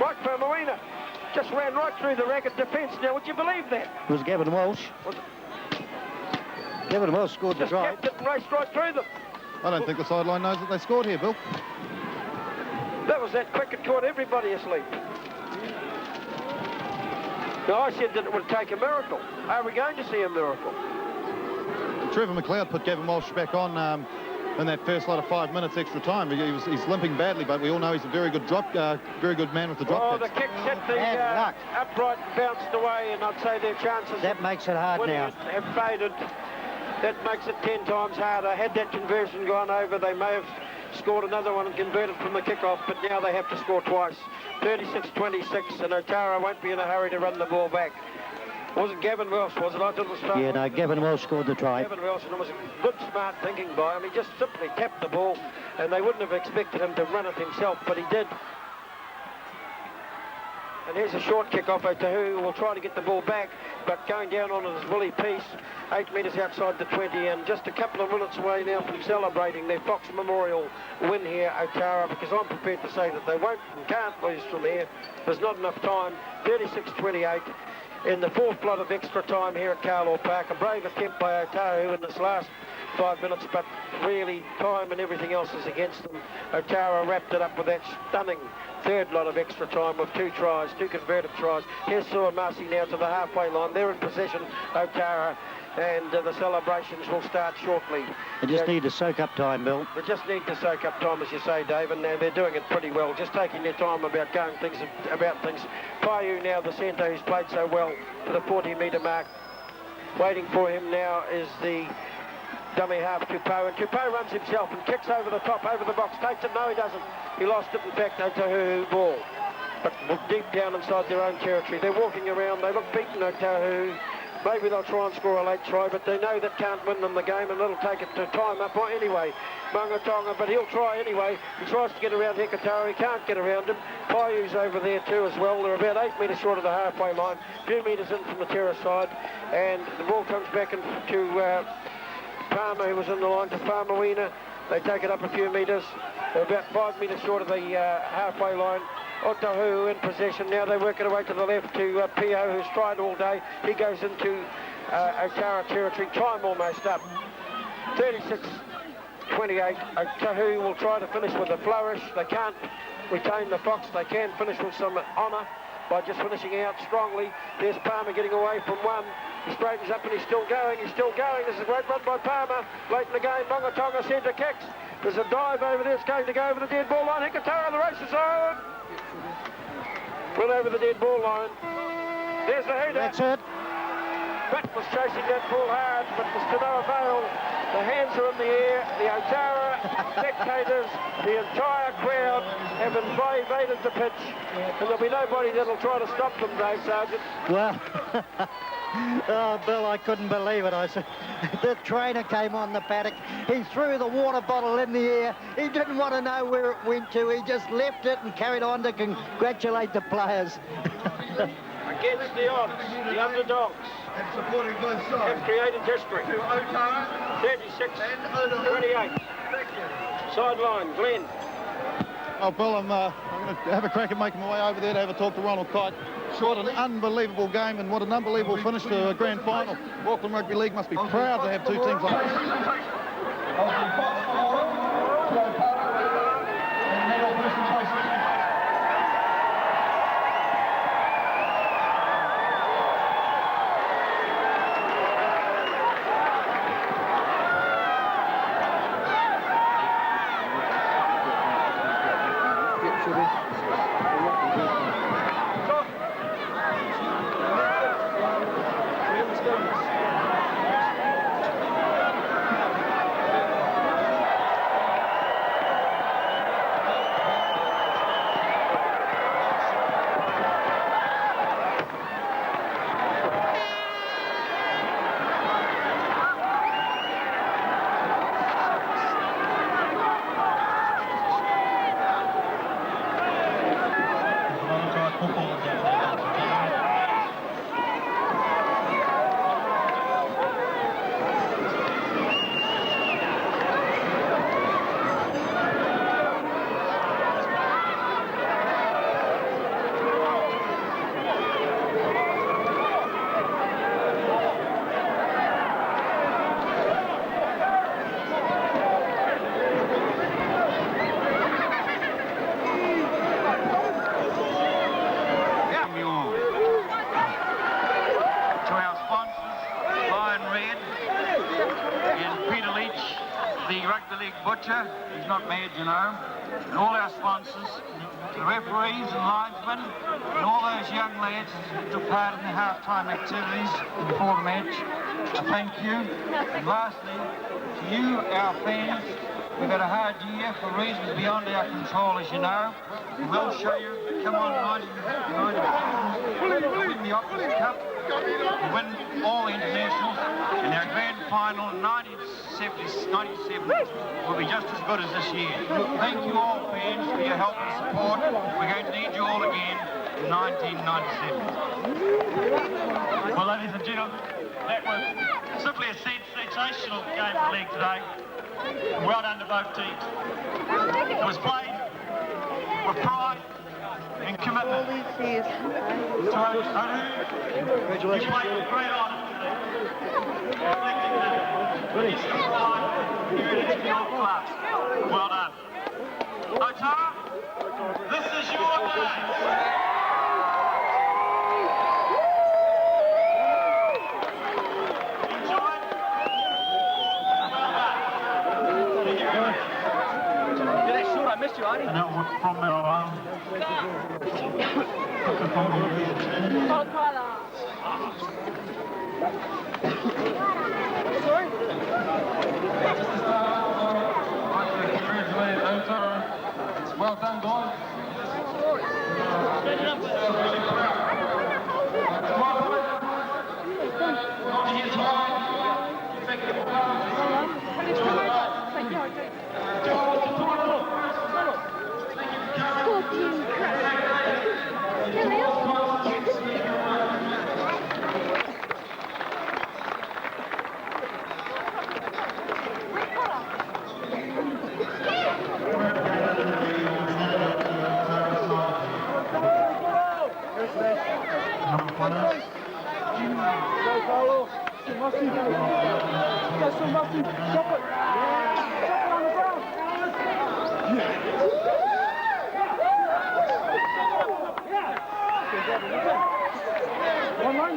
Mike Famuina just ran right through the ragged defence. Now, would you believe that? It was Gavin Welsh. Gavin Welsh scored the try. Just tapped it and raced right through them. I don't think the sideline knows that they scored here, Bill. That was that quick, it caught everybody asleep. No, I said that it would take a miracle. Are we going to see a miracle? Trevor McLeod put Gavin Walsh back on in that first lot of 5 minutes extra time. He's limping badly, but we all know he's a very good man with the drop. Oh, the kick hit the upright, bounced away, and I'd say their chances. That makes it hard now. Have faded. That makes it 10 times harder. Had that conversion gone over, they may have scored another one and converted from the kickoff, but now they have to score twice. 36-26, and Otara won't be in a hurry to run the ball back. Was it Gavin Welsh, was it? I thought it was Yeah, no, Gavin Welsh scored the try. Gavin Welsh, and it was a good, smart thinking by him. He just simply tapped the ball, and they wouldn't have expected him to run it himself, but he did. And here's a short kick off. Otahu will try to get the ball back, but going down on his Willie piece, 8 metres outside the 20, and just a couple of minutes away now from celebrating their Fox Memorial win here, Otara, because I'm prepared to say that they won't and can't lose from here. There's not enough time. 36-28 in the fourth lot of extra time here at Carlaw Park. A brave attempt by Otahu in this last 5 minutes, but really time and everything else is against them. Otara wrapped it up with that stunning third lot of extra time with 2 tries, 2 converted tries. Here's Suamasi now to the halfway line. They're in possession, Otara, and the celebrations will start shortly. They just need to soak up time, Bill. They just need to soak up time, as you say, Dave, and they're doing it pretty well, just taking their time about going about things. Paiu now, the centre, who's played so well to the 40-metre mark. Waiting for him now is the dummy half, Tupou, and Tupou runs himself and kicks over the top, over the box, takes it. No, he doesn't. He lost it, in fact, Otahu ball. But deep down inside their own territory. They're walking around. They look beaten, Otahu. Maybe they'll try and score a late try, but they know that can't win them the game, and it'll take it to time up anyway. Mungatonga, but he'll try anyway. He tries to get around Hikatara. He can't get around him. Paiu's over there too as well. They're about 8 metres short of the halfway line, 2 metres in from the terrace side, and the ball comes back to Palmer, who was in the line, to Farmawina. They take it up a few metres. They're about 5 metres short of the halfway line. Otahu in possession. Now they work it away to the left to Pio, who's tried all day. He goes into Otara territory. Time almost up. 36-28. Otahu will try to finish with a flourish. They can't retain the fox. They can finish with some honour by just finishing out strongly. There's Palmer getting away from one. He straightens up and he's still going. He's still going. This is a great run by Palmer. Late in the game, Mungatonga centre kicks. There's a dive over there. It's going to go over the dead ball line. Hikatara, the race is on. Went over the dead ball line. There's the header. That's it. Pitt was chasing that ball hard, but was to no avail. The hands are in the air. The Otara spectators, the entire crowd have invaded the pitch, and there'll be nobody that'll try to stop them, Dave Sargent. Well, oh, Bill, I couldn't believe it. I said, the trainer came on the paddock. He threw the water bottle in the air. He didn't want to know where it went to. He just left it and carried on to congratulate the players. Against the odds, the underdogs. And supporting both sides. Have created history. To Otara. 36-28. Sideline, Glenn. Oh, Bill, I'm going to have a crack at making my way over there to have a talk to Ronald Kite. What an unbelievable game, and what an unbelievable finish to a grand final. Auckland Rugby League must be proud to have two teams like this. Butcher, he's not mad, you know, and all our sponsors, the referees and linesmen, and all those young lads who took part in the half-time activities before the match. I thank you. And lastly, to you, our fans, we've had a hard year for reasons beyond our control, as you know. We will show you, come on, 1997, win the Optus Cup, win all internationals, and our grand final in 1997 will be just as good as this year. Thank you all, fans, for your help and support. We're going to need you all again in 1997. Well, ladies and gentlemen, that was simply a sensational game of the league today. Well done to both teams. It was played with pride and commitment. Congratulations. You played with great honour today. Reflecting the history of life here at your club. Well done. Otara, this is your day. I missed you, Artie. And that was from our Sorry? Congratulate Otara. Well done, guys. Really proud. One more.